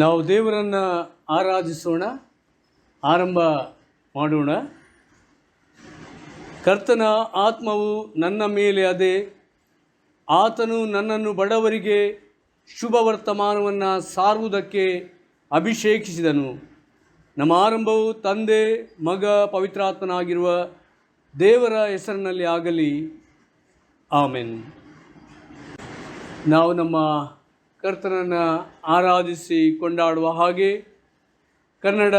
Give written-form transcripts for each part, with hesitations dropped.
ನಾವು ದೇವರನ್ನು ಆರಾಧಿಸೋಣ, ಆರಂಭ ಮಾಡೋಣ. ಕರ್ತನ ಆತ್ಮವು ನನ್ನ ಮೇಲೆ ಅದೇ, ಆತನು ನನ್ನನ್ನು ಬಡವರಿಗೆ ಶುಭ ವರ್ತಮಾನವನ್ನು ಸಾರುವುದಕ್ಕೆ ಅಭಿಷೇಕಿಸಿದನು. ನಮ್ಮ ಆರಂಭವು ತಂದೆ, ಮಗ, ಪವಿತ್ರಾತ್ಮನಾಗಿರುವ ದೇವರ ಹೆಸರಿನಲ್ಲಿ ಆಗಲಿ, ಆಮೆನ್. ನಾವು ನಮ್ಮ ಕರ್ತನನ್ನು ಆರಾಧಿಸಿ ಕೊಂಡಾಡುವ ಹಾಗೆ ಕನ್ನಡ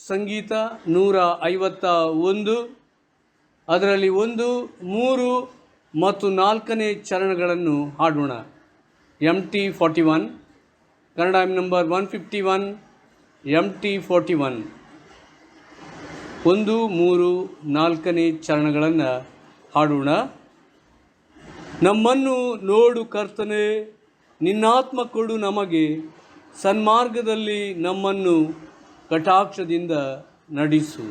ಸಂಗೀತ 151, ಅದರಲ್ಲಿ 1, 3 ಮತ್ತು 4ನೇ ಚರಣಗಳನ್ನು ಹಾಡೋಣ. MT 41, ಕನ್ನಡ ನಂಬರ್ 151, MT 41, 1, 3, 4ನೇ ಚರಣಗಳನ್ನು ಹಾಡೋಣ. ನಮ್ಮನ್ನು ನೋಡು ಕರ್ತನೆ, ನಿನ್ನಾತ್ಮ ಕೊಡು ನಮಗೆ, ಸನ್ಮಾರ್ಗದಲ್ಲಿ ನಮ್ಮನ್ನು ಕಟಾಕ್ಷದಿಂದ ನಡೆಸು.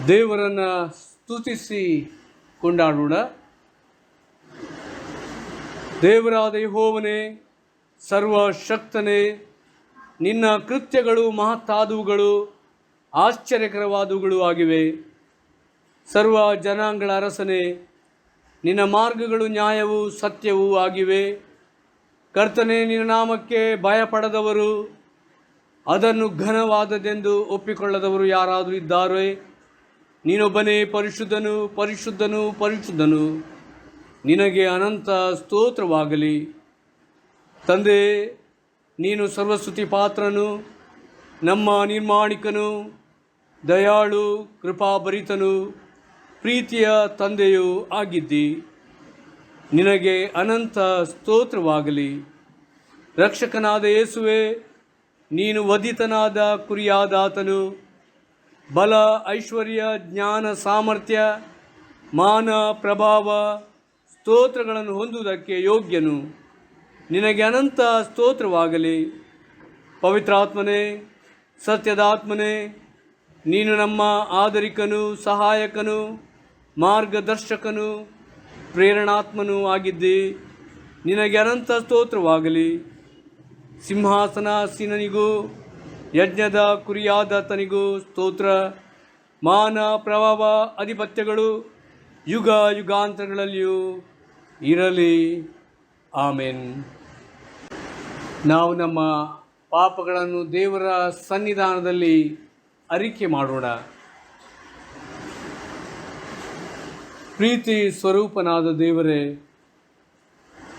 ದೇವರನ್ನು ಸ್ತುತಿಸಿ ಕೊಂಡಾಡೋಣ. ದೇವರಾದ ಯೆಹೋವನೇ, ಸರ್ವಶಕ್ತನೇ, ನಿನ್ನ ಕೃತ್ಯಗಳು ಮಹತ್ತಾದವುಗಳು, ಆಶ್ಚರ್ಯಕರವಾದವುಗಳು ಆಗಿವೆ. ಸರ್ವ ಜನಾಂಗಗಳ ಅರಸನೇ, ನಿನ್ನ ಮಾರ್ಗಗಳು ನ್ಯಾಯವೂ ಸತ್ಯವೂ ಆಗಿವೆ. ಕರ್ತನೇ, ನಿನ್ನ ನಾಮಕ್ಕೆ ಭಯಪಡದವರು, ಅದನ್ನು ಘನವಾದದೆಂದು ಒಪ್ಪಿಕೊಳ್ಳದವರು ಯಾರಾದರೂ ಇದ್ದಾರೋ? ನೀನೊಬ್ಬನೇ ಪರಿಶುದ್ಧನು, ಪರಿಶುದ್ಧನು, ಪರಿಶುದ್ಧನು. ನಿನಗೆ ಅನಂತ ಸ್ತೋತ್ರವಾಗಲಿ. ತಂದೆ, ನೀನು ಸರ್ವಸ್ತುತಿ ಪಾತ್ರನು, ನಮ್ಮ ನಿರ್ಮಾಣಿಕನು, ದಯಾಳು, ಕೃಪಾಭರಿತನು, ಪ್ರೀತಿಯ ತಂದೆಯೂ ಆಗಿದ್ದಿ. ನಿನಗೆ ಅನಂತ ಸ್ತೋತ್ರವಾಗಲಿ. ರಕ್ಷಕನಾದ ಯೇಸುವೆ, ನೀನು ವಧಿತನಾದ ಕುರಿಯಾದಾತನು, ಬಲ, ಐಶ್ವರ್ಯ, ಜ್ಞಾನ, ಸಾಮರ್ಥ್ಯ, ಮಾನ, ಪ್ರಭಾವ, ಸ್ತೋತ್ರಗಳನ್ನು ಹೊಂದುವುದಕ್ಕೆ ಯೋಗ್ಯನು. ನಿನಗೆ ಅನಂತ ಸ್ತೋತ್ರವಾಗಲಿ. ಪವಿತ್ರಾತ್ಮನೇ, ಸತ್ಯದಾತ್ಮನೇ, ನೀನು ನಮ್ಮ ಆದರಿಕನು, ಸಹಾಯಕನು, ಮಾರ್ಗದರ್ಶಕನು, ಪ್ರೇರಣಾತ್ಮನೂ ಆಗಿದ್ದಿ. ನಿನಗೆ ಅನಂತ ಸ್ತೋತ್ರವಾಗಲಿ. ಸಿಂಹಾಸನಾಸೀನನಿಗೂ ಯಜ್ಞದ ಕುರಿಯಾದಾತನಿಗೂ ಸ್ತೋತ್ರ. ಮಾನ, ಪ್ರಭಾವ, ಅಧಿಪತ್ಯಗಳು ಯುಗ ಯುಗಾಂತರಗಳಲ್ಲಿಯೂ ಇರಲಿ, ಆಮೆನ್. ನಾವು ನಮ್ಮ ಪಾಪಗಳನ್ನು ದೇವರ ಸನ್ನಿಧಾನದಲ್ಲಿ ಅರಿಕೆ ಮಾಡೋಣ. ಪ್ರೀತಿ ಸ್ವರೂಪನಾದ ದೇವರೇ,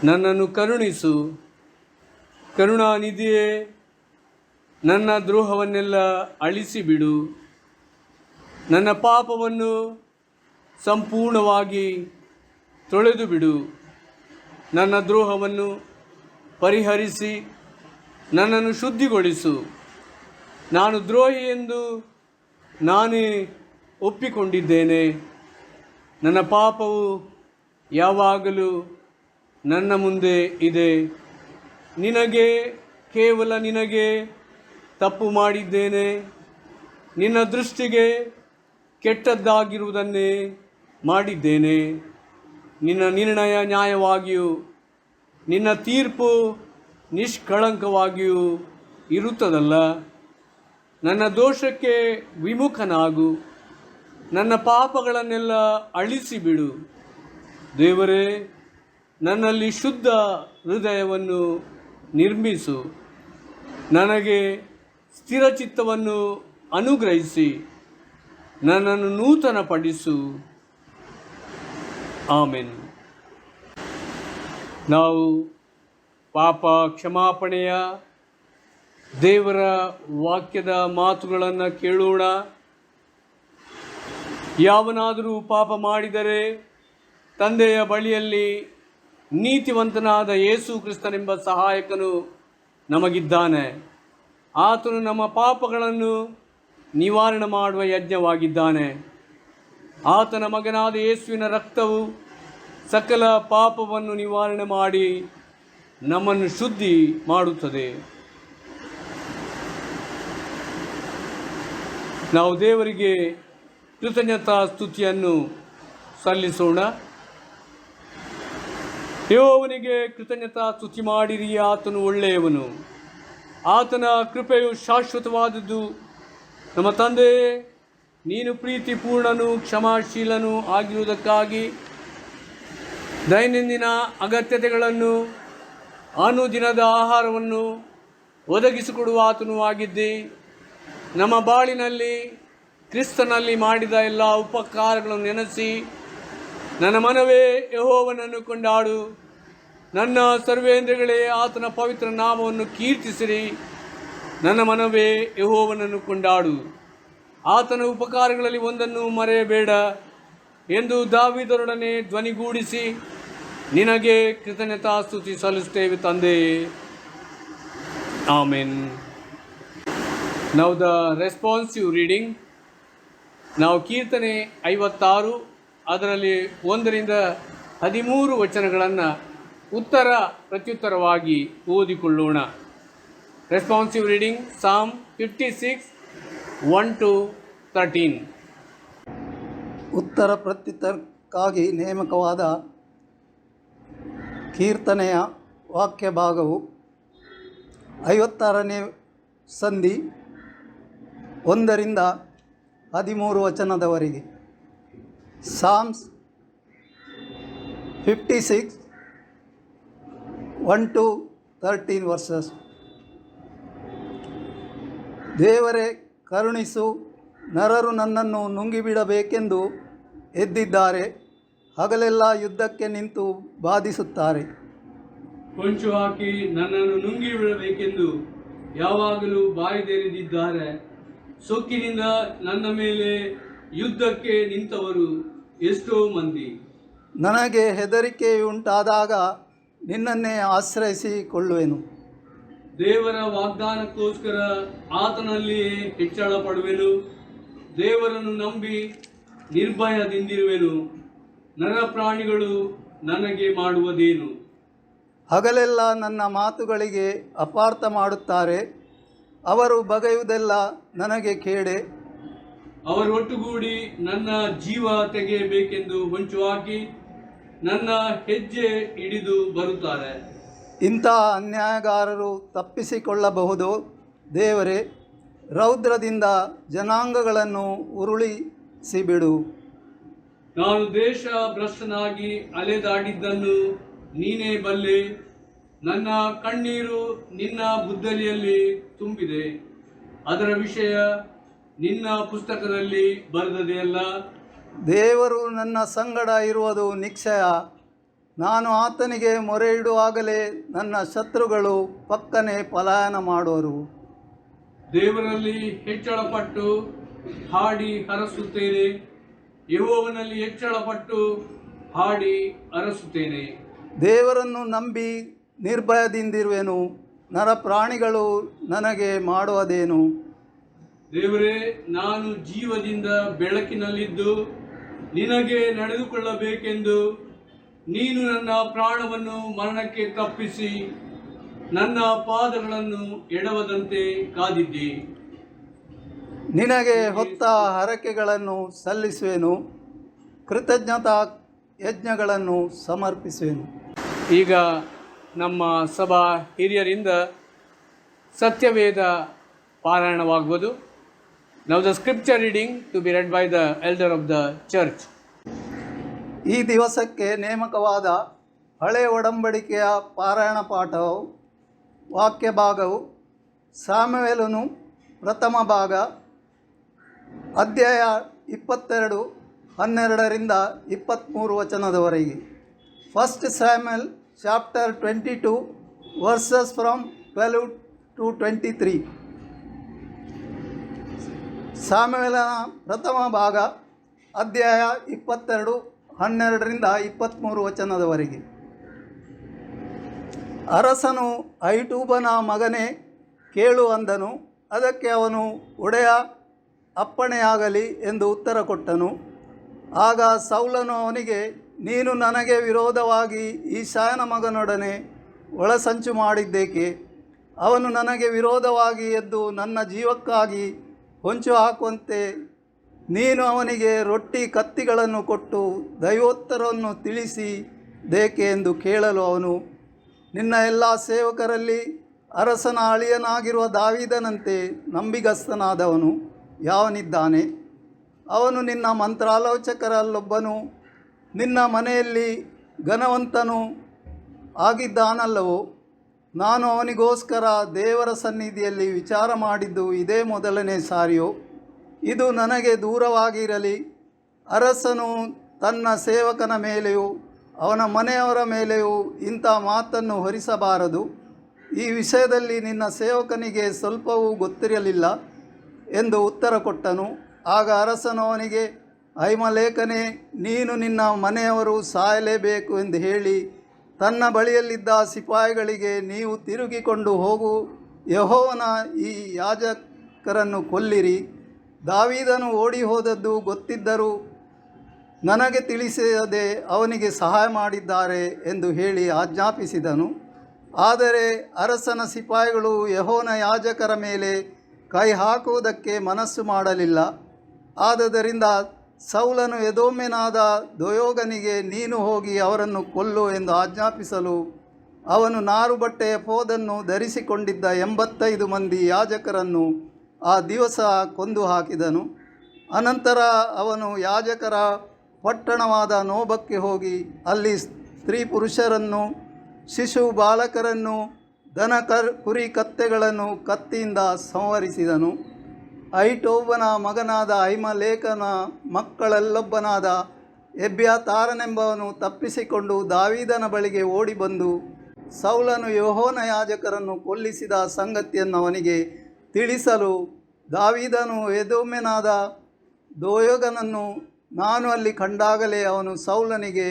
ನನ್ನನ್ನು ಕರುಣಿಸು. ಕರುಣಾನಿಧಿಯೇ, ನನ್ನ ದ್ರೋಹವನ್ನೆಲ್ಲ ಅಳಿಸಿಬಿಡು. ನನ್ನ ಪಾಪವನ್ನು ಸಂಪೂರ್ಣವಾಗಿ ತೊಳೆದು ಬಿಡು. ನನ್ನ ದ್ರೋಹವನ್ನು ಪರಿಹರಿಸಿ ನನ್ನನ್ನು ಶುದ್ಧಿಗೊಳಿಸು. ನಾನು ದ್ರೋಹಿ ಎಂದು ನಾನೇ ಒಪ್ಪಿಕೊಂಡಿದ್ದೇನೆ. ನನ್ನ ಪಾಪವು ಯಾವಾಗಲೂ ನನ್ನ ಮುಂದೆ ಇದೆ. ಕೇವಲ ನಿನಗೆ ತಪ್ಪು ಮಾಡಿದ್ದೇನೆ. ನಿನ್ನ ದೃಷ್ಟಿಗೆ ಕೆಟ್ಟದ್ದಾಗಿರುವುದನ್ನೇ ಮಾಡಿದ್ದೇನೆ. ನಿನ್ನ ನಿರ್ಣಯ ನ್ಯಾಯವಾಗಿಯೂ ನಿನ್ನ ತೀರ್ಪು ನಿಷ್ಕಳಂಕವಾಗಿಯೂ ಇರುತ್ತದಲ್ಲ. ನನ್ನ ದೋಷಕ್ಕೆ ವಿಮುಖನಾಗು. ನನ್ನ ಪಾಪಗಳನ್ನೆಲ್ಲ ಅಳಿಸಿಬಿಡು. ದೇವರೇ, ನನ್ನಲ್ಲಿ ಶುದ್ಧ ಹೃದಯವನ್ನು ನಿರ್ಮಿಸು. ನನಗೆ ಸ್ಥಿರಚಿತ್ತವನ್ನು ಅನುಗ್ರಹಿಸಿ ನನ್ನನ್ನು ನೂತನಪಡಿಸು. ಆಮೆನ್. ನಾವು ಪಾಪ ಕ್ಷಮಾಪಣೆಯ ದೇವರ ವಾಕ್ಯದ ಮಾತುಗಳನ್ನು ಕೇಳೋಣ. ಯಾವನಾದರೂ ಪಾಪ ಮಾಡಿದರೆ ತಂದೆಯ ಬಳಿಯಲ್ಲಿ ನೀತಿವಂತನಾದ ಯೇಸು ಕ್ರಿಸ್ತನೆಂಬ ಸಹಾಯಕನು ನಮಗಿದ್ದಾನೆ. ಆತನು ನಮ್ಮ ಪಾಪಗಳನ್ನು ನಿವಾರಣೆ ಮಾಡುವ ಯಜ್ಞವಾಗಿದ್ದಾನೆ. ಆತನ ಮಗನಾದ ಯೇಸುವಿನ ರಕ್ತವು ಸಕಲ ಪಾಪವನ್ನು ನಿವಾರಣೆ ಮಾಡಿ ನಮ್ಮನ್ನು ಶುದ್ಧಿ ಮಾಡುತ್ತದೆ. ನಾವು ದೇವರಿಗೆ ಕೃತಜ್ಞತಾ ಸ್ತುತಿಯನ್ನು ಸಲ್ಲಿಸೋಣ. ಯೆಹೋವನಿಗೆ ಕೃತಜ್ಞತಾ ಸ್ತುತಿ ಮಾಡಿರಿ. ಆತನು ಒಳ್ಳೆಯವನು, ಆತನ ಕೃಪೆಯು ಶಾಶ್ವತವಾದದ್ದು. ನಮ್ಮ ತಂದೆಯೇ, ನೀನು ಪ್ರೀತಿಪೂರ್ಣನೂ ಕ್ಷಮಾಶೀಲನೂ ಆಗಿರುವುದಕ್ಕಾಗಿ ದೈನಂದಿನ ಅಗತ್ಯತೆಗಳನ್ನು ಅನುದಿನದ ಆಹಾರವನ್ನು ಒದಗಿಸಿಕೊಡುವ ಆತನೂ ಆಗಿದ್ದಿ. ನಮ್ಮ ಬಾಳಿನಲ್ಲಿ ಕ್ರಿಸ್ತನಲ್ಲಿ ಮಾಡಿದ ಎಲ್ಲ ಉಪಕಾರಗಳನ್ನು ನೆನೆಸಿ ನನ್ನ ಮನವೇ ಯೆಹೋವನನ್ನು ಕೊಂಡಾಡು. ನನ್ನ ಸರ್ವೇಂದ್ರಿಯಗಳೇ ಆತನ ಪವಿತ್ರ ನಾಮವನ್ನು ಕೀರ್ತಿಸಿರಿ. ನನ್ನ ಮನವೇ ಯೆಹೋವನನ್ನು ಕೊಂಡಾಡು. ಆತನ ಉಪಕಾರಗಳಲ್ಲಿ ಒಂದನ್ನು ಮರೆಯಬೇಡ ಎಂದು ದಾವೀದರೊಡನೆ ಧ್ವನಿಗೂಡಿಸಿ ನಿನಗೆ ಕೃತಜ್ಞತಾ ಸ್ತುತಿ ಸಲ್ಲಿಸುತ್ತೇವೆ ತಂದೆಯೇ. Amen. Now the responsive reading. ನಾವು ಕೀರ್ತನೆ 56 ಅದರಲ್ಲಿ 1-13 ವಚನಗಳನ್ನು ಉತ್ತರ ಪ್ರತ್ಯುತ್ತರವಾಗಿ ಓದಿಕೊಳ್ಳೋಣ. Responsive reading Psalm 56, 1-13. ಉತ್ತರ ಪ್ರತ್ಯುತ್ತರಕ್ಕಾಗಿ ನೇಮಕವಾದ ಕೀರ್ತನೆಯ ವಾಕ್ಯ ಭಾಗವು 56ನೇ ಸಂಧಿ 1-13 ವಚನದವರೆಗೆ. Psalms 56, 1-13 verses. ದೇವರೇ ಕರುಣಿಸು, ನರರು ನನ್ನನ್ನು ನುಂಗಿಬಿಡಬೇಕೆಂದು ಎದ್ದಿದ್ದಾರೆ. ಹಗಲೆಲ್ಲ ಯುದ್ಧಕ್ಕೆ ನಿಂತು ಬಾಧಿಸುತ್ತಾರೆ. ಹೊಂಚು ಹಾಕಿ ನನ್ನನ್ನು ನುಂಗಿಬಿಡಬೇಕೆಂದು ಯಾವಾಗಲೂ ಬಾಯಿದೆರೆದಿದ್ದಾರೆ. ಸೊಕ್ಕಿನಿಂದ ನನ್ನ ಮೇಲೆ ಯುದ್ಧಕ್ಕೆ ನಿಂತವರು ಎಷ್ಟೋ ಮಂದಿ. ನನಗೆ ಹೆದರಿಕೆಯುಂಟಾದಾಗ ನಿನ್ನನ್ನೇ ಆಶ್ರಯಿಸಿಕೊಳ್ಳುವೆನು. ದೇವರ ವಾಗ್ದಾನಕ್ಕೋಸ್ಕರ ಆತನಲ್ಲಿಯೇ ಹೆಚ್ಚಳ ಪಡುವೆನು. ದೇವರನ್ನು ನಂಬಿ ನಿರ್ಭಯದಿಂದಿರುವೆನು. ನರ ಪ್ರಾಣಿಗಳು ನನಗೆ ಮಾಡುವುದೇನು? ಹಗಲೆಲ್ಲ ನನ್ನ ಮಾತುಗಳಿಗೆ ಅಪಾರ್ಥ ಮಾಡುತ್ತಾರೆ. ಅವರು ಬಗೆಯುವುದೆಲ್ಲ ನನಗೆ ಕೇಡೆ. ಅವರು ಒಟ್ಟುಗೂಡಿ ನನ್ನ ಜೀವ ತೆಗೆಯಬೇಕೆಂದು ಹೊಂಚು ಹಾಕಿ ನನ್ನ ಹೆಜ್ಜೆ ಹಿಡಿದು ಬರುತ್ತಾರೆ. ಇಂಥ ಅನ್ಯಾಯಗಾರರು ತಪ್ಪಿಸಿಕೊಳ್ಳಬಹುದು. ದೇವರೇ, ರೌದ್ರದಿಂದ ಜನಾಂಗಗಳನ್ನು ಉರುಳಿಸಿಬಿಡು. ನಾನು ದೇಶ ಭ್ರಷ್ಟನಾಗಿ ಅಲೆದಾಡಿದ್ದನ್ನು ನೀನೇ ಬಲ್ಲೆ. ನನ್ನ ಕಣ್ಣೀರು ನಿನ್ನ ಬುದ್ದಲಿಯಲ್ಲಿ ತುಂಬಿದೆ. ಅದರ ವಿಷಯ ನಿನ್ನ ಪುಸ್ತಕದಲ್ಲಿ ಬರೆದದೆಯಲ್ಲ. ದೇವರು ನನ್ನ ಸಂಗಡ ಇರುವುದು ನಿಶ್ಚಯ. ನಾನು ಆತನಿಗೆ ಮೊರೆ ಇಡುವಾಗಲೇ ನನ್ನ ಶತ್ರುಗಳು ಪಕ್ಕನೆ ಪಲಾಯನ ಮಾಡುವರು. ದೇವರಲ್ಲಿ ಹೆಚ್ಚಳಪಟ್ಟು ಹಾಡಿ ಹರಸುತ್ತೇನೆ, ಯೆಹೋವನಲ್ಲಿ ಹೆಚ್ಚಳಪಟ್ಟು ಹಾಡಿ ಹರಸುತ್ತೇನೆ. ದೇವರನ್ನು ನಂಬಿ ನಿರ್ಭಯದಿಂದಿರುವೆನು, ನರ ಪ್ರಾಣಿಗಳು ನನಗೆ ಮಾಡುವುದೇನು? ದೇವರೇ, ನಾನು ಜೀವದಿಂದ ಬೆಳಕಿನಲ್ಲಿದ್ದು ನಿನಗೆ ನಡೆದುಕೊಳ್ಳಬೇಕೆಂದು ನೀನು ನನ್ನ ಪ್ರಾಣವನ್ನು ಮರಣಕ್ಕೆ ತಪ್ಪಿಸಿ ನನ್ನ ಪಾದಗಳನ್ನು ಎಡವದಂತೆ ಕಾದಿದ್ದಿ. ನಿನಗೆ ಹೊತ್ತ ಹರಕೆಗಳನ್ನು ಸಲ್ಲಿಸುವೆನು, ಕೃತಜ್ಞತಾ ಯಜ್ಞಗಳನ್ನು ಸಮರ್ಪಿಸುವೆನು. ಈಗ ನಮ್ಮ ಸಭಾ ಹಿರಿಯರಿಂದ ಸತ್ಯವೇದ ಪಾರಾಯಣವಾಗುವುದು. Now the scripture reading to be read by the elder of the church. ಈ ದಿವಸಕ್ಕೆ ನೇಮಕವಾದ ಹಳೆಯ ಒಡಂಬಡಿಕೆಯ ಪಾರಾಯಣ ಪಾಠವು ವಾಕ್ಯ ಭಾಗವು ಸಾಮುವೇಲನು ಪ್ರಥಮ ಭಾಗ ಅಧ್ಯಾಯ 22 12ರಿಂದ 23 ವಚನದವರೆಗೆ. First Samuel chapter 22 verses from 12 to 23. ಸಾಮುವೇಲನ ಪ್ರಥಮ ಭಾಗ ಅಧ್ಯಾಯ 22 12ರಿಂದ 23 ವಚನದವರೆಗೆ. ಅರಸನು ಅಹಿಟೂಬನ ಮಗನೇ ಕೇಳು ಅಂದನು. ಅದಕ್ಕೆ ಅವನು ಒಡೆಯ ಅಪ್ಪಣೆಯಾಗಲಿ ಎಂದು ಉತ್ತರ ಕೊಟ್ಟನು. ಆಗ ಸೌಲನು ಅವನಿಗೆ, ನೀನು ನನಗೆ ವಿರೋಧವಾಗಿ ಈಶಾಯನ ಮಗನೊಡನೆ ಒಳಸಂಚು ಮಾಡಿದ್ದೇಕೆ? ಅವನು ನನಗೆ ವಿರೋಧವಾಗಿ ಎದ್ದು ನನ್ನ ಜೀವಕ್ಕಾಗಿ ಹೊಂಚು ಹಾಕುವಂತೆ ನೀನು ಅವನಿಗೆ ರೊಟ್ಟಿ ಕತ್ತಿಗಳನ್ನು ಕೊಟ್ಟು ದೈವೋತ್ತರವನ್ನು ತಿಳಿಸಿದೇಕೆ ಎಂದು ಕೇಳಲು ಅವನು, ನಿನ್ನ ಎಲ್ಲ ಸೇವಕರಲ್ಲಿ ಅರಸನ ಅಳಿಯನಾಗಿರುವ ದಾವೀದನಂತೆ ನಂಬಿಗಸ್ತನಾದವನು ಯಾವನಿದ್ದಾನೆ? ಅವನು ನಿನ್ನ ಮಂತ್ರಾಲೋಚಕರಲ್ಲೊಬ್ಬನು, ನಿನ್ನ ಮನೆಯಲ್ಲಿ ಘನವಂತನೂ ಆಗಿದ್ದಾನಲ್ಲವೋ? ನಾನು ಅವನಿಗೋಸ್ಕರ ದೇವರ ಸನ್ನಿಧಿಯಲ್ಲಿ ವಿಚಾರ ಮಾಡಿದ್ದು ಇದೇ ಮೊದಲನೇ ಸಾರಿಯೋ? ಇದು ನನಗೆ ದೂರವಾಗಿರಲಿ. ಅರಸನು ತನ್ನ ಸೇವಕನ ಮೇಲೆಯೂ ಅವನ ಮನೆಯವರ ಮೇಲೆಯೂ ಇಂಥ ಮಾತನ್ನು ಹೊರಿಸಬಾರದು. ಈ ವಿಷಯದಲ್ಲಿ ನಿನ್ನ ಸೇವಕನಿಗೆ ಸ್ವಲ್ಪವೂ ಗೊತ್ತಿರಲಿಲ್ಲ ಎಂದು ಉತ್ತರ ಕೊಟ್ಟನು. ಆಗ ಅರಸನು ಅವನಿಗೆ, ಅಹಿಮಲೇಕನೇ, ನೀನು ನಿನ್ನ ಮನೆಯವರು ಸಾಯಲೇಬೇಕು ಎಂದು ಹೇಳಿ ತನ್ನ ಬಳಿಯಲ್ಲಿದ್ದ ಸಿಪಾಯಿಗಳಿಗೆ, ನೀವು ತಿರುಗಿಕೊಂಡು ಹೋಗು, ಯೆಹೋವನ ಈ ಯಾಜಕರನ್ನು ಕೊಲ್ಲಿರಿ. ದಾವೀದನು ಓಡಿ ಹೋದದ್ದು ಗೊತ್ತಿದ್ದರೂ ನನಗೆ ತಿಳಿಸದೆ ಅವನಿಗೆ ಸಹಾಯ ಮಾಡಿದ್ದಾರೆ ಎಂದು ಹೇಳಿ ಆಜ್ಞಾಪಿಸಿದನು. ಆದರೆ ಅರಸನ ಸಿಪಾಯಿಗಳು ಯೆಹೋವನ ಯಾಜಕರ ಮೇಲೆ ಕೈ ಹಾಕುವುದಕ್ಕೆ ಮನಸ್ಸು ಮಾಡಲಿಲ್ಲ. ಆದುದರಿಂದ ಸೌಲನು ಎದೋಮ್ಯನಾದ ದೋಯೋಗನಿಗೆ, ನೀನು ಹೋಗಿ ಅವರನ್ನು ಕೊಲ್ಲು ಎಂದು ಆಜ್ಞಾಪಿಸಲು ಅವನು ನಾರುಬಟ್ಟೆಯ ಪೋದನ್ನು ಧರಿಸಿಕೊಂಡಿದ್ದ 85 ಮಂದಿ ಯಾಜಕರನ್ನು ಆ ದಿವಸ ಕೊಂದು ಹಾಕಿದನು. ಅನಂತರ ಅವನು ಯಾಜಕರ ಪಟ್ಟಣವಾದ ನೋಬಕ್ಕೆ ಹೋಗಿ ಅಲ್ಲಿ ಸ್ತ್ರೀ ಪುರುಷರನ್ನು, ಶಿಶು ಬಾಲಕರನ್ನು, ದನ ಕುರಿ ಕತ್ತೆಗಳನ್ನು ಕತ್ತಿಯಿಂದ ಸಂಹರಿಸಿದನು. ಅಹಿಟೂಬನ ಮಗನಾದ ಅಹಿಮಲೇಕನ ಮಕ್ಕಳಲ್ಲೊಬ್ಬನಾದ ಎಬ್ಯಾತಾರನೆಂಬವನು ತಪ್ಪಿಸಿಕೊಂಡು ದಾವೀದನ ಬಳಿಗೆ ಓಡಿ ಬಂದು ಸೌಲನು ಯೆಹೋವನ ಯಾಜಕರನ್ನು ಕೊಲ್ಲಿಸಿದ ಸಂಗತಿಯನ್ನು ಅವನಿಗೆ ತಿಳಿಸಲು, ದಾವೀದನು ಎದೋಮ್ಯನಾದ ದೋಯೋಗನನ್ನು ನಾನು ಅಲ್ಲಿ ಕಂಡಾಗಲೇ ಅವನು ಸೌಲನಿಗೆ,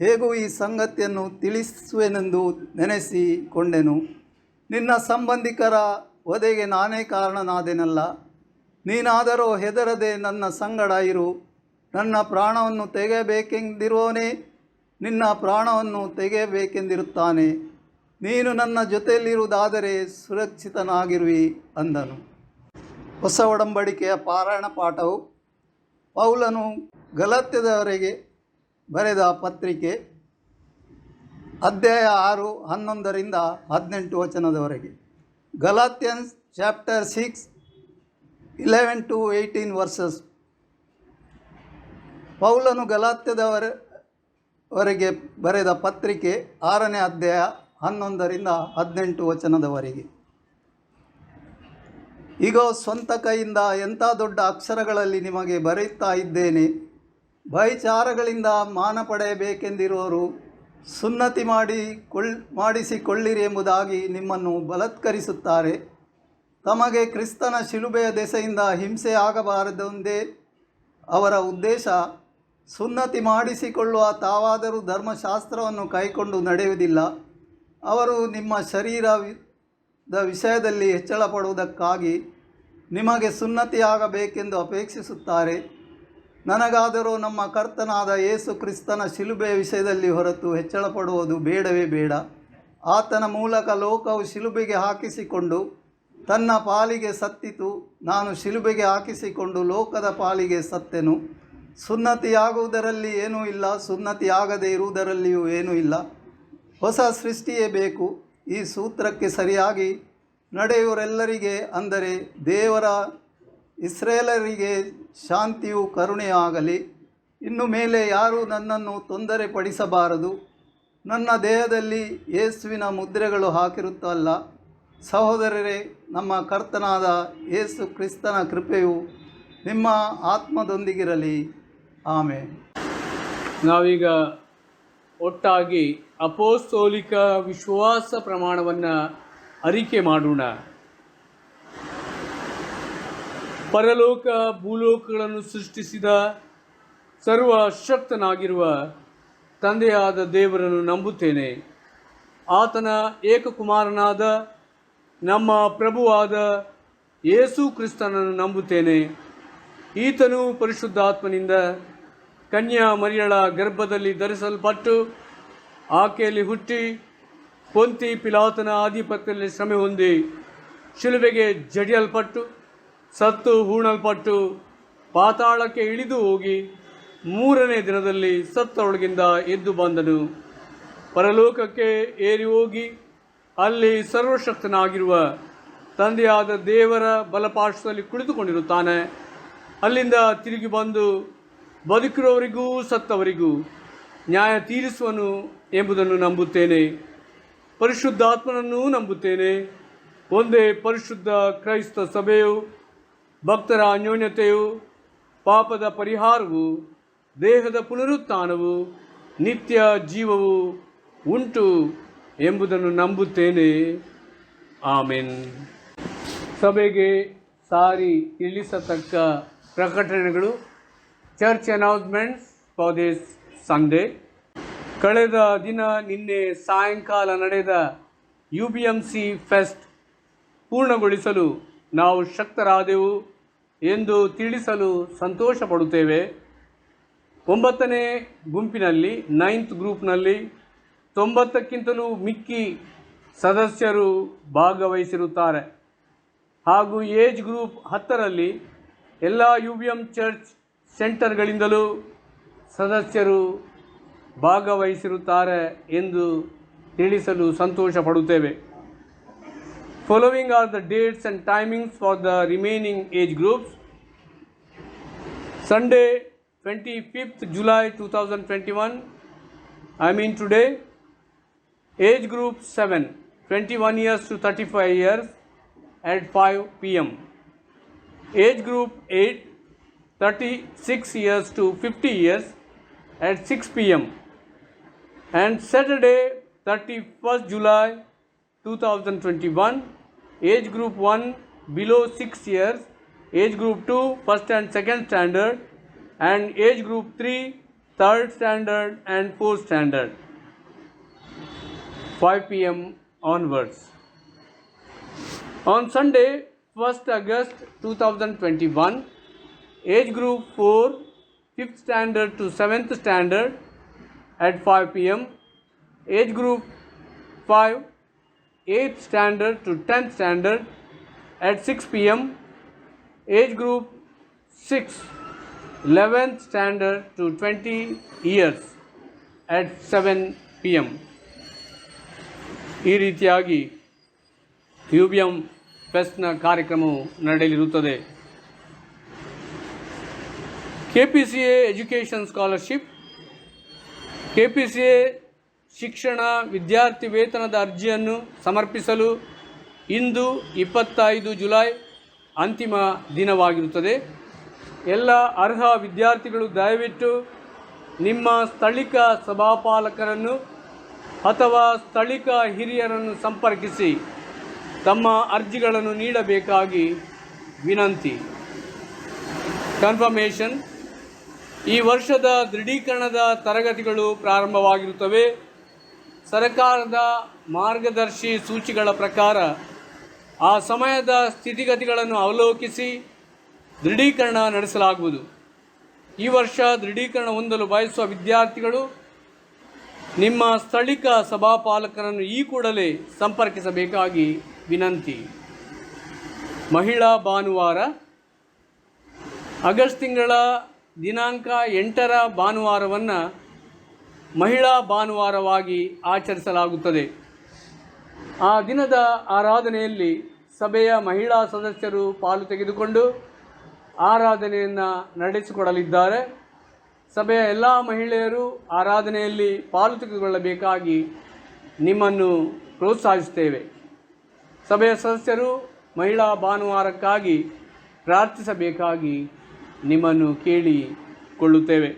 ಹೇಗೂ ಈ ಸಂಗತಿಯನ್ನು ತಿಳಿಸುವೆನೆಂದು ನೆನೆಸಿಕೊಂಡೆನು. ನಿನ್ನ ಸಂಬಂಧಿಕರ ವಧೆಗೆ ನಾನೇ ಕಾರಣನಾದೆನಲ್ಲ. ನೀನಾದರೋ ಹೆದರದೆ ನನ್ನ ಸಂಗಡ ಇರು. ನನ್ನ ಪ್ರಾಣವನ್ನು ತೆಗೆಯಬೇಕೆಂದಿರುವವನೇ ನಿನ್ನ ಪ್ರಾಣವನ್ನು ತೆಗೆಯಬೇಕೆಂದಿರುತ್ತಾನೆ. ನೀನು ನನ್ನ ಜೊತೆಯಲ್ಲಿರುವುದಾದರೆ ಸುರಕ್ಷಿತನಾಗಿರುವಿ ಅಂದನು. ಹೊಸ ಒಡಂಬಡಿಕೆಯ ಪಾರಾಯಣ ಪಾಠವು ಪೌಲನು ಗಲಾತ್ಯದವರೆಗೆ ಬರೆದ ಪತ್ರಿಕೆ ಅಧ್ಯಾಯ 6 11ರಿಂದ 18 ವಚನದವರೆಗೆ. ಗಲಾತ್ಯನ್ಸ್ ಚಾಪ್ಟರ್ 6 11 to 18 ವರ್ಸಸ್. ಪೌಲನು ಗಲಾತ್ಯದವರೆಗೆ ಬರೆದ ಪತ್ರಿಕೆ 6ನೇ ಅಧ್ಯಾಯ 11ರಿಂದ 18 ವಚನದವರೆಗೆ. ಈಗ ಸ್ವಂತ ಕೈಯಿಂದ ಎಂಥ ದೊಡ್ಡ ಅಕ್ಷರಗಳಲ್ಲಿ ನಿಮಗೆ ಬರೆಯುತ್ತಾ ಇದ್ದೇನೆ. ಭಯಚಾರಗಳಿಂದ ಮಾನ ಪಡೆಯಬೇಕೆಂದಿರುವವರು ಸುನ್ನತಿ ಮಾಡಿಸಿಕೊಳ್ಳಿರಿ ಎಂಬುದಾಗಿ ನಿಮ್ಮನ್ನು ಬಲಾತ್ಕರಿಸುತ್ತಾರೆ. ತಮಗೆ ಕ್ರಿಸ್ತನ ಶಿಲುಬೆಯ ದೆಸೆಯಿಂದ ಹಿಂಸೆ ಆಗಬಾರದೆಂದೇ ಅವರ ಉದ್ದೇಶ. ಸುನ್ನತಿ ಮಾಡಿಸಿಕೊಳ್ಳುವ ತಾವಾದರೂ ಧರ್ಮಶಾಸ್ತ್ರವನ್ನು ಕೈಕೊಂಡು ನಡೆಯುವುದಿಲ್ಲ. ಅವರು ನಿಮ್ಮ ಶರೀರದ ವಿಷಯದಲ್ಲಿ ಹೆಚ್ಚಳ ಪಡುವುದಕ್ಕಾಗಿ ನಿಮಗೆ ಸುನ್ನತಿಯಾಗಬೇಕೆಂದು ಅಪೇಕ್ಷಿಸುತ್ತಾರೆ. ನನಗಾದರೂ ನಮ್ಮ ಕರ್ತನಾದ ಯೇಸು ಕ್ರಿಸ್ತನ ಶಿಲುಬೆಯ ವಿಷಯದಲ್ಲಿ ಹೊರತು ಹೆಚ್ಚಳ ಪಡುವುದು ಬೇಡವೇ ಬೇಡ. ಆತನ ಮೂಲಕ ಲೋಕವು ಶಿಲುಬೆಗೆ ಹಾಕಿಸಿಕೊಂಡು ತನ್ನ ಪಾಲಿಗೆ ಸತ್ತಿತು. ನಾನು ಶಿಲುಬೆಗೆ ಹಾಕಿಸಿಕೊಂಡು ಲೋಕದ ಪಾಲಿಗೆ ಸತ್ತೆನು. ಸುನ್ನತಿಯಾಗುವುದರಲ್ಲಿ ಏನೂ ಇಲ್ಲ, ಸುನ್ನತಿಯಾಗದೇ ಇರುವುದರಲ್ಲಿಯೂ ಏನೂ ಇಲ್ಲ. ಹೊಸ ಸೃಷ್ಟಿಯೇ ಬೇಕು. ಈ ಸೂತ್ರಕ್ಕೆ ಸರಿಯಾಗಿ ನಡೆಯುವರೆಲ್ಲರಿಗೆ, ಅಂದರೆ ದೇವರ ಇಸ್ರೇಲರಿಗೆ ಶಾಂತಿಯೂ ಕರುಣೆಯೂ ಆಗಲಿ. ಇನ್ನು ಮೇಲೆ ಯಾರೂ ನನ್ನನ್ನು ತೊಂದರೆ ಪಡಿಸಬಾರದು. ನನ್ನ ದೇಹದಲ್ಲಿ ಯೇಸುವಿನ ಮುದ್ರೆಗಳು ಹಾಕಿರುತ್ತಲ್ಲ. ಸಹೋದರರೇ, ನಮ್ಮ ಕರ್ತನಾದ ಯೇಸು ಕ್ರಿಸ್ತನ ಕೃಪೆಯು ನಿಮ್ಮ ಆತ್ಮದೊಂದಿಗಿರಲಿ. ಆಮೆನ್. ನಾವೀಗ ಒಟ್ಟಾಗಿ ಅಪೋಸ್ತೋಲಿಕ ವಿಶ್ವಾಸ ಪ್ರಮಾಣವನ್ನು ಅರಿಕೆ ಮಾಡೋಣ. ಪರಲೋಕ ಭೂಲೋಕಗಳನ್ನು ಸೃಷ್ಟಿಸಿದ ಸರ್ವಶಕ್ತನಾಗಿರುವ ತಂದೆಯಾದ ದೇವರನ್ನು ನಂಬುತ್ತೇನೆ. ಆತನ ಏಕಕುಮಾರನಾದ ನಮ್ಮ ಪ್ರಭುವಾದ ಯೇಸು ಕ್ರಿಸ್ತನನ್ನು ನಂಬುತ್ತೇನೆ. ಈತನು ಪರಿಶುದ್ಧಾತ್ಮನಿಂದ ಕನ್ಯಾ ಮರಿಯಳ ಗರ್ಭದಲ್ಲಿ ಧರಿಸಲ್ಪಟ್ಟು ಆಕೆಯಲ್ಲಿ ಹುಟ್ಟಿ ಪೊಂತಿ ಪಿಲಾತನ ಆಧಿಪತ್ಯದಲ್ಲಿ ಶ್ರಮೆ ಹೊಂದಿ ಶಿಲುಬೆಗೆ ಜಡಿಯಲ್ಪಟ್ಟು ಸತ್ತು ಹೂಣಲ್ಪಟ್ಟು ಪಾತಾಳಕ್ಕೆ ಇಳಿದು ಹೋಗಿ ಮೂರನೇ ದಿನದಲ್ಲಿ ಸತ್ತರೊಳಗಿಂದ ಎದ್ದು ಬಂದನು. ಪರಲೋಕಕ್ಕೆ ಏರಿ ಹೋಗಿ ಅಲ್ಲಿ ಸರ್ವಶಕ್ತನಾಗಿರುವ ತಂದೆಯಾದ ದೇವರ ಬಲಪಾರ್ಶ್ವದಲ್ಲಿ ಕುಳಿತುಕೊಂಡಿರುತ್ತಾನೆ. ಅಲ್ಲಿಂದ ತಿರುಗಿ ಬಂದು ಬದುಕಿರುವವರಿಗೂ ಸತ್ತವರಿಗೂ ನ್ಯಾಯ ತೀರಿಸುವನು ಎಂಬುದನ್ನು ನಂಬುತ್ತೇನೆ. ಪರಿಶುದ್ಧಾತ್ಮನನ್ನೂ ನಂಬುತ್ತೇನೆ. ಒಂದೇ ಪರಿಶುದ್ಧ ಕ್ರೈಸ್ತ ಸಭೆಯು, ಭಕ್ತರ ಅನ್ಯೋನ್ಯತೆಯು, ಪಾಪದ ಪರಿಹಾರವು, ದೇಹದ ಪುನರುತ್ಥಾನವು, ನಿತ್ಯ ಜೀವವು ಉಂಟು ಎಂಬುದನ್ನು ನಂಬುತ್ತೇನೆ. ಆಮೆನ್. ಸಭೆಗೆ ಸಾರಿ ತಿಳಿಸತಕ್ಕ ಪ್ರಕಟಣೆಗಳು. Church announcements for this Sunday. ಕಳೆದ ದಿನ ನಿನ್ನೆ ಸಾಯಂಕಾಲ ನಡೆದ UBMC ಫೆಸ್ಟ್ ಪೂರ್ಣಗೊಳಿಸಲು ನಾವು ಶಕ್ತರಾದೆವು ಎಂದು ತಿಳಿಸಲು ಸಂತೋಷ ಪಡುತ್ತೇವೆ. 9ನೇ ಗುಂಪಿನಲ್ಲಿ 9th ಗ್ರೂಪ್ನಲ್ಲಿ 90ಕ್ಕಿಂತಲೂ ಮಿಕ್ಕಿ ಸದಸ್ಯರು ಭಾಗವಹಿಸಿರುತ್ತಾರೆ. ಹಾಗೂ ಏಜ್ ಗ್ರೂಪ್ 10ರಲ್ಲಿ ಎಲ್ಲ UBM ಚರ್ಚ್ ಸೆಂಟರ್ಗಳಿಂದಲೂ ಸದಸ್ಯರು ಭಾಗವಹಿಸಿರುತ್ತಾರೆ ಎಂದು ತಿಳಿಸಲು ಸಂತೋಷ ಪಡುತ್ತೇವೆ. Following are the dates and timings for the remaining age groups. Sunday, 25th July 2021, I mean today, age group 7, 21 years to 35 years at 5 p.m. Age group 8, 36 years to 50 years at 6 p.m. And Saturday, 31st July 2021, age group 1 below 6 years, age group 2 first and second standard, and age group 3 third standard and fourth standard, 5 p.m. onwards. On Sunday, 1st August 2021, age group 4 5th standard to 7th standard at 5 p.m. Age group 5 8th standard to 10th standard at 6 p.m. Age group 6 11th standard to 20 years at 7 p.m. ಈ ರೀತಿಯಾಗಿ UBM ಫೆಸ್ಟ್ನ ಕಾರ್ಯಕ್ರಮವು ನಡೆಯಲಿರುತ್ತದೆ. KPCA education scholarship. KPCA ಶಿಕ್ಷಣ ವಿದ್ಯಾರ್ಥಿ ವೇತನದ ಅರ್ಜಿಯನ್ನು ಸಮರ್ಪಿಸಲು ಇಂದು 25 July ಅಂತಿಮ ದಿನವಾಗಿರುತ್ತದೆ. ಎಲ್ಲ ಅರ್ಹ ವಿದ್ಯಾರ್ಥಿಗಳು ದಯವಿಟ್ಟು ನಿಮ್ಮ ಸ್ಥಳೀಯ ಸಭಾಪಾಲಕರನ್ನು ಅಥವಾ ಸ್ಥಳೀಯ ಹಿರಿಯರನ್ನು ಸಂಪರ್ಕಿಸಿ ತಮ್ಮ ಅರ್ಜಿಗಳನ್ನು ನೀಡಬೇಕಾಗಿ ವಿನಂತಿ. ಕನ್ಫರ್ಮೇಷನ್: ಈ ವರ್ಷದ ದೃಢೀಕರಣದ ತರಗತಿಗಳು ಪ್ರಾರಂಭವಾಗಿರುತ್ತವೆ. ಸರ್ಕಾರದ ಮಾರ್ಗದರ್ಶಿ ಸೂಚಿಗಳ ಪ್ರಕಾರ ಆ ಸಮಯದ ಸ್ಥಿತಿಗತಿಗಳನ್ನು ಅವಲೋಕಿಸಿ ದೃಢೀಕರಣ ನಡೆಸಲಾಗುವುದು. ಈ ವರ್ಷ ದೃಢೀಕರಣ ಹೊಂದಲು ಬಯಸುವ ವಿದ್ಯಾರ್ಥಿಗಳು ನಿಮ್ಮ ಸ್ಥಳೀಯ ಸಭಾಪಾಲಕರನ್ನು ಈ ಕೂಡಲೇ ಸಂಪರ್ಕಿಸಬೇಕಾಗಿ ವಿನಂತಿ. ಮಹಿಳಾ ಭಾನುವಾರ ಆಗಸ್ಟ್ ತಿಂಗಳ ದಿನಾಂಕ 8ರ ಭಾನುವಾರವನ್ನು ಮಹಿಳಾ ಭಾನುವಾರವಾಗಿ ಆಚರಿಸಲಾಗುತ್ತದೆ. ಆ ದಿನದ ಆರಾಧನೆಯಲ್ಲಿ ಸಭೆಯ ಮಹಿಳಾ ಸದಸ್ಯರು ಪಾಲು ತೆಗೆದುಕೊಂಡು ಆರಾಧನೆಯನ್ನು ನಡೆಸಿಕೊಡಲಿದ್ದಾರೆ. ಸಭೆಯ ಎಲ್ಲ ಮಹಿಳೆಯರು ಆರಾಧನೆಯಲ್ಲಿ ಪಾಲು ತೆಗೆದುಕೊಳ್ಳಬೇಕಾಗಿ ನಿಮ್ಮನ್ನು ಪ್ರೋತ್ಸಾಹಿಸುತ್ತೇವೆ. ಸಭೆಯ ಸದಸ್ಯರು ಮಹಿಳಾ ಭಾನುವಾರಕ್ಕಾಗಿ ಪ್ರಾರ್ಥಿಸಬೇಕಾಗಿ ನಿಮ್ಮನ್ನು ಕೇಳಿಕೊಳ್ಳುತ್ತೇವೆ.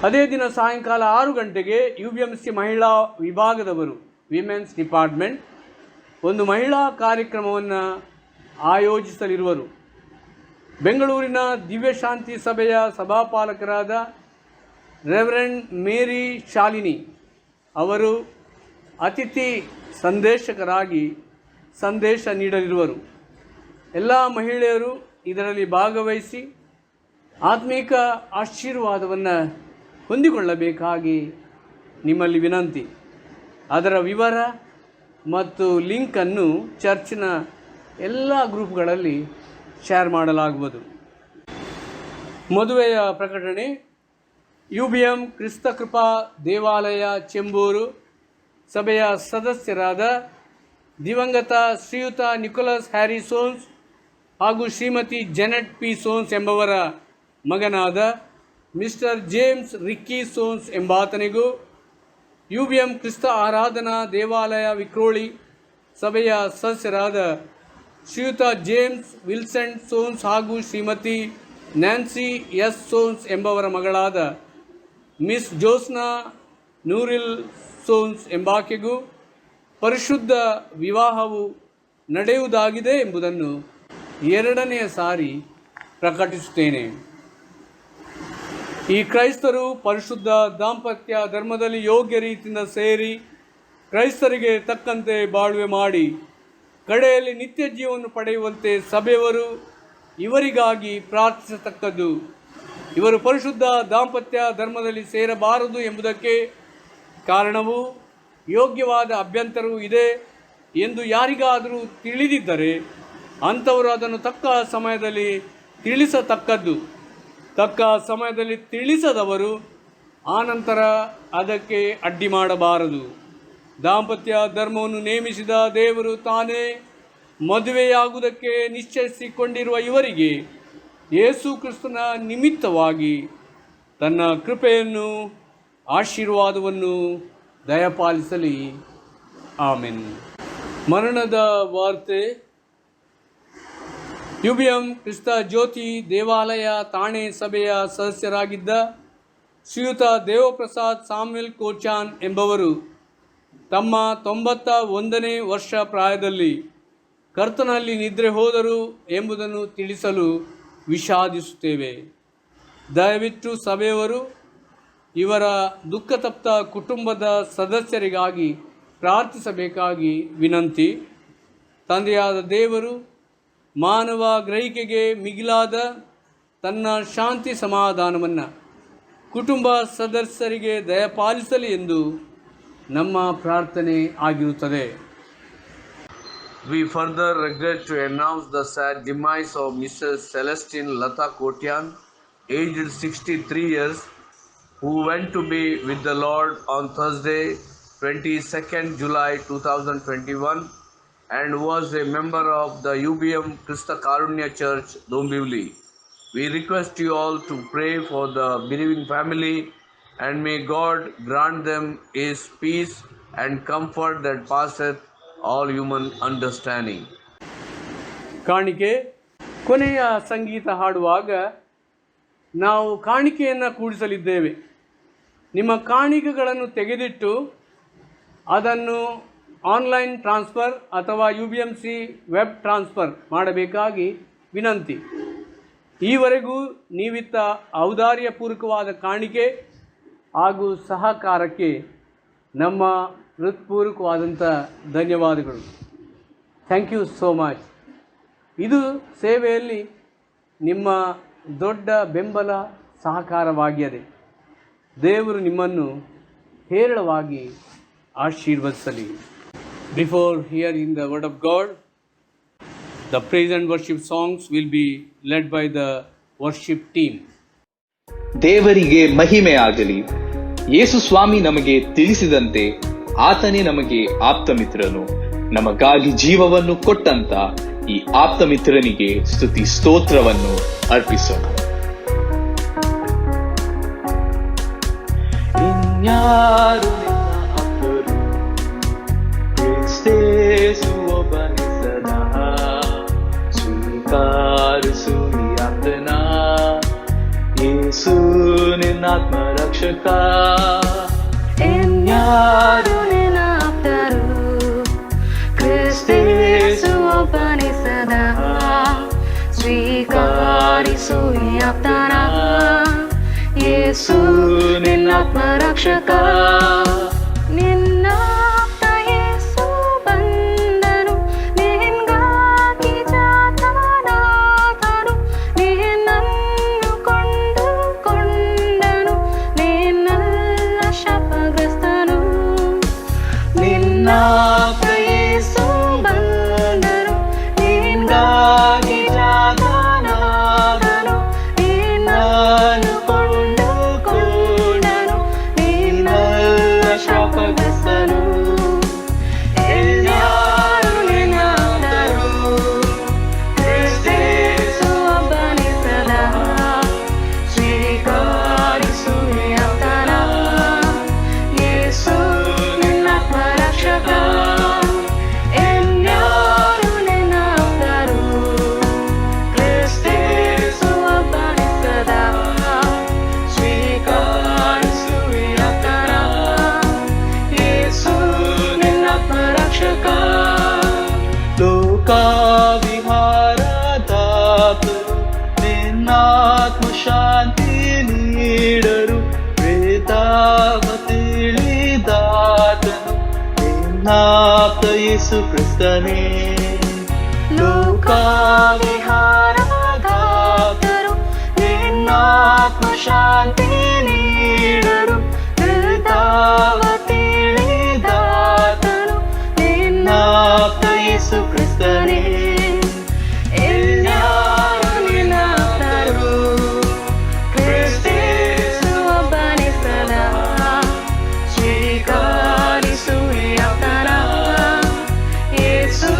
ಅದೇ ದಿನ ಸಾಯಂಕಾಲ 6 ಗಂಟೆಗೆ UBMC ಮಹಿಳಾ ವಿಭಾಗದವರು ವಿಮೆನ್ಸ್ ಡಿಪಾರ್ಟ್ಮೆಂಟ್ ಒಂದು ಮಹಿಳಾ ಕಾರ್ಯಕ್ರಮವನ್ನು ಆಯೋಜಿಸಲಿರುವರು. ಬೆಂಗಳೂರಿನ ದಿವ್ಯಶಾಂತಿ ಸಭೆಯ ಸಭಾಪಾಲಕರಾದ ರೆವರೆಂಡ್ ಮೇರಿ ಶಾಲಿನಿ ಅವರು ಅತಿಥಿ ಸಂದೇಶಕರಾಗಿ ಸಂದೇಶ ನೀಡಲಿರುವರು. ಎಲ್ಲ ಮಹಿಳೆಯರು ಇದರಲ್ಲಿ ಭಾಗವಹಿಸಿ ಆತ್ಮೀಕ ಆಶೀರ್ವಾದವನ್ನು ಹೊಂದಿಕೊಳ್ಳಬೇಕಾಗಿ ನಿಮ್ಮಲ್ಲಿ ವಿನಂತಿ. ಅದರ ವಿವರ ಮತ್ತು ಲಿಂಕನ್ನು ಚರ್ಚಿನ ಎಲ್ಲ ಗ್ರೂಪ್ಗಳಲ್ಲಿ ಶೇರ್ ಮಾಡಲಾಗುವುದು. ಮದುವೆಯ ಪ್ರಕಟಣೆ: UBM ಕ್ರಿಸ್ತ ಕೃಪಾ ದೇವಾಲಯ ಚೆಂಬೂರು ಸಭೆಯ ಸದಸ್ಯರಾದ ದಿವಂಗತ ಶ್ರೀಯುತ ನಿಕೋಲಸ್ ಹ್ಯಾರಿ ಸೋನ್ಸ್ ಹಾಗೂ ಶ್ರೀಮತಿ ಜೆನೆಟ್ ಪಿ ಸೋನ್ಸ್ ಎಂಬವರ ಮಗನಾದ ಮಿಸ್ಟರ್ ಜೇಮ್ಸ್ ರಿಕ್ಕಿ ಸೋನ್ಸ್ ಎಂಬಾತನಿಗೂ, UBM ಕ್ರಿಸ್ತ ಆರಾಧನಾ ದೇವಾಲಯ ವಿಕ್ರೋಳಿ ಸಭೆಯ ಸದಸ್ಯರಾದ ಶ್ರೀಯುತ ಜೇಮ್ಸ್ ವಿಲ್ಸನ್ ಸೋನ್ಸ್ ಹಾಗೂ ಶ್ರೀಮತಿ ನ್ಯಾನ್ಸಿ ಎಸ್ ಸೋನ್ಸ್ ಎಂಬವರ ಮಗಳಾದ ಮಿಸ್ ಜೋಸ್ನಾ ನೂರಿಲ್ ಸೋನ್ಸ್ ಎಂಬಾಕೆಗೂ ಪರಿಶುದ್ಧ ವಿವಾಹವು ನಡೆಯುವುದಾಗಿದೆ ಎಂಬುದನ್ನು 2ನೇ ಸಾರಿ ಪ್ರಕಟಿಸುತ್ತೇನೆ. ಈ ಕ್ರೈಸ್ತರು ಪರಿಶುದ್ಧ ದಾಂಪತ್ಯ ಧರ್ಮದಲ್ಲಿ ಯೋಗ್ಯ ರೀತಿಯಿಂದ ಸೇರಿ ಕ್ರೈಸ್ತರಿಗೆ ತಕ್ಕಂತೆ ಬಾಳ್ವೆ ಮಾಡಿ ಕಡೆಯಲ್ಲಿ ನಿತ್ಯ ಜೀವವನ್ನು ಪಡೆಯುವಂತೆ ಸಭೆಯವರು ಇವರಿಗಾಗಿ ಪ್ರಾರ್ಥಿಸತಕ್ಕದ್ದು. ಇವರು ಪರಿಶುದ್ಧ ದಾಂಪತ್ಯ ಧರ್ಮದಲ್ಲಿ ಸೇರಬಾರದು ಎಂಬುದಕ್ಕೆ ಕಾರಣವು ಯೋಗ್ಯವಾದ ಅಭ್ಯಂತರವೂ ಇದೆ ಎಂದು ಯಾರಿಗಾದರೂ ತಿಳಿದಿದ್ದರೆ ಅಂಥವರು ಅದನ್ನು ತಕ್ಕ ಸಮಯದಲ್ಲಿ ತಿಳಿಸತಕ್ಕದ್ದು. ತಕ್ಕ ಸಮಯದಲ್ಲಿ ತಿಳಿಸದವರು ಆನಂತರ ಅದಕ್ಕೆ ಅಡ್ಡಿ ಮಾಡಬಾರದು. ದಾಂಪತ್ಯ ಧರ್ಮವನ್ನು ನೇಮಿಸಿದ ದೇವರು ತಾನೇ ಮದುವೆಯಾಗುವುದಕ್ಕೆ ನಿಶ್ಚಯಿಸಿಕೊಂಡಿರುವ ಇವರಿಗೆ ಯೇಸು ಕ್ರಿಸ್ತನ ನಿಮಿತ್ತವಾಗಿ ತನ್ನ ಕೃಪೆಯನ್ನು ಆಶೀರ್ವಾದವನ್ನು ದಯಪಾಲಿಸಲಿ. ಆಮೆನ್. ಮರಣದ ವಾರ್ತೆ: UBM ಕ್ರಿಸ್ತ ಜ್ಯೋತಿ ದೇವಾಲಯ ತಾಣೆ ಸಭೆಯ ಸದಸ್ಯರಾಗಿದ್ದ ಶ್ರೀಯುತ ದೇವಪ್ರಸಾದ್ ಸಾಮ್ವೆಲ್ ಕೋಚಾನ್ ಎಂಬವರು ತಮ್ಮ 91ನೇ ವರ್ಷ ಪ್ರಾಯದಲ್ಲಿ ಕರ್ತನಲ್ಲಿ ನಿದ್ರೆ ಹೋದರು ಎಂಬುದನ್ನು ತಿಳಿಸಲು ವಿಷಾದಿಸುತ್ತೇವೆ. ದಯವಿಟ್ಟು ಸಭೆಯವರು ಇವರ ದುಃಖತಪ್ತ ಕುಟುಂಬದ ಸದಸ್ಯರಿಗಾಗಿ ಪ್ರಾರ್ಥಿಸಬೇಕಾಗಿ ವಿನಂತಿ. ತಂದೆಯಾದ ದೇವರು ಮಾನವ ಗ್ರಹಿಕೆಗೆ ಮಿಗಿಲಾದ ತನ್ನ ಶಾಂತಿ ಸಮಾಧಾನವನ್ನು ಕುಟುಂಬ ಸದಸ್ಯರಿಗೆ ದಯಪಾಲಿಸಲಿ ಎಂದು ನಮ್ಮ ಪ್ರಾರ್ಥನೆ ಆಗಿರುತ್ತದೆ. We further regret to announce the sad demise of Mrs. Celestine Lata Kotian, aged 63 years, who went to be with the Lord on Thursday, 22nd July 2021, and was a member of the UBM Krista Karunya Church, Dombivli. We request you all to pray for the bereaving family, and may God grant them His peace and comfort that passeth all human understanding. ಕಾಣಿಕೆ: ಕೊನೆಯ ಸಂಗೀತ ಹಾಡುವಾಗ ನಾವು ಕಾಣಿಕೆಯನ್ನು ಕೂಡಿಸಲಿದ್ದೇವೆ. ನಿಮ್ಮ ಕಾಣಿಕೆಗಳನ್ನು ತೆಗೆದಿಟ್ಟು ಅದನ್ನು online transfer ಅಥವಾ UBMC web transfer ಮಾಡಬೇಕಾಗಿ ವಿನಂತಿ. ಈವರೆಗೂ ನೀವಿತ್ತ ಔದಾರ್ಯಪೂರ್ವಕವಾದ ಕಾಣಿಕೆ ಹಾಗೂ ಸಹಕಾರಕ್ಕೆ ನಮ್ಮ ಹೃತ್ಪೂರ್ವಕವಾದಂಥ ಧನ್ಯವಾದಗಳು. Thank you so much. ಇದು ಸೇವೆಯಲ್ಲಿ ನಿಮ್ಮ ದೊಡ್ಡ ಬೆಂಬಲ ಸಹಕಾರವಾಗಿದೆ. ದೇವರು ನಿಮ್ಮನ್ನು ಹೇರಳವಾಗಿ ಆಶೀರ್ವದಿಸಲಿ. Before hearing the word of God, the praise and worship songs will be led by the worship team. ದೇವರಿಗೆ ಮಹಿಮೆ ಆಗಲಿ. ಯೇಸು ಸ್ವಾಮಿ ನಮಗೆ ತಿಳಿಸಿದಂತೆ ಆತನೇ ನಮಗೆ ಆಪ್ತಮಿತ್ರನು. ನಮಗಾಗಿ ಜೀವವನ್ನು ಕೊಟ್ಟಂತ ಈ ಆಪ್ತಮಿತ್ರನಿಗೆ ಸ್ತುತಿ ಸ್ತೋತ್ರವನ್ನು ಅರ್ಪಿಸೋಣ. ಇನ್ಯಾರು ನಿನ್ನ ಅಪ್ಪರು, ಕ್ರಿಸ್ತೇಸು ಒಬ್ಬನೇ ಸದಾ. ಸ್ವೀಕರಿಸು ಈ ಆಪ್ತನ, ಯೇಸು ನಿನ್ನಾತ್ಮ ರಕ್ಷಕ. ಇನ್ಯಾರು ನಿನ್ನ ಆಪ್ತರು, ಕ್ರಿಸ್ತೇಸು ಒಬ್ಬನೇ ಸದಾ. ಸ್ವೀಕರಿಸು ಈ ಆಪ್ತನ, ಯೇಸು ನಿನ್ನಾತ್ಮ ರಕ್ಷಕ. ನಿನ್ನಾಪ್ತ ಯೇಸು ಬಂದನು, ನಿನ್ಗಾಗಿ ಜಾತನಾದನು. ನಿನ್ನನ್ನು ಕೊಂಡನು, ನಿನ್ನೆಲ್ಲ ಶಾಪಗ್ರಸ್ತನು. ನಿನ್ನಾಪ್ತ ಯೇಸು ಬಂದನು, ನಿನ್ಗಾಗಿ ಜಾತನಾದನು. ನಿನ್ನನ್ನು ಕೊಂಡನು, ನಿನ್ನೆಲ್ಲ ಶಾಪಗ್ರಸ್ತನು. ಎಲ್ಲರೂ ನಿನ್ನಾಪ್ತರು, ಕ್ರಿಸ್ತೇಸು ಒಬ್ಬನೇ ಸದಾ. ಸ್ವೀಕರಿಸು ಈ ಆಪ್ತನ, ಯೇಸು ನಿನ್ನಾತ್ಮ ರಕ್ಷಕ. ಎಲ್ಲರೂ ನಿನ್ನಾಪ್ತರು, ಕ್ರಿಸ್ತೇಸು ಒಬ್ಬನೇ ಸದಾ. ಸ್ವೀಕರಿಸು ಈ ಆಪ್ತನ, ಯೇಸು ನಿನ್ನಾತ್ಮ ರಕ್ಷಕ. ಲೋಕಾವಿಹಾರದಾತರು ನಿನ್ನಾತ್ಮ ಶಾಂತಿ ನೀಡರು. ಪ್ರೇತಾವ ತಿಳಿದಾತನು ನಿನ್ನಾಪ್ತ ಯೇಸು ಕ್ರಿಸ್ತನೇ. ಲೋಕಾವಿಹಾರದಾತರು ನಿನ್ನಾತ್ಮ ಶಾಂತಿ ನೀಡರು. ಹೃದಯ ತಿಳಿದಾತನು ನಿನ್ನಾಪ್ತ ಯೇಸು ಕ್ರಿಸ್ತನೇ. ಎಲ್ಲರೂ ನಿನ್ನಾಪ್ತರು, ಕ್ರಿಸ್ತೇಸು ಒಬ್ಬನೇ ಸದಾ. ಸ್ವೀಕರಿಸು ಈ ಆಪ್ತನ, ಯೇಸು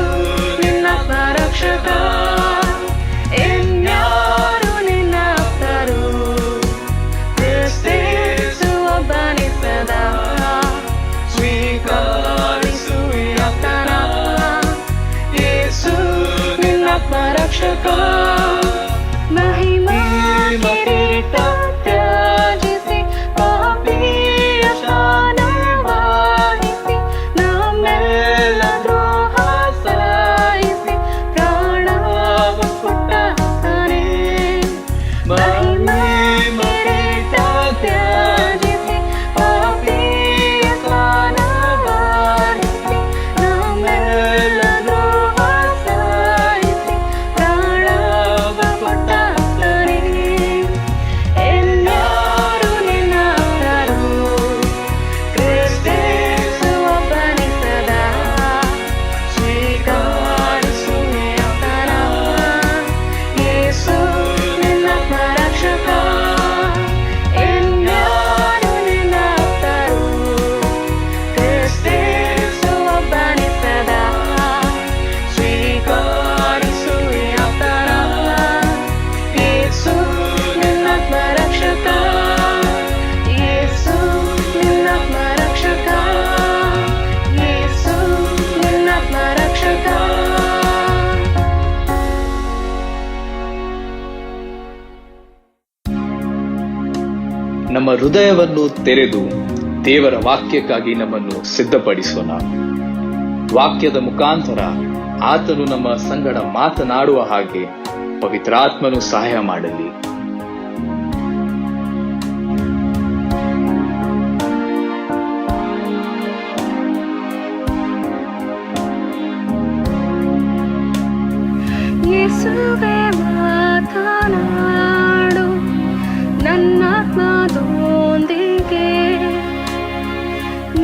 ನಿನ್ನಾತ್ಮ ರಕ್ಷಕ. ಎಲ್ಲರೂ ನಿನ್ನಾಪ್ತರು, ಕ್ರಿಸ್ತೇಸು ಒಬ್ಬನೇ ಸದಾ. ಸ್ವೀಕರಿಸು ಈ ಆಪ್ತನ, ಯೇಸು ನಿನ್ನಾತ್ಮ ರಕ್ಷಕ. ಮಹಿಮಾ ಕಿರೀಟ ತ್ಯಜಿಸಿ, ಪಾಪಿಯ ಸ್ಥಾನವಹಿಸಿ, ನಮ್ಮೆಲ್ಲ ದ್ರೋಹ ಸಹಿಸಿ, ಪ್ರಾಣವ ಕೊಟ್ಟಾತನೇ. ಮಹಿಮಾ ಕಿರೀಟ ತ್ಯಜಿಸಿ, ಪಾಪಿಯ ಸ್ಥಾನವಹಿಸಿ, ನಮ್ಮೆಲ್ಲ ದ್ರೋಹ ಸಹಿಸಿ, ಪ್ರಾಣವ ಕೊಟ್ಟಾತನೇ. ಎಲ್ಲರೂ ನಿನ್ನಾಪ್ತರು, ಕ್ರಿಸ್ತೇಸು ಒಬ್ಬನೇ ಸದಾ. ಸ್ವೀಕರಿಸು ಈ ಆಪ್ತನ, ಯೇಸು ನಿನ್ನಾತ್ಮ ರಕ್ಷಕ. ನಮ್ಮ ಹೃದಯವನ್ನು ತೆರೆದು ದೇವರ ವಾಕ್ಯಕ್ಕಾಗಿ ನಮ್ಮನ್ನು ಸಿದ್ಧಪಡಿಸೋಣ. ವಾಕ್ಯದ ಮುಖಾಂತರ ಆತನು ನಮ್ಮ ಸಂಗಡ ಮಾತನಾಡುವ ಹಾಗೆ ಪವಿತ್ರಾತ್ಮನು ಸಹಾಯ ಮಾಡಲಿ. ಯೇಸುವೇ ಮಾತನಾಡು ನನ್ನಾತ್ಮದೊಂದಿಗೆ,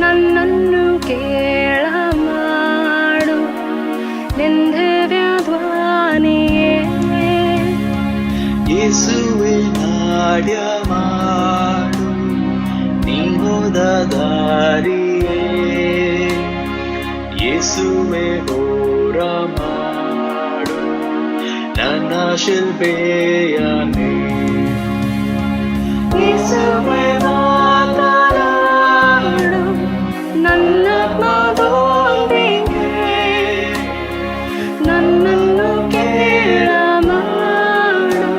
ನನ್ನನ್ನು ಕೇಳ ಮಾಡು ನಿಂದಿವ್ಯ ಧ್ವನಿಯೇ. ಯೇಸುವೆ ನಾಡ್ಯ ಮಾಡು ನೀ ಹೋದ ದಾರಿಯೇ, ಯೇಸುವೆ ಹೋರ ಮಾಡು ನನ್ನ ಶಿಲ್ಪೆಯನೇ. ಯೇಸುವೇ ಮಾತನಾಡು ನನ್ನಾತ್ಮದೊಂದಿಗೆ, ನನ್ನನ್ನು ಕೇಳ ಮಾಡು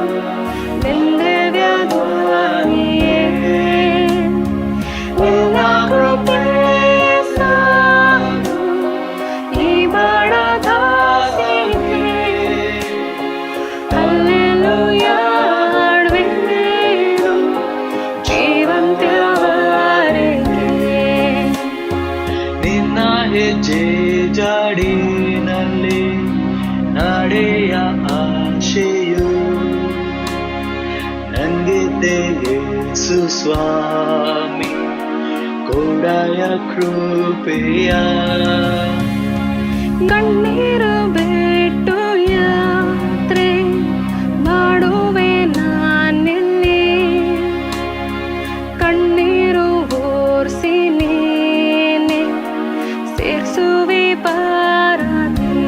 ನಿಂದಿವ್ಯ ಧ್ವನಿಯೇ. ನಿನ್ನ ಕೃಪೆ ಸಾಕು ಈ ಬಡ ದಾಸಿಗೆ. ಹಲ್ಲೆಲೂಯಾ ಹಾಡುವೆನು ಜೀವಂತವರೆಗೆ. ನಿನ್ನ ಹೆಜ್ಜೆ ಜಾಡಿನಲ್ಲಿ ನಡೆಯ ಆಶೆಯು ನಂಗಿದ್ದೆ ಯೇಸು ಸ್ವಾಮಿ ಕೊಡಯ ಕೃಪೆಯ. ಕಣ್ಣೀರು ಬಿಟ್ಟು ಯಾತ್ರೆ ಮಾಡುವೆ ನಾನಿಲ್ಲಿ, ಕಣ್ಣೀರು ಓರ್ಸಿ ನೀನೆ ಸೇರ್ಸುವೆ ಪಾರಾಗಿ.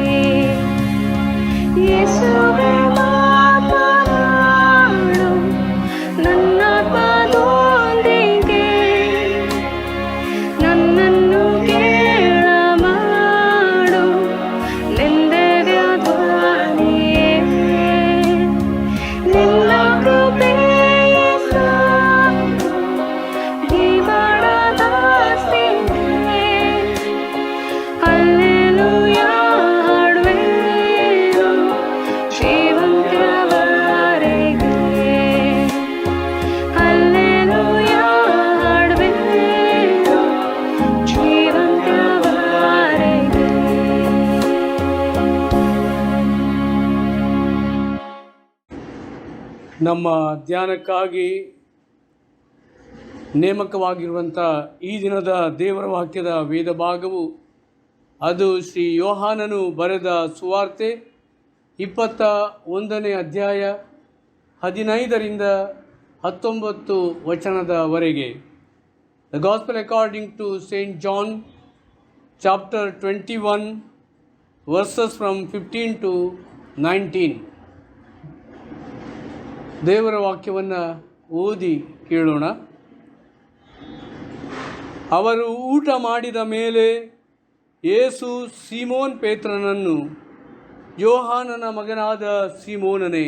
ಯೇಸುವೇ ಮಾತನಾಡು ನನ್ನಾತ್ಮದೊಂದಿಗೆ, ನನ್ನನ್ನು ಕೇಳ ಮಾಡು ನಿಂದಿವ್ಯ ಧ್ವನಿಯೇ. ನಿನ್ನ ಕೃಪೆಯ ಸಾಕು ಈ ಬಡ ದಾಸಿಗೆ. ಹಲ್ಲೆಲೂಯಾ ಹಾಡುವೆನು ಜೀವಂತವರೆಗೆ. ಹಲ್ಲೆಲೂಯಾ ಹಾಡುವೆನು ಜೀವಂತವರೆಗೆ. ನಮ್ಮ ಧ್ಯಾನಕ್ಕಾಗಿ ನೇಮಕವಾಗಿರುವಂಥ ಈ ದಿನದ ದೇವರ ವಾಕ್ಯದ ವೇದ ಭಾಗವು ಅದು ಶ್ರೀ ಯೋಹಾನನು ಬರೆದ ಸುವಾರ್ತೆ 21ನೇ ಅಧ್ಯಾಯ 15ರಿಂದ 19 ವಚನದವರೆಗೆ. The gospel according to Saint John chapter 21 verses from 15 to 19. ದೇವರ ವಾಕ್ಯವನ್ನು ಓದಿ ಕೇಳೋಣ. ಅವರು ಊಟ ಮಾಡಿದ ಮೇಲೆ ಯೇಸು ಸೀಮೋನ್ ಪೇತ್ರನನ್ನು, ಯೋಹಾನನ ಮಗನಾದ ಸೀಮೋನನೇ,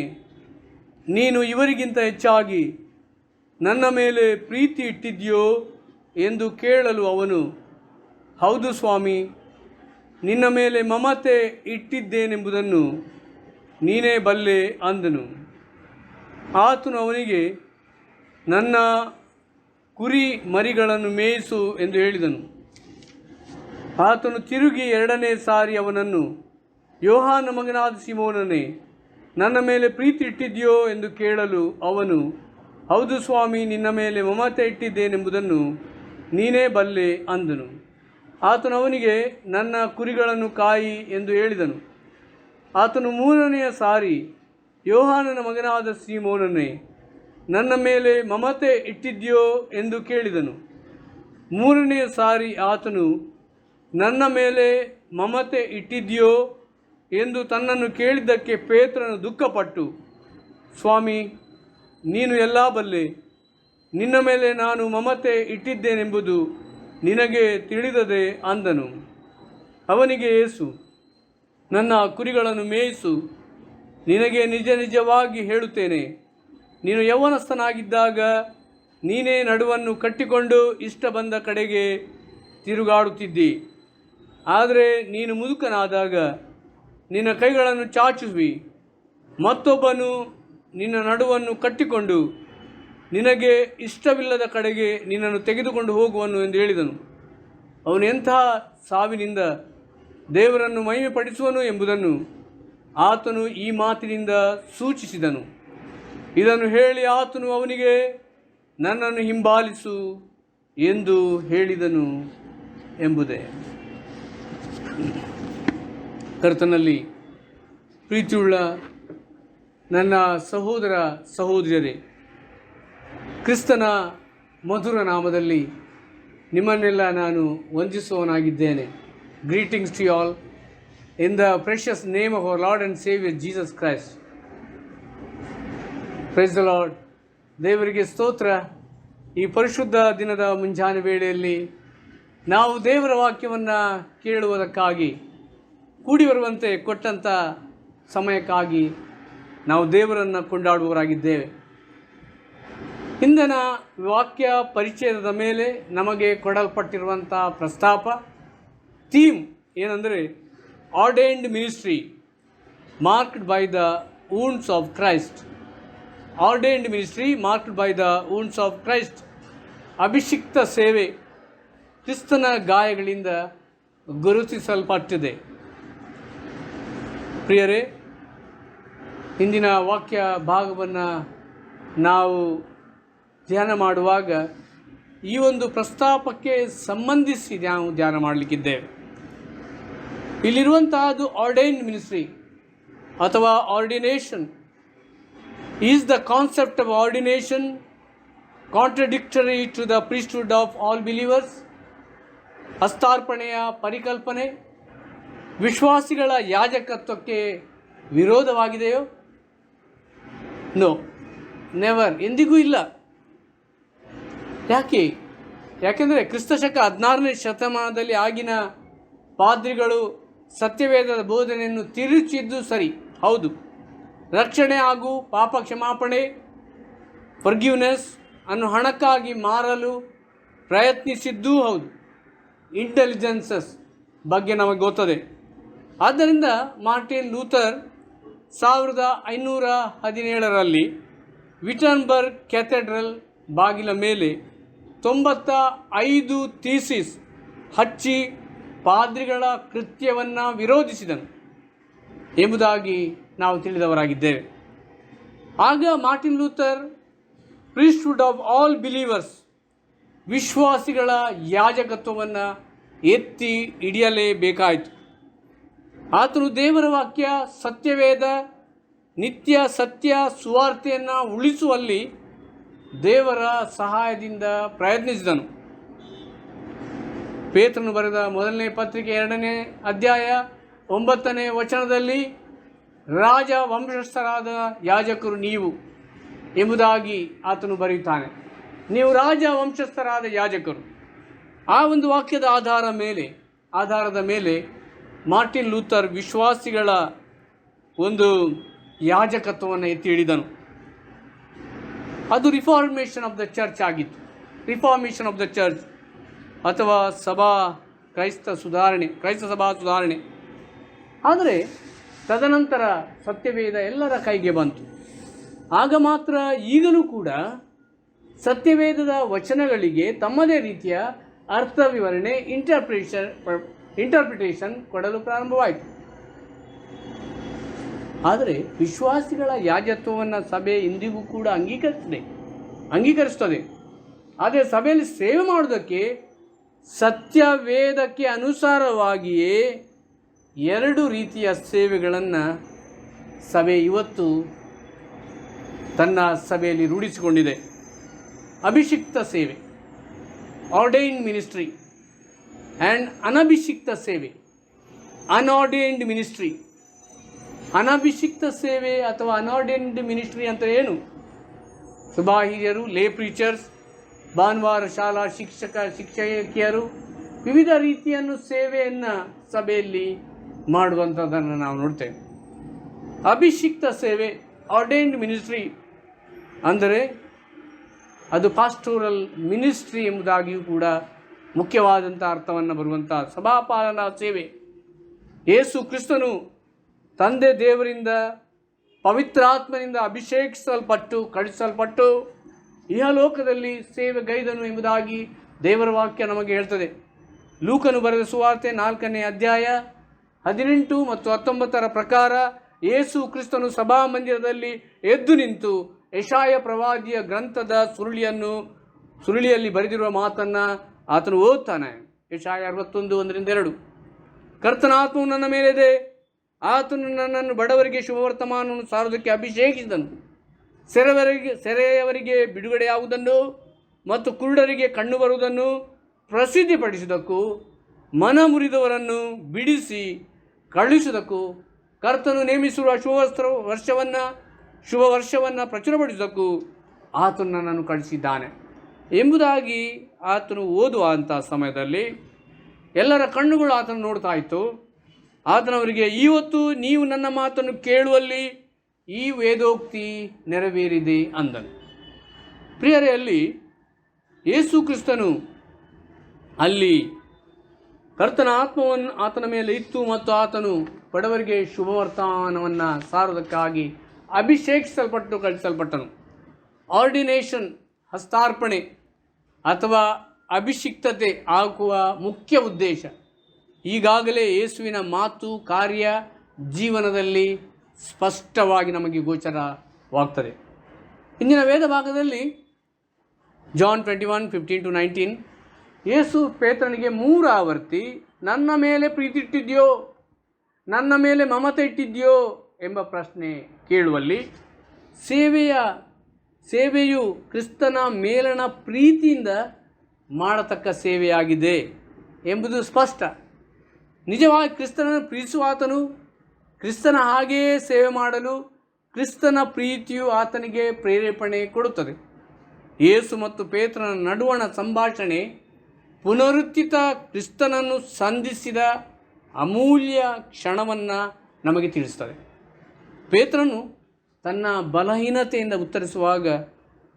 ನೀನು ಇವರಿಗಿಂತ ಹೆಚ್ಚಾಗಿ ನನ್ನ ಮೇಲೆ ಪ್ರೀತಿ ಇಟ್ಟಿದ್ಯೋ ಎಂದು ಕೇಳಲು ಅವನು, ಹೌದು ಸ್ವಾಮಿ, ನಿನ್ನ ಮೇಲೆ ಮಮತೆ ಇಟ್ಟಿದ್ದೇನೆಂಬುದನ್ನು ನೀನೇ ಬಲ್ಲೆ ಅಂದನು. ಆತನು ಅವನಿಗೆ, ನನ್ನ ಕುರಿ ಮರಿಗಳನ್ನು ಮೇಯಿಸು ಎಂದು ಹೇಳಿದನು. ಆತನು ತಿರುಗಿ 2ನೇ ಸಾರಿ ಅವನನ್ನು, ಯೋಹಾನ ಮಗನಾದ ಸೀಮೋನನೇ, ನನ್ನ ಮೇಲೆ ಪ್ರೀತಿ ಇಟ್ಟಿದ್ಯೋ ಎಂದು ಕೇಳಲು ಅವನು, ಹೌದು ಸ್ವಾಮಿ, ನಿನ್ನ ಮೇಲೆ ಮಮತೆ ಇಟ್ಟಿದ್ದೇನೆಂಬುದನ್ನು ನೀನೇ ಬಲ್ಲೆ ಅಂದನು. ಆತನು ಅವನಿಗೆ, ನನ್ನ ಕುರಿಗಳನ್ನು ಕಾಯಿ ಎಂದು ಹೇಳಿದನು. ಆತನು 3ನೆಯ ಸಾರಿ, ಯೋಹಾನನ ಮಗನಾದ ಸೀಮೋನನೇ, ನನ್ನ ಮೇಲೆ ಮಮತೆ ಇಟ್ಟಿದ್ಯೋ ಎಂದು ಕೇಳಿದನು. 3ನೆಯ ಸಾರಿ ಆತನು ನನ್ನ ಮೇಲೆ ಮಮತೆ ಇಟ್ಟಿದ್ಯೋ ಎಂದು ತನ್ನನ್ನು ಕೇಳಿದ್ದಕ್ಕೆ ಪೇತ್ರನು ದುಃಖಪಟ್ಟು, ಸ್ವಾಮಿ, ನೀನು ಎಲ್ಲ ಬಲ್ಲೆ, ನಿನ್ನ ಮೇಲೆ ನಾನು ಮಮತೆ ಇಟ್ಟಿದ್ದೇನೆಂಬುದು ನಿನಗೆ ತಿಳಿದದೆ ಅಂದನು. ಅವನಿಗೆ ಯೇಸು, ನನ್ನ ಕುರಿಗಳನ್ನು ಮೇಯಿಸು, ನಿನಗೆ ನಿಜ ನಿಜವಾಗಿ ಹೇಳುತ್ತೇನೆ, ನೀನು ಯೌವನಸ್ಥನಾಗಿದ್ದಾಗ ನೀನೇ ನಡುವನ್ನು ಕಟ್ಟಿಕೊಂಡು ಇಷ್ಟ ಬಂದ ಕಡೆಗೆ ತಿರುಗಾಡುತ್ತಿದ್ದಿ. ಆದರೆ ನೀನು ಮುದುಕನಾದಾಗ ನಿನ್ನ ಕೈಗಳನ್ನು ಚಾಚುವಿ, ಮತ್ತೊಬ್ಬನು ನಿನ್ನ ನಡುವನ್ನು ಕಟ್ಟಿಕೊಂಡು ನಿನಗೆ ಇಷ್ಟವಿಲ್ಲದ ಕಡೆಗೆ ನಿನ್ನನ್ನು ತೆಗೆದುಕೊಂಡು ಹೋಗುವನು ಎಂದು ಹೇಳಿದನು. ಅವನು ಎಂತಹ ಸಾವಿನಿಂದ ದೇವರನ್ನು ಮಹಿಮೆಪಡಿಸುವನು ಎಂಬುದನ್ನು ಆತನು ಈ ಮಾತಿನಿಂದ ಸೂಚಿಸಿದನು. ಇದನ್ನು ಹೇಳಿ ಆತನು ಅವನಿಗೆ, ನನ್ನನ್ನು ಹಿಂಬಾಲಿಸು ಎಂದು ಹೇಳಿದನು ಎಂಬುದೇ. ಕರ್ತನಲ್ಲಿ ಪ್ರೀತಿಯುಳ್ಳ ನನ್ನ ಸಹೋದರ ಸಹೋದರಿಯರೇ, ಕ್ರಿಸ್ತನ ಮಧುರ ನಾಮದಲ್ಲಿ ನಿಮ್ಮನ್ನೆಲ್ಲ ನಾನು ವಂದಿಸುವವನಾಗಿದ್ದೇನೆ. Greetings to you all in the precious name of our Lord and saviour Jesus Christ. Praise the Lord. ದೇವರಿಗೆ ಸ್ತೋತ್ರ. ಈ ಪರಿಶುದ್ಧ ದಿನದ ಮುಂಜಾನೆ ವೇಳೆಯಲ್ಲಿ ನಾವು ದೇವರ ವಾಕ್ಯವನ್ನು ಕೇಳುವುದಕ್ಕಾಗಿ ಕೂಡಿ ಬರುವಂತೆ ಕೊಟ್ಟಂಥ ಸಮಯಕ್ಕಾಗಿ ನಾವು ದೇವರನ್ನು ಕೊಂಡಾಡುವವರಾಗಿದ್ದೇವೆ. ಇಂದಿನ ವಾಕ್ಯ ಪರಿಚಯದ ಮೇಲೆ ನಮಗೆ ಕೊಡಲ್ಪಟ್ಟಿರುವಂಥ ಪ್ರಸ್ತಾಪ ಥೀಮ್ ಏನಂದರೆ ordained ministry marked by the wounds of Christ. Ordained ministry marked by the wounds of Christ. ಅಭಿಷಿಕ್ತ ಸೇವೆ ಕ್ರಿಸ್ತನ ಗಾಯಗಳಿಂದ ಗುರುತಿಸಲ್ಪಟ್ಟಿದೆ. ಪ್ರಿಯರೇ, ಇಂದಿನ ವಾಕ್ಯ ಭಾಗವನ್ನು ನಾವು ಧ್ಯಾನ ಮಾಡುವಾಗ ಈ ಒಂದು ಪ್ರಸ್ತಾಪಕ್ಕೆ ಸಂಬಂಧಿಸಿ ನಾವು ಧ್ಯಾನ ಮಾಡಲಿಕ್ಕಿದ್ದೇವೆ. ಇಲ್ಲಿರುವಂತಹದ್ದು ಆರ್ಡೈನ್ಡ್ ಮಿನಿಸ್ಟ್ರಿ ಅಥವಾ ordination. Is the concept of ordination contradictory to the priesthood of all believers? ಹಸ್ತಾರ್ಪಣೆಯ ಪರಿಕಲ್ಪನೆ ವಿಶ್ವಾಸಿಗಳ ಯಾಜಕತ್ವಕ್ಕೆ ವಿರೋಧವಾಗಿದೆಯೋ? ನೋ, ನೆವರ್, ಎಂದಿಗೂ ಇಲ್ಲ. ಯಾಕೆಂದರೆ ಕ್ರಿಸ್ತಶಕ 16ನೇ ಶತಮಾನದಲ್ಲಿ ಆಗಿನ ಪಾದ್ರಿಗಳು ಸತ್ಯವೇದದ ಬೋಧನೆಯನ್ನು ತಿರುಚಿದ್ದು ಸರಿ, ಹೌದು. ರಕ್ಷಣೆ ಹಾಗೂ ಪಾಪ ಕ್ಷಮಾಪಣೆ ಫರ್ಗಿವ್ನೆಸ್ ಅನ್ನು ಹಣಕ್ಕಾಗಿ ಮಾರಲು ಪ್ರಯತ್ನಿಸಿದ್ದೂ ಹೌದು. ಇಂಟೆಲಿಜೆನ್ಸಸ್ ಬಗ್ಗೆ ನಮಗೆ ಗೊತ್ತದೆ. ಆದ್ದರಿಂದ ಮಾರ್ಟಿನ್ ಲೂಥರ್ 1517ರಲ್ಲಿ ವಿಟನ್ಬರ್ಗ್ ಕ್ಯಾಥೆಡ್ರಲ್ ಬಾಗಿಲ ಮೇಲೆ 95 ಥೀಸಿಸ್ ಹಚ್ಚಿ ಪಾದ್ರಿಗಳ ಕೃತ್ಯವನ್ನು ವಿರೋಧಿಸಿದನು ಎಂಬುದಾಗಿ ನಾವು ತಿಳಿದವರಾಗಿದ್ದೇವೆ. ಆಗ Martin Luther priesthood of all believers, ವಿಶ್ವಾಸಿಗಳ ಯಾಜಕತ್ವವನ್ನು ಎತ್ತಿ ಹಿಡಿಯಲೇಬೇಕಾಯಿತು. ಆತನು ದೇವರ ವಾಕ್ಯ, ಸತ್ಯವೇದ, ನಿತ್ಯ ಸತ್ಯ ಸುವಾರ್ತೆಯನ್ನು ಉಳಿಸುವಲ್ಲಿ ದೇವರ ಸಹಾಯದಿಂದ ಪ್ರಯತ್ನಿಸಿದನು. ಪೇತ್ರನು ಬರೆದ ಮೊದಲನೇ ಪತ್ರಿಕೆ 2ನೇ ಅಧ್ಯಾಯ 9ನೇ ವಚನದಲ್ಲಿ ರಾಜ ವಂಶಸ್ಥರಾದ ಯಾಜಕರು ನೀವು ಎಂಬುದಾಗಿ ಆತನು ಬರೆಯುತ್ತಾನೆ. ನೀವು ರಾಜ ವಂಶಸ್ಥರಾದ ಯಾಜಕರು. ಆ ಒಂದು ವಾಕ್ಯದ ಆಧಾರದ ಮೇಲೆ ಮಾರ್ಟಿನ್ ಲೂಥರ್ ವಿಶ್ವಾಸಿಗಳ ಒಂದು ಯಾಜಕತ್ವವನ್ನು ಎತ್ತಿ ಹಿಡಿದನು. ಅದು ರಿಫಾರ್ಮೇಷನ್ ಆಫ್ ದ ಚರ್ಚ್ ಆಗಿತ್ತು. ರಿಫಾರ್ಮೇಷನ್ ಆಫ್ ದ ಚರ್ಚ್ ಅಥವಾ ಕ್ರೈಸ್ತ ಸಭಾ ಸುಧಾರಣೆ. ಆದರೆ ತದನಂತರ ಸತ್ಯವೇದ ಎಲ್ಲರ ಕೈಗೆ ಬಂತು. ಆಗ ಮಾತ್ರ ಈಗಲೂ ಕೂಡ ಸತ್ಯವೇದದ ವಚನಗಳಿಗೆ ತಮ್ಮದೇ ರೀತಿಯ ಅರ್ಥ ವಿವರಣೆ, ಇಂಟರ್ಪ್ರಿಟೇಷನ್ ಕೊಡಲು ಪ್ರಾರಂಭವಾಯಿತು. ಆದರೆ ವಿಶ್ವಾಸಿಗಳ ಯಾಜತ್ವವನ್ನು ಸಭೆ ಇಂದಿಗೂ ಕೂಡ ಅಂಗೀಕರಿಸ್ತದೆ. ಆದರೆ ಸಭೆಯಲ್ಲಿ ಸೇವೆ ಮಾಡೋದಕ್ಕೆ ಸತ್ಯವೇದಕ್ಕೆ ಅನುಸಾರವಾಗಿಯೇ 2 ರೀತಿಯ ಸೇವೆಗಳನ್ನು ಸಭೆ ಇವತ್ತು ತನ್ನ ಸಭೆಯಲ್ಲಿ ರೂಢಿಸಿಕೊಂಡಿದೆ. ಅಭಿಷಿಕ್ತ ಸೇವೆ, ಆರ್ಡೈನ್ಡ್ ಮಿನಿಸ್ಟ್ರಿ, ಆ್ಯಂಡ್ ಅನಭಿಷಿಕ್ತ ಸೇವೆ, ಅನ್ಆರ್ಡೈನ್ಡ್ ಮಿನಿಸ್ಟ್ರಿ. ಅನಭಿಷಿಕ್ತ ಸೇವೆ ಅಥವಾ ಅನ್ಆರ್ಡೈನ್ಡ್ ಮಿನಿಸ್ಟ್ರಿ ಅಂತ ಏನು? ಸಭಾ ಹಿರಿಯರು, ಲೇ ಪ್ರೀಚರ್ಸ್, ಭಾನುವಾರ ಶಾಲಾ ಶಿಕ್ಷಕಿಯರು ವಿವಿಧ ರೀತಿಯನ್ನು ಸೇವೆಯನ್ನು ಸಭೆಯಲ್ಲಿ ಮಾಡುವಂಥದ್ದನ್ನು ನಾವು ನೋಡ್ತೇವೆ. ಅಭಿಷಿಕ್ತ ಸೇವೆ, ಆರ್ಡೈನ್ಡ್ ಮಿನಿಸ್ಟ್ರಿ ಅಂದರೆ ಅದು ಪಾಸ್ಟೋರಲ್ ಮಿನಿಸ್ಟ್ರಿ ಎಂಬುದಾಗಿಯೂ ಕೂಡ ಮುಖ್ಯವಾದಂಥ ಅರ್ಥವನ್ನು ಬರುವಂಥ ಸಭಾಪಾಲನಾ ಸೇವೆ. ಯೇಸು ಕ್ರಿಸ್ತನು ತಂದೆ ದೇವರಿಂದ ಪವಿತ್ರಾತ್ಮನಿಂದ ಅಭಿಷೇಕಿಸಲ್ಪಟ್ಟು ಕಳಿಸಲ್ಪಟ್ಟು ಇಹಲೋಕದಲ್ಲಿ ಸೇವೆಗೈದನು ಎಂಬುದಾಗಿ ದೇವರ ವಾಕ್ಯ ನಮಗೆ ಹೇಳ್ತದೆ. ಲೂಕನು ಬರೆದ ಸುವಾರ್ತೆ 4ನೇ ಅಧ್ಯಾಯ 18 ಮತ್ತು 19 ಪ್ರಕಾರ ಯೇಸು ಕ್ರಿಸ್ತನು ಸಭಾಮಂದಿರದಲ್ಲಿ ಎದ್ದು ನಿಂತು ಯೆಶಾಯ ಪ್ರವಾದಿಯ ಗ್ರಂಥದ ಸುರುಳಿಯಲ್ಲಿ ಬರೆದಿರುವ ಮಾತನ್ನು ಆತನು ಓದ್ತಾನೆ. ಯೆಶಾಯ 61:1-2. ಕರ್ತನ ಆತ್ಮವು ನನ್ನ ಮೇಲಿದೆ, ಆತನು ನನ್ನನ್ನು ಬಡವರಿಗೆ ಶುಭವರ್ತಮಾನವನ್ನು ಸಾರುವುದಕ್ಕೆ ಅಭಿಷೇಕಿಸಿದನು. ಸೆರೆಯವರಿಗೆ ಬಿಡುಗಡೆಯಾಗುವುದನ್ನು ಮತ್ತು ಕುರುಡರಿಗೆ ಕಣ್ಣು ಬರುವುದನ್ನು ಪ್ರಸಿದ್ಧಿಪಡಿಸುವುದಕ್ಕೂ, ಮನ ಮುರಿದವರನ್ನು ಬಿಡಿಸಿ ಕಳುಹಿಸುವುದಕ್ಕೂ, ಕರ್ತನು ನೇಮಿಸಿರುವ ಶುಭ ವರ್ಷವನ್ನು ಪ್ರಚುರಪಡಿಸುವುದಕ್ಕೂ ಆತನು ನನ್ನನ್ನು ಕಳಿಸಿದ್ದಾನೆ ಎಂಬುದಾಗಿ ಆತನು ಓದುವಂಥ ಸಮಯದಲ್ಲಿ ಎಲ್ಲರ ಕಣ್ಣುಗಳು ಆತನು ನೋಡ್ತಾ ಇತ್ತು. ಆತನವರಿಗೆ, ಇವತ್ತು ನೀವು ನನ್ನ ಮಾತನ್ನು ಕೇಳುವಲ್ಲಿ ಈ ವೇದೋಕ್ತಿ ನೆರವೇರಿದೆ ಅಂದನು. ಪ್ರಿಯರೇ, ಅಲ್ಲಿ ಯೇಸು ಕ್ರಿಸ್ತನು ಅಲ್ಲಿ ಕರ್ತನ ಆತ್ಮವನ್ನು ಆತನ ಮೇಲೆ ಇತ್ತು ಮತ್ತು ಆತನು ಬಡವರಿಗೆ ಶುಭವರ್ತಮಾನವನ್ನು ಸಾರುವುದಕ್ಕಾಗಿ ಅಭಿಷೇಕಿಸಲ್ಪಟ್ಟು ಕಳಿಸಲ್ಪಟ್ಟನು. ಆರ್ಡಿನೇಷನ್, ಹಸ್ತಾರ್ಪಣೆ ಅಥವಾ ಅಭಿಷಿಕ್ತತೆ ಆಗುವ ಮುಖ್ಯ ಉದ್ದೇಶ ಈಗಾಗಲೇ ಯೇಸುವಿನ ಮಾತು, ಕಾರ್ಯ, ಜೀವನದಲ್ಲಿ ಸ್ಪಷ್ಟವಾಗಿ ನಮಗೆ ಗೋಚರವಾಗ್ತದೆ. ಇಂದಿನ ವೇದ ಭಾಗದಲ್ಲಿ ಜಾನ್ 21:15-19 ಯೇಸು ಪೇತ್ರನಿಗೆ 3 ಆವರ್ತಿ ನನ್ನ ಮೇಲೆ ಪ್ರೀತಿ ಇಟ್ಟಿದ್ಯೋ, ನನ್ನ ಮೇಲೆ ಮಮತೆ ಇಟ್ಟಿದ್ಯೋ ಎಂಬ ಪ್ರಶ್ನೆ ಕೇಳುವಲ್ಲಿ ಸೇವೆಯು ಕ್ರಿಸ್ತನ ಮೇಲಣ ಪ್ರೀತಿಯಿಂದ ಮಾಡತಕ್ಕ ಸೇವೆಯಾಗಿದೆ ಎಂಬುದು ಸ್ಪಷ್ಟ. ನಿಜವಾಗಿ ಕ್ರಿಸ್ತನನ್ನು ಪ್ರೀತಿಸುವಾತನು ಕ್ರಿಸ್ತನ ಹಾಗೆಯೇ ಸೇವೆ ಮಾಡಲು ಕ್ರಿಸ್ತನ ಪ್ರೀತಿಯು ಆತನಿಗೆ ಪ್ರೇರೇಪಣೆ ಕೊಡುತ್ತದೆ. ಯೇಸು ಮತ್ತು ಪೇತ್ರನ ನಡುವಣ ಸಂಭಾಷಣೆ ಪುನರುತ್ಥಿತ ಕ್ರಿಸ್ತನನ್ನು ಸಂಧಿಸಿದ ಅಮೂಲ್ಯ ಕ್ಷಣವನ್ನು ನಮಗೆ ತಿಳಿಸ್ತದೆ. ಪೇತ್ರನು ತನ್ನ ಬಲಹೀನತೆಯಿಂದ ಉತ್ತರಿಸುವಾಗ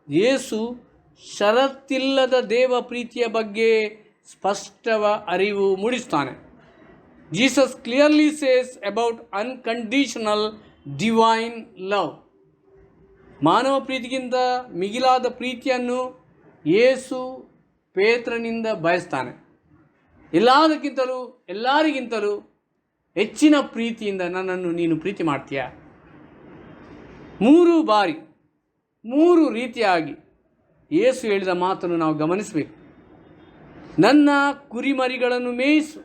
ಯೇಸು ಷರತ್ತಿಲ್ಲದ ದೇವ ಪ್ರೀತಿಯ ಬಗ್ಗೆ ಸ್ಪಷ್ಟವ ಅರಿವು ಮೂಡಿಸ್ತಾನೆ. Jesus clearly says about unconditional divine love. ಮಾನವ ಪ್ರೀತಿಗಿಂತ ಮಿಗಿಲಾದ ಪ್ರೀತಿಯನ್ನು ಯೇಸು ಪೇತ್ರನಿಂದ ಬಯಸ್ತಾನೆ. ಎಲ್ಲರಿಗಿಂತಲೂ ಹೆಚ್ಚಿನ ಪ್ರೀತಿಯಿಂದ ನನ್ನನ್ನು ನೀನು ಪ್ರೀತಿ ಮಾಡ್ತೀಯ. 3 ಬಾರಿ 3 ರೀತಿಯಾಗಿ ಯೇಸು ಹೇಳಿದ ಮಾತನ್ನು ನಾವು ಗಮನಿಸಬೇಕು. ನನ್ನ ಕುರಿಮರಿಗಳನ್ನು ಮೇಯಿಸು.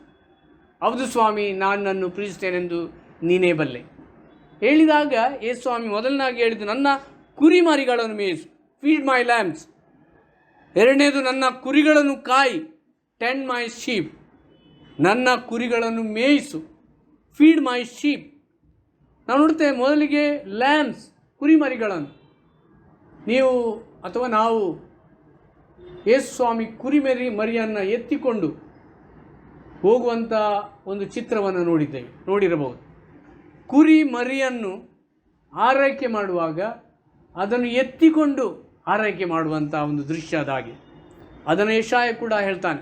ಹೌದು ಸ್ವಾಮಿ, ನಾನು ನನ್ನನ್ನು ಪ್ರೀತಿಸ್ತೇನೆಂದು ನೀನೇ ಬಲ್ಲೆ ಹೇಳಿದಾಗ ಯೇಸು ಸ್ವಾಮಿ ಮೊದಲನಾಗಿ ಹೇಳಿದ್ದು ನನ್ನ ಕುರಿಮರಿಗಳನ್ನು ಮೇಯಿಸು, ಫೀಡ್ ಮೈ ಲ್ಯಾಂಬ್ಸ್. ಎರಡನೇದು ನನ್ನ ಕುರಿಗಳನ್ನು ಕಾಯಿ, ಟೆಂಡ್ ಮೈ ಶೀಪ್. ನನ್ನ ಕುರಿಗಳನ್ನು ಮೇಯಿಸು, ಫೀಡ್ ಮೈ ಶೀಪ್. ನಾವು ನೋಡ್ತೇವೆ ಮೊದಲಿಗೆ ಲ್ಯಾಂಬ್ಸ್, ಕುರಿಮರಿಗಳನ್ನು. ನಾವು ಯೇಸು ಸ್ವಾಮಿ ಮರಿಯನ್ನು ಎತ್ತಿಕೊಂಡು ಹೋಗುವಂಥ ಒಂದು ಚಿತ್ರವನ್ನು ನೋಡಿರಬಹುದು. ಕುರಿ ಮರಿಯನ್ನು ಆರೈಕೆ ಮಾಡುವಾಗ ಅದನ್ನು ಎತ್ತಿಕೊಂಡು ಆರೈಕೆ ಮಾಡುವಂಥ ಒಂದು ದೃಶ್ಯ ಅದಾಗಿ ಅದನ್ನು ಯೆಶಾಯ ಕೂಡ ಹೇಳ್ತಾನೆ.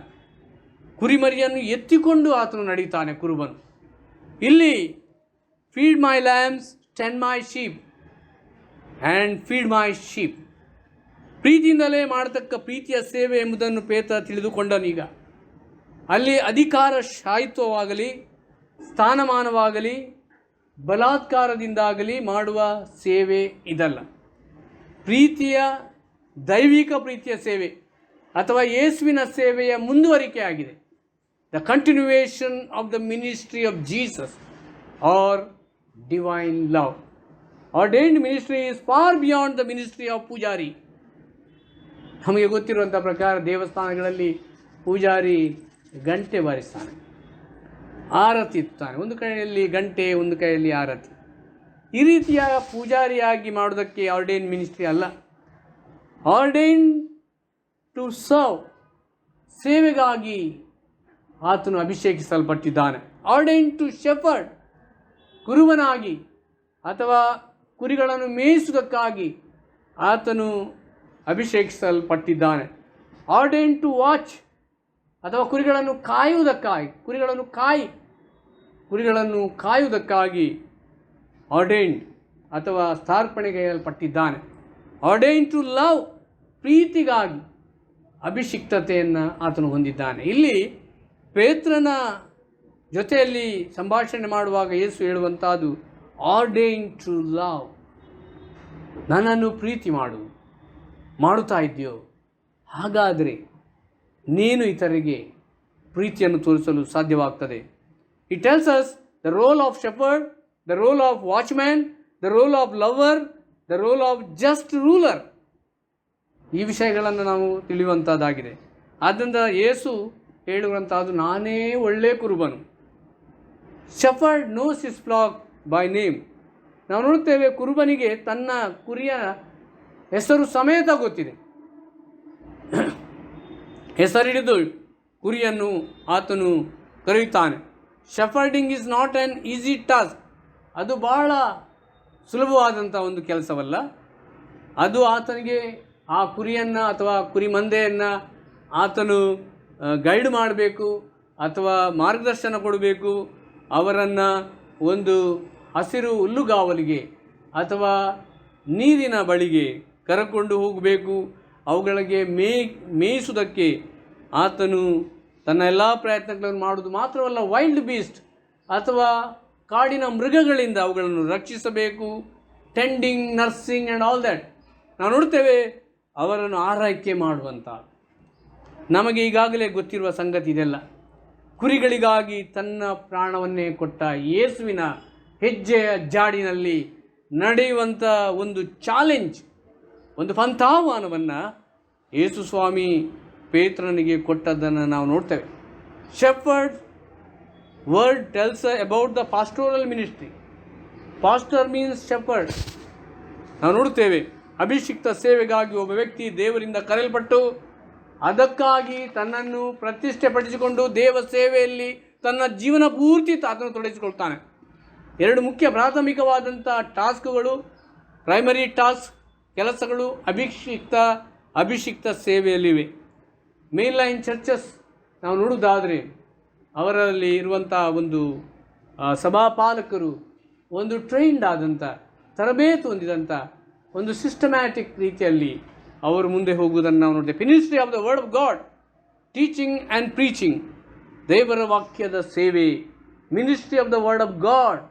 ಕುರಿಮರಿಯನ್ನು ಎತ್ತಿಕೊಂಡು ಆತನು ನಡೀತಾನೆ ಕುರುಬನು. ಇಲ್ಲಿ feed my lambs, tend my sheep and feed my sheep. ಪ್ರೀತಿಯಿಂದಲೇ ಮಾಡತಕ್ಕ ಪ್ರೀತಿಯ ಸೇವೆ ಎಂಬುದನ್ನು ಪೇತ್ರ ತಿಳಿದುಕೊಂಡನೀಗ. ಅಲ್ಲಿ ಅಧಿಕಾರಶಾಹಿತ್ವವಾಗಲಿ, ಸ್ಥಾನಮಾನವಾಗಲಿ, ಬಲಾತ್ಕಾರದಿಂದಾಗಲಿ ಮಾಡುವ ಸೇವೆ ಇದಲ್ಲ. ದೈವಿಕ ಪ್ರೀತಿಯ ಸೇವೆ ಅಥವಾ ಯೇಸುವಿನ ಸೇವೆಯ ಮುಂದುವರಿಕೆ ಆಗಿದೆ. The continuation of the ministry of Jesus or divine love. Ordained ministry is far beyond the ministry of pujari. ನಮಗೆ ಗೊತ್ತಿರುವಂಥ ಪ್ರಕಾರ ದೇವಸ್ಥಾನಗಳಲ್ಲಿ ಪೂಜಾರಿ ಗಂಟೆ ಬಾರಿಸ್ತಾನೆ, ಆರತಿ ಇರ್ತಾನೆ. ಒಂದು ಕೈಯಲ್ಲಿ ಗಂಟೆ, ಒಂದು ಕೈಯಲ್ಲಿ ಆರತಿ. ಈ ರೀತಿಯ ಪೂಜಾರಿಯಾಗಿ ಮಾಡೋದಕ್ಕೆ ಆರ್ಡೈನ್ ಮಿನಿಸ್ಟ್ರಿ ಅಲ್ಲ. ಆರ್ಡೈನ್ ಟು ಸರ್ವ್, ಸೇವೆಗಾಗಿ ಆತನು ಅಭಿಷೇಕಿಸಲ್ಪಟ್ಟಿದ್ದಾನೆ. ಆರ್ಡೈನ್ ಟು ಶೆಫರ್ಡ್, ಕುರುಬನಾಗಿ ಅಥವಾ ಕುರಿಗಳನ್ನು ಮೇಯಿಸುವುದಕ್ಕಾಗಿ ಆತನು ಅಭಿಷೇಕಿಸಲ್ಪಟ್ಟಿದ್ದಾನೆ. ಆರ್ಡೈನ್ ಟು ವಾಚ್ ಅಥವಾ ಕುರಿಗಳನ್ನು ಕಾಯುವುದಕ್ಕಾಗಿ ಆರ್ಡೈನ್ಡ್ ಅಥವಾ ಸ್ಥಾರ್ಪಣೆಗೈಯಲ್ಪಟ್ಟಿದ್ದಾನೆ. ಆರ್ಡೈನ್ ಟು ಲವ್, ಪ್ರೀತಿಗಾಗಿ ಅಭಿಷಿಕ್ತತೆಯನ್ನು ಆತನು ಹೊಂದಿದ್ದಾನೆ. ಇಲ್ಲಿ ಪೇತ್ರನ ಜೊತೆಯಲ್ಲಿ ಸಂಭಾಷಣೆ ಮಾಡುವಾಗ ಯೇಸು ಹೇಳುವಂಥದ್ದು ಆರ್ಡೈನ್ ಟು ಲವ್, ನನ್ನನ್ನು ಪ್ರೀತಿ ಮಾಡುತ್ತಾ ಇದೆಯೋ, ಹಾಗಾದರೆ ನೀನು ಇತರರಿಗೆ ಪ್ರೀತಿಯನ್ನು ತೋರಿಸಲು ಸಾಧ್ಯವಾಗ್ತದೆ. It tells us the role of shepherd, the role of watchman, the role of lover, the role of just ruler. ಈ ವಿಷಯಗಳನ್ನು ನಾವು ತಿಳಿಯುವಂಥದ್ದಾಗಿದೆ. ಆದ್ದರಿಂದ ಯೇಸು ಹೇಳುವಂಥದ್ದು ನಾನೇ ಒಳ್ಳೆ ಕುರುಬನು. Shepherd knows his flock by name. ನಾವು ನೋಡುತ್ತೇವೆ, ಕುರುಬನಿಗೆ ತನ್ನ ಕುರಿಯ ಹೆಸರು ಸಮೇತ ಗೊತ್ತಿದೆ. ಹೆಸರಿಡಿದು ಕುರಿಯನ್ನು ಆತನು ಕರೆಯುತ್ತಾನೆ. Shepherding is not an easy task. ಅದು ಬಹಳ ಸುಲಭವಾದಂಥ ಒಂದು ಕೆಲಸವಲ್ಲ. ಅದು ಆತನಿಗೆ ಆ ಕುರಿಯನ್ನು ಅಥವಾ ಕುರಿ ಮಂದೆಯನ್ನು ಆತನು ಗೈಡ್ ಮಾಡಬೇಕು ಅಥವಾ ಮಾರ್ಗದರ್ಶನ ಕೊಡಬೇಕು. ಅವರನ್ನು ಒಂದು ಹಸಿರು ಹುಲ್ಲುಗಾವಲಿಗೆ ಅಥವಾ ನೀರಿನ ಬಳಿಗೆ ಕರೆಕೊಂಡು ಹೋಗಬೇಕು. ಅವುಗಳಿಗೆ ಮೇಯಿಸುವುದಕ್ಕೆ ಆತನು ತನ್ನ ಎಲ್ಲ ಪ್ರಯತ್ನಗಳನ್ನು ಮಾಡುವುದು ಮಾತ್ರವಲ್ಲ, ವೈಲ್ಡ್ ಬೀಸ್ಟ್ ಅಥವಾ ಕಾಡಿನ ಮೃಗಗಳಿಂದ ಅವುಗಳನ್ನು ರಕ್ಷಿಸಬೇಕು. Tending, nursing and all that. ನಾವು ನೋಡ್ತೇವೆ ಅವರನ್ನು ಆರೈಕೆ ಮಾಡುವಂಥ. ನಮಗೆ ಈಗಾಗಲೇ ಗೊತ್ತಿರುವ ಸಂಗತಿ ಇದೆಲ್ಲ. ಕುರಿಗಳಿಗಾಗಿ ತನ್ನ ಪ್ರಾಣವನ್ನೇ ಕೊಟ್ಟ ಯೇಸುವಿನ ಹೆಜ್ಜೆಯ ಜಾಡಿನಲ್ಲಿ ನಡೆಯುವಂಥ ಒಂದು ಚಾಲೆಂಜ್, ಒಂದು ಪಂಥಾಹ್ವಾನವನ್ನು ಯೇಸು ಸ್ವಾಮಿ ಪೇತ್ರನಿಗೆ ಕೊಟ್ಟದ್ದನ್ನು ನಾವು ನೋಡ್ತೇವೆ. Shepherd word tells about the pastoral ministry. Pastor means shepherd. ನಾವು ನೋಡುತ್ತೇವೆ, ಅಭಿಷಿಕ್ತ ಸೇವೆಗಾಗಿ ಒಬ್ಬ ವ್ಯಕ್ತಿ ದೇವರಿಂದ ಕರೆಯಲ್ಪಟ್ಟು ಅದಕ್ಕಾಗಿ ತನ್ನನ್ನು ಪ್ರತಿಷ್ಠೆಪಡಿಸಿಕೊಂಡು ದೇವ ಸೇವೆಯಲ್ಲಿ ತನ್ನ ಜೀವನ ಪೂರ್ತಿ ಆತನು ತೊಡಗಿಸಿಕೊಳ್ತಾನೆ. ಎರಡು ಮುಖ್ಯ ಪ್ರಾಥಮಿಕವಾದಂಥ ಟಾಸ್ಕ್ಗಳು, ಪ್ರೈಮರಿ ಟಾಸ್ಕ್ ಕೆಲಸಗಳು ಅಭಿಷಿಕ್ತ ಸೇವೆಯಲ್ಲಿವೆ. ಮೇನ್ಲೈನ್ ಚರ್ಚಸ್ ನಾವು ನೋಡುವುದಾದರೆ ಅವರಲ್ಲಿ ಇರುವಂಥ ಒಂದು ಸಭಾಪಾಲಕರು ಒಂದು ಟ್ರೈನ್ಡ್ ಆದಂಥ, ತರಬೇತು ಹೊಂದಿದಂಥ ಒಂದು ಸಿಸ್ಟಮ್ಯಾಟಿಕ್ ರೀತಿಯಲ್ಲಿ ಅವರು ಮುಂದೆ ಹೋಗುವುದನ್ನು ನಾವು ನೋಡ್ತೇವೆ. Ministry of the word of god, teaching and preaching, ದೇವರ ವಾಕ್ಯದ ಸೇವೆ. Ministry of the word of god,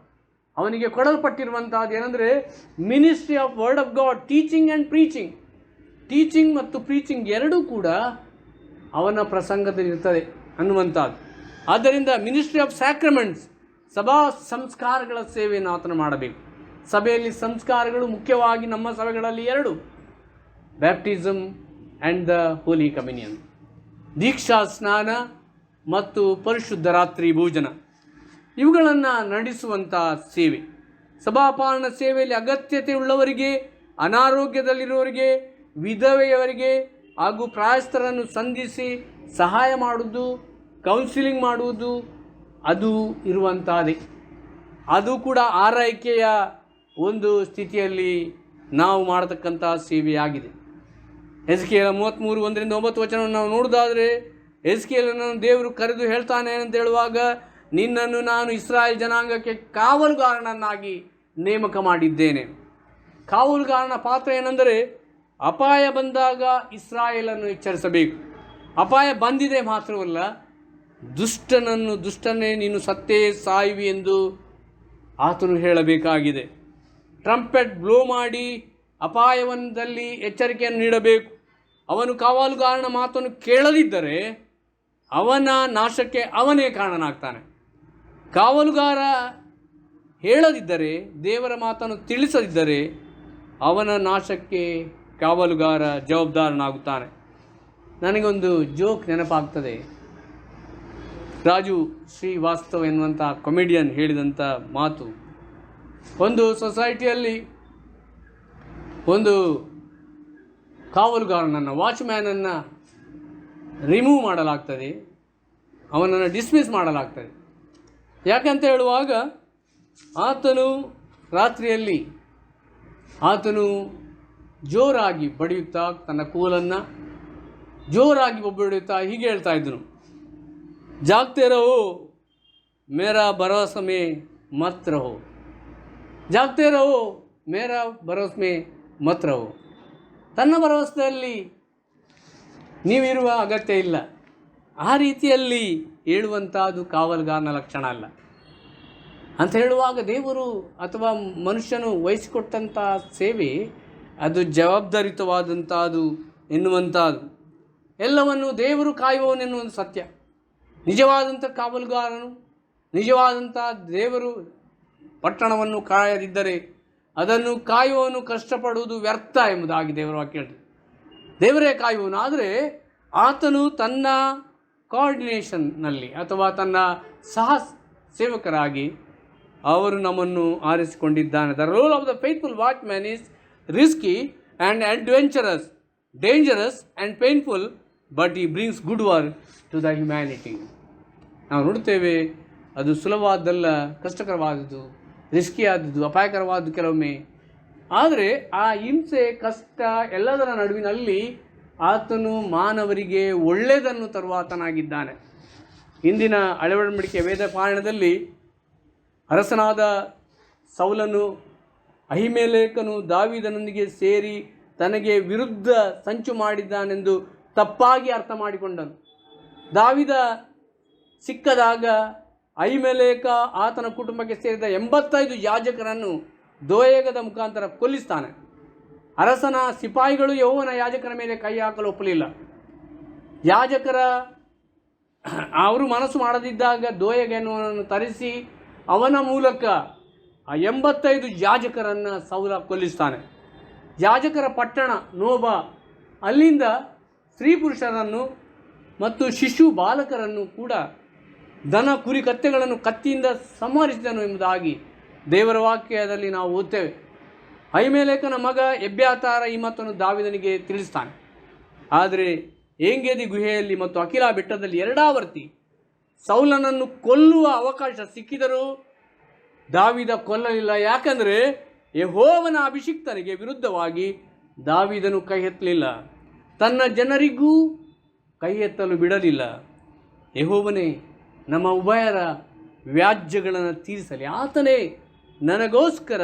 ಅವನಿಗೆ ಕೊಡಲ್ಪಟ್ಟಿರುವಂಥದ್ದು ಏನಂದರೆ ministry of word of god, teaching and preaching. Teaching ಮತ್ತು ಪ್ರೀಚಿಂಗ್ ಎರಡೂ ಕೂಡ ಅವನ ಪ್ರಸಂಗದಲ್ಲಿರ್ತದೆ ಅನ್ನುವಂಥದ್ದು. ಆದ್ದರಿಂದ ಮಿನಿಸ್ಟ್ರಿ ಆಫ್ ಸ್ಯಾಕ್ರಮೆಂಟ್ಸ್, ಸಭಾ ಸಂಸ್ಕಾರಗಳ ಸೇವೆಯನ್ನು ಆತನು ಮಾಡಬೇಕು. ಸಭೆಯಲ್ಲಿ ಸಂಸ್ಕಾರಗಳು ಮುಖ್ಯವಾಗಿ ನಮ್ಮ ಸಭೆಗಳಲ್ಲಿ ಎರಡು, baptism and the holy communion, ದೀಕ್ಷಾ ಸ್ನಾನ ಮತ್ತು ಪರಿಶುದ್ಧ ರಾತ್ರಿ ಭೋಜನ. ಇವುಗಳನ್ನು ನಡೆಸುವಂಥ ಸೇವೆ. ಸಭಾಪಾಲನ ಸೇವೆಯಲ್ಲಿ ಅಗತ್ಯತೆ ಉಳ್ಳವರಿಗೆ, ಅನಾರೋಗ್ಯದಲ್ಲಿರುವವರಿಗೆ, ವಿಧವೆಯವರಿಗೆ ಹಾಗೂ ಪ್ರಾಯಸ್ಥರನ್ನು ಸಂಧಿಸಿ ಸಹಾಯ ಮಾಡುವುದು, ಕೌನ್ಸಿಲಿಂಗ್ ಮಾಡುವುದು, ಅದು ಇರುವಂಥದ್ದೇ. ಅದು ಕೂಡ ಆರೈಕೆಯ ಒಂದು ಸ್ಥಿತಿಯಲ್ಲಿ ನಾವು ಮಾಡತಕ್ಕಂಥ ಸೇವೆಯಾಗಿದೆ. ಎಸ್ಕೇಲ 33:1-9 ನಾವು ನೋಡೋದಾದರೆ, ಎಸ್ಕೇಲನ್ನು ದೇವರು ಕರೆದು ಹೇಳ್ತಾನೆ ಅಂತ ಹೇಳುವಾಗ, ನಿನ್ನನ್ನು ನಾನು ಇಸ್ರಾಯೇಲ್ ಜನಾಂಗಕ್ಕೆ ಕಾವಲುಗಾರನನ್ನಾಗಿ ನೇಮಕ ಮಾಡಿದ್ದೇನೆ. ಕಾವಲುಗಾರನ ಪಾತ್ರ ಏನೆಂದರೆ, ಅಪಾಯ ಬಂದಾಗ ಇಸ್ರಾಯೇಲನ್ನು ಎಚ್ಚರಿಸಬೇಕು. ಅಪಾಯ ಬಂದಿದೆ ಮಾತ್ರವಲ್ಲ, ದುಷ್ಟನೇ ನೀನು ಸತ್ತೇ ಸಾಯುವಿ ಎಂದು ಆತನು ಹೇಳಬೇಕಾಗಿದೆ. ಟ್ರಂಪೆಟ್ ಬ್ಲೋ ಮಾಡಿ ಅಪಾಯದಲ್ಲಿ ಎಚ್ಚರಿಕೆಯನ್ನು ನೀಡಬೇಕು. ಅವನು ಕಾವಲುಗಾರನ ಮಾತನ್ನು ಕೇಳದಿದ್ದರೆ ಅವನ ನಾಶಕ್ಕೆ ಅವನೇ ಕಾರಣನಾಗ್ತಾನೆ. ಕಾವಲುಗಾರ ಹೇಳದಿದ್ದರೆ, ದೇವರ ಮಾತನ್ನು ತಿಳಿಸದಿದ್ದರೆ ಅವನ ನಾಶಕ್ಕೆ ಕಾವಲುಗಾರ ಜವಾಬ್ದಾರನಾಗುತ್ತಾನೆ. ನನಗೊಂದು ಜೋಕ್ ನೆನಪಾಗ್ತದೆ. ರಾಜು ಶ್ರೀವಾಸ್ತವ ಎನ್ನುವಂಥ ಕಾಮಿಡಿಯನ್ ಹೇಳಿದಂಥ ಮಾತು. ಒಂದು ಸೊಸೈಟಿಯಲ್ಲಿ ಒಂದು ಕಾವಲುಗಾರನನ್ನು, ವಾಚ್ಮ್ಯಾನನ್ನು ರಿಮೂವ್ ಮಾಡಲಾಗ್ತದೆ, ಅವನನ್ನು ಡಿಸ್ಮಿಸ್ ಮಾಡಲಾಗ್ತದೆ. ಯಾಕಂತ ಹೇಳುವಾಗ, ಆತನು ರಾತ್ರಿಯಲ್ಲಿ ಜೋರಾಗಿ ಬಡಿಯುತ್ತಾ ತನ್ನ ಕೂಲನ್ನು ಜೋರಾಗಿ ಬಡಿಯುತ್ತಾ ಹೀಗೆ ಹೇಳ್ತಾ ಇದ್ದನು, ಜಾಗ್ತೆ ರಹೋ ಮೇರಾ ಭರೋಸಾ ಮೇ ಮತ್ ರಹೋ, ಜಾಗ್ತೆ ರಹೋ ಮೇರಾ ಭರೋಸಾ ಮೇ ಮತ್ ರಹೋ. ತನ್ನ ಭರವಸೆಯಲ್ಲಿ ನೀವಿರುವ ಅಗತ್ಯ ಇಲ್ಲ. ಆ ರೀತಿಯಲ್ಲಿ ಹೇಳುವಂಥದ್ದು ಕಾವಲುಗಾರನ ಲಕ್ಷಣ ಅಲ್ಲ ಅಂತ ಹೇಳುವಾಗ, ದೇವರು ಅಥವಾ ಮನುಷ್ಯನು ವಹಿಸಿಕೊಟ್ಟಂಥ ಸೇವೆ ಅದು ಜವಾಬ್ದಾರಿತವಾದಂಥದ್ದು ಎನ್ನುವಂಥದ್ದು. ಎಲ್ಲವನ್ನು ದೇವರು ಕಾಯುವವನೆನ್ನುವುದು ಸತ್ಯ. ನಿಜವಾದಂಥ ಕಾವಲುಗಾರನು, ನಿಜವಾದಂಥ ದೇವರು ಪಟ್ಟಣವನ್ನು ಕಾಯದಿದ್ದರೆ ಅದನ್ನು ಕಾಯುವವನು ಕಷ್ಟಪಡುವುದು ವ್ಯರ್ಥ ಎಂಬುದಾಗಿ ದೇವರ ವಾಕ್ಯ ಹೇಳ್ತದೆ. ದೇವರೇ ಕಾಯುವವನು, ಆದರೆ ಆತನು ತನ್ನ ಕೋಆರ್ಡಿನೇಷನ್ನಲ್ಲಿ ಅಥವಾ ತನ್ನ ಸಹ ಸೇವಕರಾಗಿ ಅವರು ನಮ್ಮನ್ನು ಆರಿಸಿಕೊಂಡಿದ್ದಾನೆ. The role of the faithful watchman is risky and adventurous, dangerous and painful, but ಈ brings good work to the humanity. ನಾವು ನೋಡ್ತೇವೆ, ಅದು ಸುಲಭವಾದಲ್ಲ, ಕಷ್ಟಕರವಾದದ್ದು, ರಿಸ್ಕಿ ಆದದ್ದು, ಅಪಾಯಕರವಾದದ್ದು ಕೆಲವೊಮ್ಮೆ. ಆದರೆ ಆ ಹಿಂಸೆ, ಕಷ್ಟ ಎಲ್ಲದರ ನಡುವಿನಲ್ಲಿ ಆತನು ಮಾನವರಿಗೆ ಒಳ್ಳೆಯದನ್ನು ತರುವಾತನಾಗಿದ್ದಾನೆ. ಇಂದಿನ ಹಳೆ ಒಡಂಬಡಿಕೆಯ ವೇದ ಪಾರಾಯಣದಲ್ಲಿ ಅರಸನಾದ ಸೌಲನು ಅಹಿಮೆಲೆಕನು ದಾವೀದನೊಂದಿಗೆ ಸೇರಿ ತನಗೆ ವಿರುದ್ಧ ಸಂಚು ಮಾಡಿದ್ದಾನೆಂದು ತಪ್ಪಾಗಿ ಅರ್ಥ ಮಾಡಿಕೊಂಡನು. ದಾವೀದ ಸಿಕ್ಕದಾಗ ಅಹಿಮೆಲೆಕ ಆತನ ಕುಟುಂಬಕ್ಕೆ ಸೇರಿದ 85 ಯಾಜಕರನ್ನು ದೋಯಗದ ಮುಖಾಂತರ ಕೊಲ್ಲಿಸ್ತಾನೆ. ಅರಸನ ಸಿಪಾಯಿಗಳು ಯೆಹೋವನ ಯಾಜಕರ ಮೇಲೆ ಕೈ ಹಾಕಲು ಒಪ್ಪಲಿಲ್ಲ. ಯಾಜಕರ ಅವರು ಮನಸ್ಸು ಮಾಡದಿದ್ದಾಗ ದೋಯಗನನ್ನು ತರಿಸಿ ಅವನ ಮೂಲಕ ಆ 85 ಯಾಜಕರನ್ನು ಸೌಲ ಕೊಲ್ಲಿಸ್ತಾನೆ. ಯಾಜಕರ ಪಟ್ಟಣ ನೋಬ, ಅಲ್ಲಿಂದ ಸ್ತ್ರೀ ಪುರುಷರನ್ನು ಮತ್ತು ಶಿಶು ಬಾಲಕರನ್ನು ಕೂಡ ದನ ಕುರಿ ಕತ್ತೆಗಳನ್ನು ಕತ್ತಿಯಿಂದ ಸಂಹರಿಸಿದನು ಎಂಬುದಾಗಿ ದೇವರ ವಾಕ್ಯದಲ್ಲಿ ನಾವು ಓದ್ತೇವೆ. ಅಹಿಮೆಲೆಕನ ಮಗ ಎಬ್ಯಾತಾರ ಈ ಮಾತನ್ನು ದಾವೀದನಿಗೆ ತಿಳಿಸ್ತಾನೆ. ಆದರೆ ಏಂಗೆದಿ ಗುಹೆಯಲ್ಲಿ ಮತ್ತು ಅಕಿಲಾ ಬೆಟ್ಟದಲ್ಲಿ ಎರಡಾವರ್ತಿ ಸೌಲನನ್ನು ಕೊಲ್ಲುವ ಅವಕಾಶ ಸಿಕ್ಕಿದರೂ ದಾವೀದ ಕೊಲ್ಲಲಿಲ್ಲ. ಯಾಕಂದರೆ ಯೆಹೋವನ ಅಭಿಷಿಕ್ತನಿಗೆ ವಿರುದ್ಧವಾಗಿ ದಾವೀದನು ಕೈ ಎತ್ತಲಿಲ್ಲ, ತನ್ನ ಜನರಿಗೂ ಕೈ ಎತ್ತಲು ಬಿಡಲಿಲ್ಲ. ಯೆಹೋವನೇ ನಮ್ಮ ಉಭಯರ ವ್ಯಾಜ್ಯಗಳನ್ನು ತೀರಿಸಲಿ, ಆತನೇ ನನಗೋಸ್ಕರ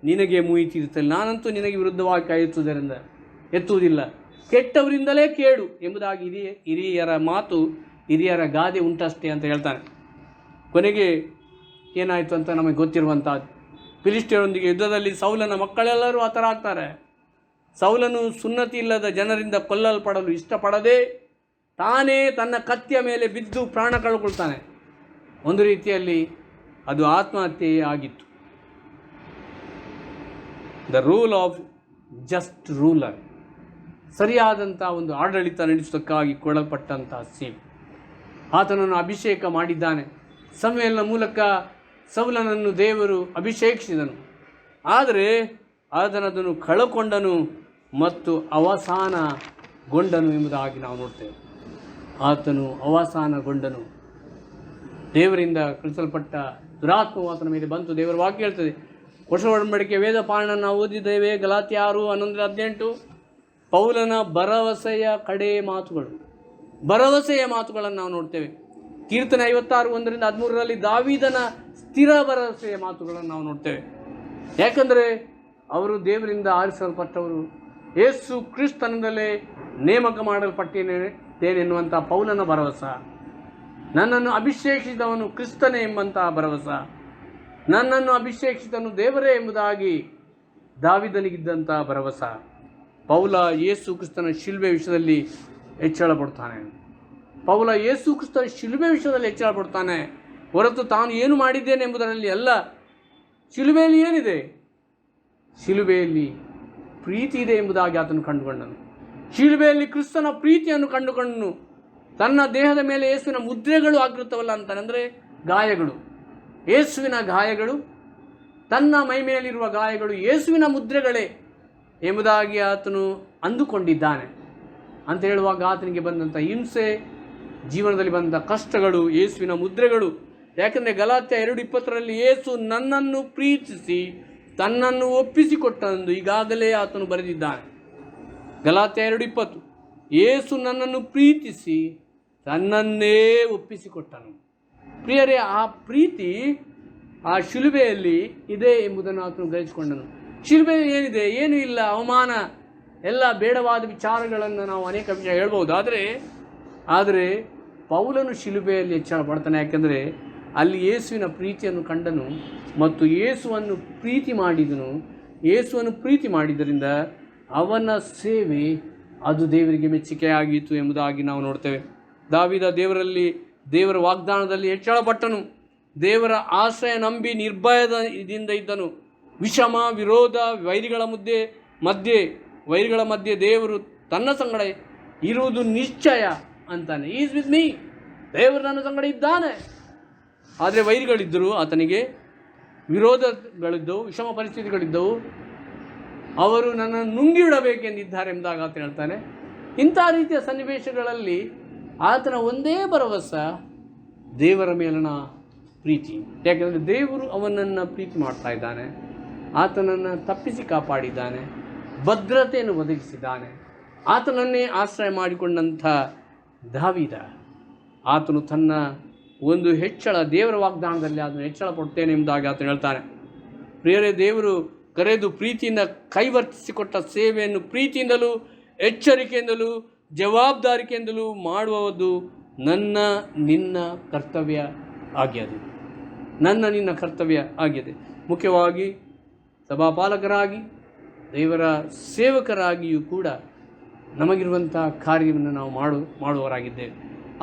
ನಿನಗೆ ಮುಯಿ ತೀರಿಸಲಿ. ನಾನಂತೂ ನಿನಗೆ ವಿರುದ್ಧವಾಗಿ ಕೈ ಎತ್ತುವುದಿಲ್ಲ, ಕೆಟ್ಟವರಿಂದಲೇ ಕೇಡು ಎಂಬುದಾಗಿ ಹಿರಿಯರ ಮಾತು, ಹಿರಿಯರ ಗಾದೆ ಉಂಟಷ್ಟೇ ಅಂತ ಹೇಳ್ತಾನೆ. ಕೊನೆಗೆ ಏನಾಯಿತು ಅಂತ ನಮಗೆ ಗೊತ್ತಿರುವಂಥದ್ದು, ಫಿಲಿಸ್ಟಿಯರೊಂದಿಗೆ ಯುದ್ಧದಲ್ಲಿ ಸೌಲನ ಮಕ್ಕಳೆಲ್ಲರೂ ಹತರಾಗ್ತಾರೆ. ಸೌಲನು ಸುನ್ನತಿ ಇಲ್ಲದ ಜನರಿಂದ ಕೊಲ್ಲಲ್ಪಡಲು ಇಷ್ಟಪಡದೆ ತಾನೇ ತನ್ನ ಕತ್ತಿಯ ಮೇಲೆ ಬಿದ್ದು ಪ್ರಾಣ ಕಳ್ಕೊಳ್ತಾನೆ. ಒಂದು ರೀತಿಯಲ್ಲಿ ಅದು ಆತ್ಮಹತ್ಯೆಯೇ ಆಗಿತ್ತು. The rule of just ruler, ಸರಿಯಾದಂಥ ಒಂದು ಆಡಳಿತ ನಡೆಸುವುದಕ್ಕಾಗಿ ಕೊಡಲ್ಪಟ್ಟಂಥ ಸೇವೆ. ಆತನನ್ನು ಅಭಿಷೇಕ ಮಾಡಿದ್ದಾನೆ. ಸಮುವೇಲನ ಮೂಲಕ ಸೌಲನನ್ನು ದೇವರು ಅಭಿಷೇಕಿಸಿದನು. ಆದರೆ ಆತನದನ್ನು ಕಳಕೊಂಡನು ಮತ್ತು ಅವಸಾನಗೊಂಡನು ಎಂಬುದಾಗಿ ನಾವು ನೋಡ್ತೇವೆ. ಆತನು ಅವಸಾನಗೊಂಡನು. ದೇವರಿಂದ ಕಳಿಸಲ್ಪಟ್ಟ ದುರಾತ್ಮವು ಆತನ ಮೇಲೆ ಬಂತು. ದೇವರ ವಾಕ್ಯ ಹೇಳ್ತದೆ, ಹೊಸ ಒಡಂಬಡಿಕೆ ವೇದ ಪಾರಾಯಣ ನಾವು ಓದಿದ್ದೇವೆ. ಗಲಾತ್ಯ 6:11-18 ಪೌಲನ ಭರವಸೆಯ ಕಡೆ ಮಾತುಗಳು, ಭರವಸೆಯ ಮಾತುಗಳನ್ನು ನಾವು ನೋಡ್ತೇವೆ. ಕೀರ್ತನೆ 56:1-13 ದಾವೀದನ ಸ್ಥಿರ ಭರವಸೆಯ ಮಾತುಗಳನ್ನು ನಾವು ನೋಡ್ತೇವೆ. ಯಾಕಂದರೆ ಅವರು ದೇವರಿಂದ ಆರಿಸಲ್ಪಟ್ಟವರು, ಯೇಸು ಕ್ರಿಸ್ತನಿಂದಲೇ ನೇಮಕ ಮಾಡಲ್ಪಟ್ಟೇನೆನ್ನುವಂಥ ಪೌಲನ ಭರವಸೆ, ನನ್ನನ್ನು ಅಭಿಷೇಕಿಸಿದವನು ಕ್ರಿಸ್ತನೇ ಎಂಬಂತಹ ಭರವಸೆ, ನನ್ನನ್ನು ಅಭಿಷೇಕಿಸಿದನು ದೇವರೇ ಎಂಬುದಾಗಿ ದಾವೀದನಿಗಿದ್ದಂಥ ಭರವಸೆ. ಪೌಲ ಯೇಸು ಕ್ರಿಸ್ತನ ಶಿಲುಬೆ ವಿಷಯದಲ್ಲಿ ಹೆಚ್ಚಳ ಪಡ್ತಾನೆ. ಪೌಲ ಯೇಸು ಕ್ರಿಸ್ತನ ಶಿಲುಬೆ ವಿಷಯದಲ್ಲಿ ಹೆಚ್ಚಳ ಪಡ್ತಾನೆ, ಹೊರತು ತಾನು ಏನು ಮಾಡಿದ್ದೇನೆ ಎಂಬುದರಲ್ಲಿ ಅಲ್ಲ. ಶಿಲುಬೆಯಲ್ಲಿ ಏನಿದೆ? ಶಿಲುಬೆಯಲ್ಲಿ ಪ್ರೀತಿ ಇದೆ ಎಂಬುದಾಗಿ ಆತನು ಕಂಡುಕೊಂಡನು. ಶಿಲುಬೆಯಲ್ಲಿ ಕ್ರಿಸ್ತನ ಪ್ರೀತಿಯನ್ನು ಕಂಡುಕೊಂಡನು. ತನ್ನ ದೇಹದ ಮೇಲೆ ಯೇಸುವಿನ ಮುದ್ರೆಗಳು ಆಗಿರುತ್ತವಲ್ಲ ಅಂತಾನೆ, ಅಂದರೆ ಗಾಯಗಳು, ಯೇಸುವಿನ ಗಾಯಗಳು, ತನ್ನ ಮೈ ಮೇಲಿರುವ ಗಾಯಗಳು ಯೇಸುವಿನ ಮುದ್ರೆಗಳೇ ಎಂಬುದಾಗಿ ಆತನು ಅಂದುಕೊಂಡಿದ್ದಾನೆ. ಅಂತ ಹೇಳುವಾಗ ಆತನಿಗೆ ಬಂದಂಥ ಹಿಂಸೆ, ಜೀವನದಲ್ಲಿ ಬಂದ ಕಷ್ಟಗಳು ಯೇಸುವಿನ ಮುದ್ರೆಗಳು. ಯಾಕಂದರೆ ಗಲಾತ್ಯ 2:20 ಯೇಸು ನನ್ನನ್ನು ಪ್ರೀತಿಸಿ ತನ್ನನ್ನು ಒಪ್ಪಿಸಿಕೊಟ್ಟನೆಂದು ಈಗಾಗಲೇ ಆತನು ಬರೆದಿದ್ದಾನೆ. ಗಲಾತ್ಯ 2:20, ಯೇಸು ನನ್ನನ್ನು ಪ್ರೀತಿಸಿ ತನ್ನನ್ನೇ ಒಪ್ಪಿಸಿಕೊಟ್ಟನು. ಪ್ರಿಯರೇ, ಆ ಪ್ರೀತಿ ಆ ಶಿಲುಬೆಯಲ್ಲಿ ಇದೆ ಎಂಬುದನ್ನು ಆತನು ಗ್ರಹಿಸಿಕೊಂಡನು. ಶಿಲುಬೆಯಲ್ಲಿ ಏನಿದೆ? ಏನೂ ಇಲ್ಲ, ಅವಮಾನ, ಎಲ್ಲ ಬೇಡವಾದ ವಿಚಾರಗಳನ್ನು ನಾವು ಅನೇಕ ವಿಷಯ ಹೇಳ್ಬೋದು. ಆದರೆ ಪೌಲನು ಶಿಲುಬೆಯಲ್ಲಿ ಹೆಚ್ಚಳ ಪಡ್ತಾನೆ. ಯಾಕೆಂದರೆ ಅಲ್ಲಿ ಯೇಸುವಿನ ಪ್ರೀತಿಯನ್ನು ಕಂಡನು ಮತ್ತು ಯೇಸುವನ್ನು ಪ್ರೀತಿ ಮಾಡಿದ್ದರಿಂದ ಅವನ ಸೇವೆ ಅದು ದೇವರಿಗೆ ಮೆಚ್ಚುಗೆಯಾಗಿತ್ತು ಎಂಬುದಾಗಿ ನಾವು ನೋಡ್ತೇವೆ. ದಾವೀದ ದೇವರ ವಾಗ್ದಾನದಲ್ಲಿ ಹೆಚ್ಚಳ ಪಟ್ಟನು. ದೇವರ ಆಶ್ರಯ ನಂಬಿ ನಿರ್ಭಯದಿಂದ ಇದ್ದನು. ವಿಷಮ, ವಿರೋಧ, ವೈರಿಗಳ ಮಧ್ಯೆ ದೇವರು ತನ್ನ ಸಂಗಡ ಇರುವುದು ನಿಶ್ಚಯ ಅಂತಾನೆ. ಈಸ್ ವಿತ್ ಮೀ, ದೇವರು ನನ್ನ ಸಂಗಡ ಇದ್ದಾನೆ. ಆದರೆ ವೈರಿಗಳಿದ್ದರು, ಆತನಿಗೆ ವಿರೋಧಗಳಿದ್ದವು, ವಿಷಮ ಪರಿಸ್ಥಿತಿಗಳಿದ್ದವು, ಅವರು ನನ್ನನ್ನು ನುಂಗಿಬಿಡಬೇಕೆಂದಿದ್ದಾರೆ ಎಂಬುದಾಗಿ ಆತ ಹೇಳ್ತಾನೆ. ಇಂಥ ರೀತಿಯ ಸನ್ನಿವೇಶಗಳಲ್ಲಿ ಆತನ ಒಂದೇ ಭರವಸೆ ದೇವರ ಮೇಲಿನ ಪ್ರೀತಿ. ಯಾಕೆಂದರೆ ದೇವರು ಅವನನ್ನು ಪ್ರೀತಿ ಮಾಡ್ತಾ ಇದ್ದಾನೆ, ಆತನನ್ನು ತಪ್ಪಿಸಿ ಕಾಪಾಡಿದ್ದಾನೆ, ಭದ್ರತೆಯನ್ನು ಒದಗಿಸಿದ್ದಾನೆ. ಆತನನ್ನೇ ಆಶ್ರಯ ಮಾಡಿಕೊಂಡಂಥ ದಾವೀದ, ಆತನು ತನ್ನ ಒಂದು ಹೆಚ್ಚಳ, ದೇವರ ವಾಗ್ದಾನದಲ್ಲಿ ಅದನ್ನು ಹೆಚ್ಚಳ ಪಡ್ತೇನೆ ಎಂಬುದಾಗಿ ಆತನು ಹೇಳ್ತಾನೆ. ಪ್ರಿಯರೇ, ದೇವರು ಕರೆದು ಪ್ರೀತಿಯಿಂದ ಕೈವರ್ತಿಸಿಕೊಟ್ಟ ಸೇವೆಯನ್ನು ಪ್ರೀತಿಯಿಂದಲೂ ಎಚ್ಚರಿಕೆಯಿಂದಲೂ ಜವಾಬ್ದಾರಿಕೆಯಿಂದಲೂ ಮಾಡುವುದು ನನ್ನ ನಿನ್ನ ಕರ್ತವ್ಯ ಆಗಿದೆ. ಮುಖ್ಯವಾಗಿ ಸಭಾಪಾಲಕರಾಗಿ, ದೇವರ ಸೇವಕರಾಗಿಯೂ ಕೂಡ ನಮಗಿರುವಂಥ ಕಾರ್ಯವನ್ನು ನಾವು ಮಾಡುವವರಾಗಿದ್ದೇವೆ.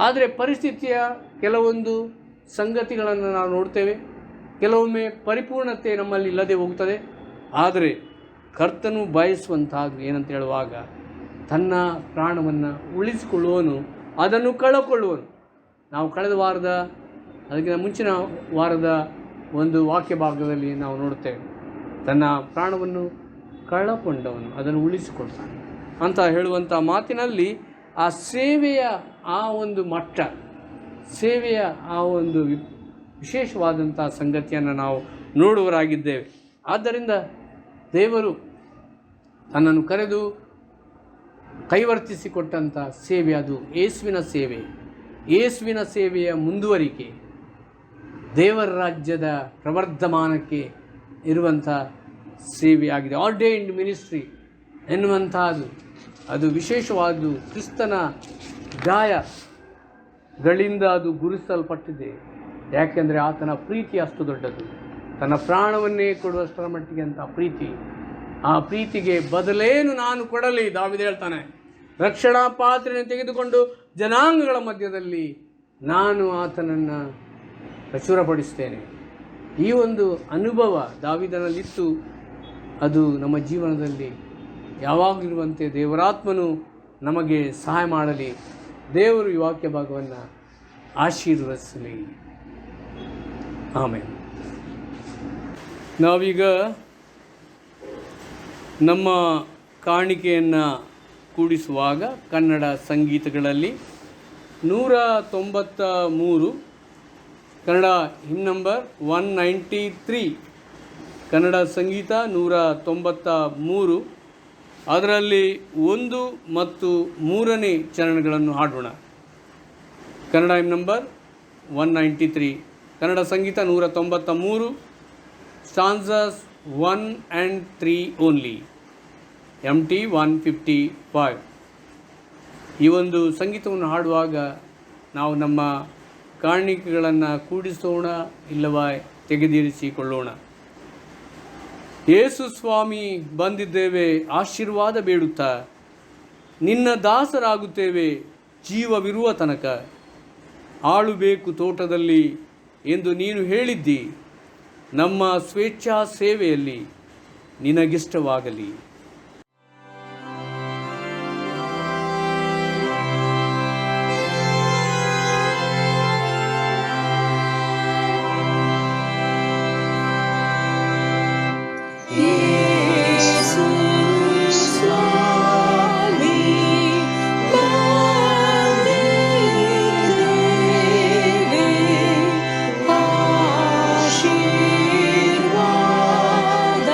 ಆದರೆ ಪರಿಸ್ಥಿತಿಯ ಕೆಲವೊಂದು ಸಂಗತಿಗಳನ್ನು ನಾವು ನೋಡ್ತೇವೆ. ಕೆಲವೊಮ್ಮೆ ಪರಿಪೂರ್ಣತೆ ನಮ್ಮಲ್ಲಿ ಇಲ್ಲದೆ ಹೋಗ್ತದೆ. ಆದರೆ ಕರ್ತನು ಬಯಸುವಂಥದ್ದು ಏನಂತ ಹೇಳುವಾಗ, ತನ್ನ ಪ್ರಾಣವನ್ನು ಉಳಿಸಿಕೊಳ್ಳುವನು, ಅದನ್ನು ಕಳಕೊಳ್ಳುವನು. ನಾವು ಕಳೆದ ವಾರದ, ಅದಕ್ಕಿಂತ ಮುಂಚಿನ ವಾರದ ಒಂದು ವಾಕ್ಯ ಭಾಗದಲ್ಲಿ ನಾವು ನೋಡುತ್ತೇವೆ, ತನ್ನ ಪ್ರಾಣವನ್ನು ಕಳಕೊಂಡವನು ಅದನ್ನು ಉಳಿಸಿಕೊಳ್ತಾನೆ ಅಂತ ಹೇಳುವಂಥ ಮಾತಿನಲ್ಲಿ ಆ ಸೇವೆಯ ಆ ಒಂದು ಮಟ್ಟ, ಸೇವೆಯ ಆ ಒಂದು ವಿಶೇಷವಾದಂಥ ಸಂಗತಿಯನ್ನು ನಾವು ನೋಡುವರಾಗಿದ್ದೇವೆ. ಆದ್ದರಿಂದ ದೇವರು ತನ್ನನ್ನು ಕರೆದು ಕೈವರ್ತಿಸಿಕೊಟ್ಟಂಥ ಸೇವೆ ಅದು ಯೇಸುವಿನ ಸೇವೆಯ ಮುಂದುವರಿಕೆ, ದೇವರ ರಾಜ್ಯದ ಪ್ರವರ್ಧಮಾನಕ್ಕೆ ಇರುವಂಥ ಸೇವೆಯಾಗಿದೆ. ಆರ್ಡೈನ್ಡ್ ಮಿನಿಸ್ಟ್ರಿ ಎನ್ನುವಂಥದ್ದು ಅದು ವಿಶೇಷವಾದ್ದು. ಕ್ರಿಸ್ತನ ಗಾಯಗಳಿಂದ ಅದು ಗುರುತಿಸಲ್ಪಟ್ಟಿದೆ. ಯಾಕೆಂದರೆ ಆತನ ಪ್ರೀತಿ ಅಷ್ಟು ದೊಡ್ಡದು, ತನ್ನ ಪ್ರಾಣವನ್ನೇ ಕೊಡುವಷ್ಟರ ಮಟ್ಟಿಗೆ ಅಂತ ಪ್ರೀತಿ. ಆ ಪ್ರೀತಿಗೆ ಬದಲೇನು ನಾನು ಕೊಡಲಿ? ದಾವೀದ ಹೇಳ್ತಾನೆ, ರಕ್ಷಣಾ ಪಾತ್ರೆಯನ್ನು ತೆಗೆದುಕೊಂಡು ಜನಾಂಗಗಳ ಮಧ್ಯದಲ್ಲಿ ನಾನು ಆತನನ್ನು ಪ್ರಚುರಪಡಿಸ್ತೇನೆ. ಈ ಒಂದು ಅನುಭವ ದಾವೀದನಲ್ಲಿತ್ತು. ಅದು ನಮ್ಮ ಜೀವನದಲ್ಲಿ ಯಾವಾಗಲಿರುವಂತೆ ದೇವರಾತ್ಮನು ನಮಗೆ ಸಹಾಯ ಮಾಡಲಿ. ದೇವರು ಈ ವಾಕ್ಯ ಭಾಗವನ್ನು ಆಶೀರ್ವದಿಸಲಿ. ಆಮೇಲೆ ನಾವೀಗ ನಮ್ಮ ಕಾಣಿಕೆಯನ್ನು ಕೂಡಿಸುವಾಗ ಕನ್ನಡ ಸಂಗೀತಗಳಲ್ಲಿ 193, ಕನ್ನಡ ಹಿಮ್ ನಂಬರ್ 193, ಕನ್ನಡ ಸಂಗೀತ 193, ಅದರಲ್ಲಿ 1 ಮತ್ತು 3ನೇ ಚರಣಗಳನ್ನು ಹಾಡೋಣ. ಕನ್ನಡ ಹಿಮ್ ನಂಬರ್ 193, ಕನ್ನಡ ಸಂಗೀತ 193, ಸ್ಟಾನ್ಸಸ್ 1 and 3 ಓನ್ಲಿ, MT 155. ಈ ಒಂದು ಸಂಗೀತವನ್ನು ಹಾಡುವಾಗ ನಾವು ನಮ್ಮ ಕಾಣಿಕೆಗಳನ್ನು ಕೂಡಿಸೋಣ, ಇಲ್ಲವಾ ತೆಗೆದಿರಿಸಿಕೊಳ್ಳೋಣ. ಯೇಸು ಸ್ವಾಮಿ ಬಂದಿದ್ದೇವೆ ಆಶೀರ್ವಾದ ಬೇಡುತ್ತಾ, ನಿನ್ನ ದಾಸರಾಗುತ್ತೇವೆ ಜೀವವಿರುವ ತನಕ. ಆಳುಬೇಕು ತೋಟದಲ್ಲಿ ಎಂದು ನೀನು ಹೇಳಿದ್ದಿ, ನಮ್ಮ ಸ್ವೇಚ್ಛಾ ಸೇವೆಯಲ್ಲಿ ನಿನಗಿಷ್ಟವಾಗಲಿ. ಆಶೀರ್ವಾದ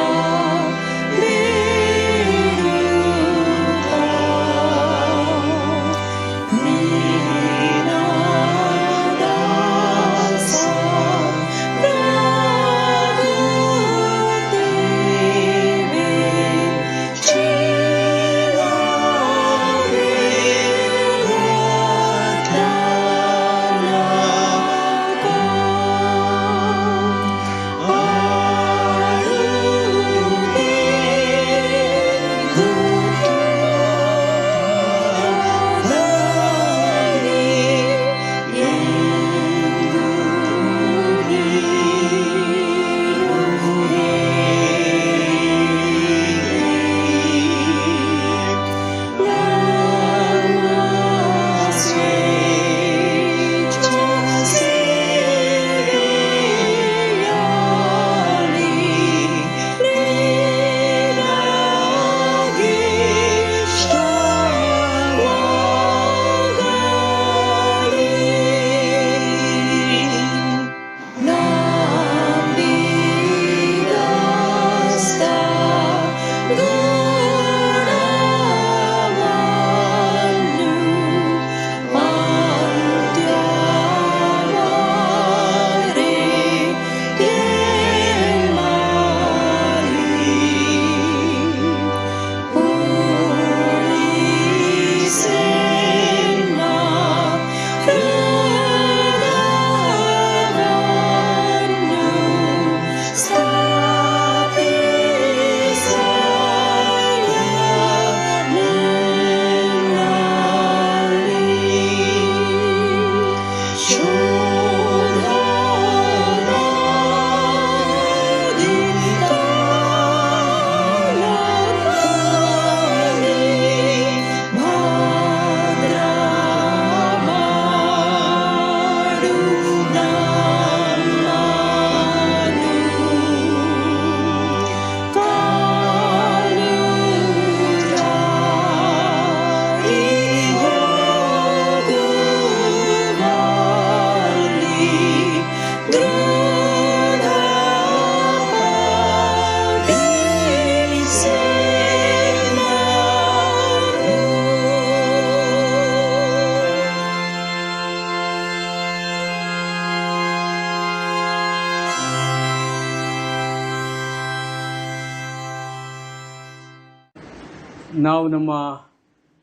ನಾವು ನಮ್ಮ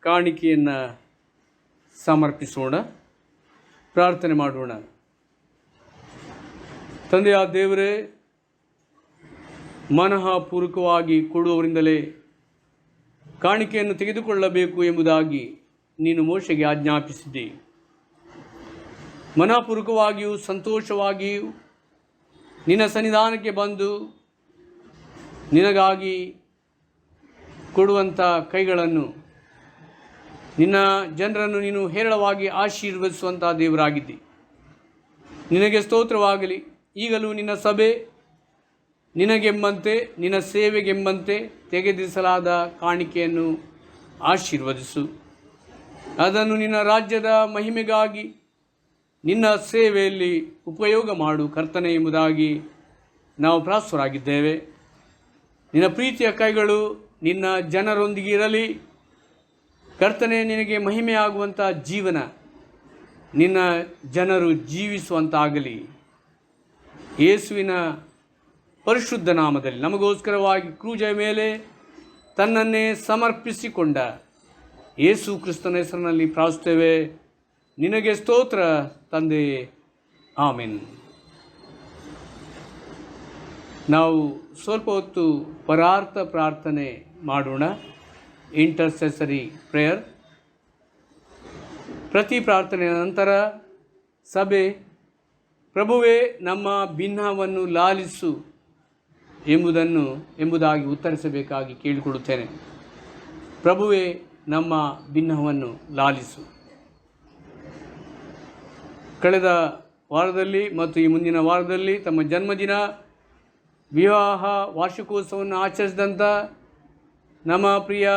ಕಾಣಿಕೆಯನ್ನು ಸಮರ್ಪಿಸೋಣ, ಪ್ರಾರ್ಥನೆ ಮಾಡೋಣ. ತಂದೆಯ ದೇವರೇ, ಮನಃಪೂರ್ವಕವಾಗಿ ಕೊಡುವವರಿಂದಲೇ ಕಾಣಿಕೆಯನ್ನು ತೆಗೆದುಕೊಳ್ಳಬೇಕು ಎಂಬುದಾಗಿ ನೀನು ಮೋಶೆಗೆ ಆಜ್ಞಾಪಿಸಿದ್ದಿ. ಮನಃಪೂರ್ವಕವಾಗಿಯೂ ಸಂತೋಷವಾಗಿಯೂ ನಿನ್ನ ಸನ್ನಿಧಾನಕ್ಕೆ ಬಂದು ನಿನಗಾಗಿ ಕೊಡುವಂಥ ಕೈಗಳನ್ನು, ನಿನ್ನ ಜನರನ್ನು ನೀನು ಹೇರಳವಾಗಿ ಆಶೀರ್ವದಿಸುವಂಥ ದೇವರಾಗಿದ್ದಿ. ನಿನಗೆ ಸ್ತೋತ್ರವಾಗಲಿ. ಈಗಲೂ ನಿನ್ನ ಸಭೆ ನಿನಗೆಂಬಂತೆ, ನಿನ್ನ ಸೇವೆಗೆಂಬಂತೆ ತೆಗೆದಿರಿಸಲಾದ ಕಾಣಿಕೆಯನ್ನು ಆಶೀರ್ವದಿಸು. ಅದನ್ನು ನಿನ್ನ ರಾಜ್ಯದ ಮಹಿಮೆಗಾಗಿ ನಿನ್ನ ಸೇವೆಯಲ್ಲಿ ಉಪಯೋಗ ಮಾಡು ಕರ್ತನೆ ಎಂಬುದಾಗಿ ನಾವು ಪ್ರಾರ್ಥರಾಗಿದ್ದೇವೆ. ನಿನ್ನ ಪ್ರೀತಿಯ ಕೈಗಳು ನಿನ್ನ ಜನರೊಂದಿಗೆ ಇರಲಿ ಕರ್ತನೆ. ನಿನಗೆ ಮಹಿಮೆಯಾಗುವಂಥ ಜೀವನ ನಿನ್ನ ಜನರು ಜೀವಿಸುವಂತಾಗಲಿ. ಯೇಸುವಿನ ಪರಿಶುದ್ಧ ನಾಮದಲ್ಲಿ ನಮಗೋಸ್ಕರವಾಗಿ ಕ್ರೂಜೆಯ ಮೇಲೆ ತನ್ನನ್ನೇ ಸಮರ್ಪಿಸಿಕೊಂಡ ಯೇಸು ಕ್ರಿಸ್ತನ ಹೆಸರಿನಲ್ಲಿ ಪ್ರಾರ್ಥಿಸುತ್ತೇವೆ. ನಿನಗೆ ಸ್ತೋತ್ರ ತಂದೆ, ಆಮೆನ್. ನಾವು ಸ್ವಲ್ಪ ಹೊತ್ತು ಪರಾರ್ಥ ಪ್ರಾರ್ಥನೆ ಮಾಡೋಣ, ಇಂಟರ್ಸೆಸರಿ ಪ್ರೇಯರ್. ಪ್ರತಿ ಪ್ರಾರ್ಥನೆಯ ನಂತರ ಸಭೆ ಪ್ರಭುವೇ ನಮ್ಮ ಭಿನ್ನವನ್ನು ಲಾಲಿಸು ಎಂಬುದಾಗಿ ಉತ್ತರಿಸಬೇಕಾಗಿ ಕೇಳಿಕೊಳ್ಳುತ್ತೇನೆ. ಪ್ರಭುವೇ ನಮ್ಮ ಭಿನ್ನವನ್ನು ಲಾಲಿಸು. ಕಳೆದ ವಾರದಲ್ಲಿ ಮತ್ತು ಈ ಮುಂದಿನ ವಾರದಲ್ಲಿ ತಮ್ಮ ಜನ್ಮದಿನ, ವಿವಾಹ ವಾರ್ಷಿಕೋತ್ಸವವನ್ನು ಆಚರಿಸಿದಂಥ ನಮ್ಮ ಪ್ರಿಯ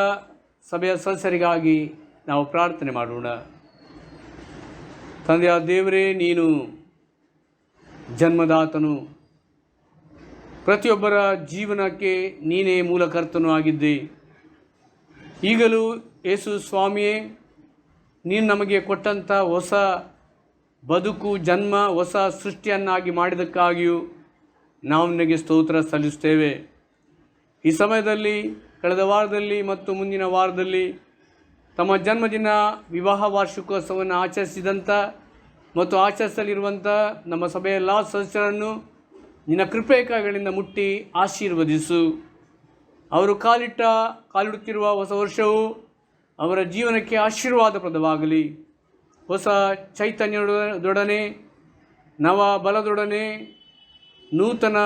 ಸಭೆಯ ಸದಸ್ಯರಿಗಾಗಿ ನಾವು ಪ್ರಾರ್ಥನೆ ಮಾಡೋಣ. ತಂದೆಯ ದೇವರೇ, ನೀನು ಜನ್ಮದಾತನು, ಪ್ರತಿಯೊಬ್ಬರ ಜೀವನಕ್ಕೆ ನೀನೇ ಮೂಲಕರ್ತನೂ ಆಗಿದ್ದೆ. ಈಗಲೂ ಯೇಸು ಸ್ವಾಮಿಯೇ, ನೀನು ನಮಗೆ ಕೊಟ್ಟಂಥ ಹೊಸ ಬದುಕು, ಜನ್ಮ, ಹೊಸ ಸೃಷ್ಟಿಯನ್ನಾಗಿ ಮಾಡಿದ್ದಕ್ಕಾಗಿಯೂ ನಾವು ನಿನಗೆ ಸ್ತೋತ್ರ ಸಲ್ಲಿಸುತ್ತೇವೆ. ಈ ಸಮಯದಲ್ಲಿ, ಕಳೆದ ವಾರದಲ್ಲಿ ಮತ್ತು ಮುಂದಿನ ವಾರದಲ್ಲಿ ತಮ್ಮ ಜನ್ಮದಿನ, ವಿವಾಹ ವಾರ್ಷಿಕೋತ್ಸವವನ್ನು ಆಚರಿಸಿದಂಥ ಮತ್ತು ಆಚರಿಸಲಿರುವಂಥ ನಮ್ಮ ಸಭೆಯ ಎಲ್ಲ ಸದಸ್ಯರನ್ನು ನಿನ್ನ ಕೃಪೆಗಳಿಂದ ಮುಟ್ಟಿ ಆಶೀರ್ವದಿಸು. ಅವರು ಕಾಲಿಡುತ್ತಿರುವ ಹೊಸ ವರ್ಷವು ಅವರ ಜೀವನಕ್ಕೆ ಆಶೀರ್ವಾದಪ್ರದವಾಗಲಿ. ಹೊಸ ಚೈತನ್ಯದೊಡನೆ, ನವ ಬಲದೊಡನೆ, ನೂತನ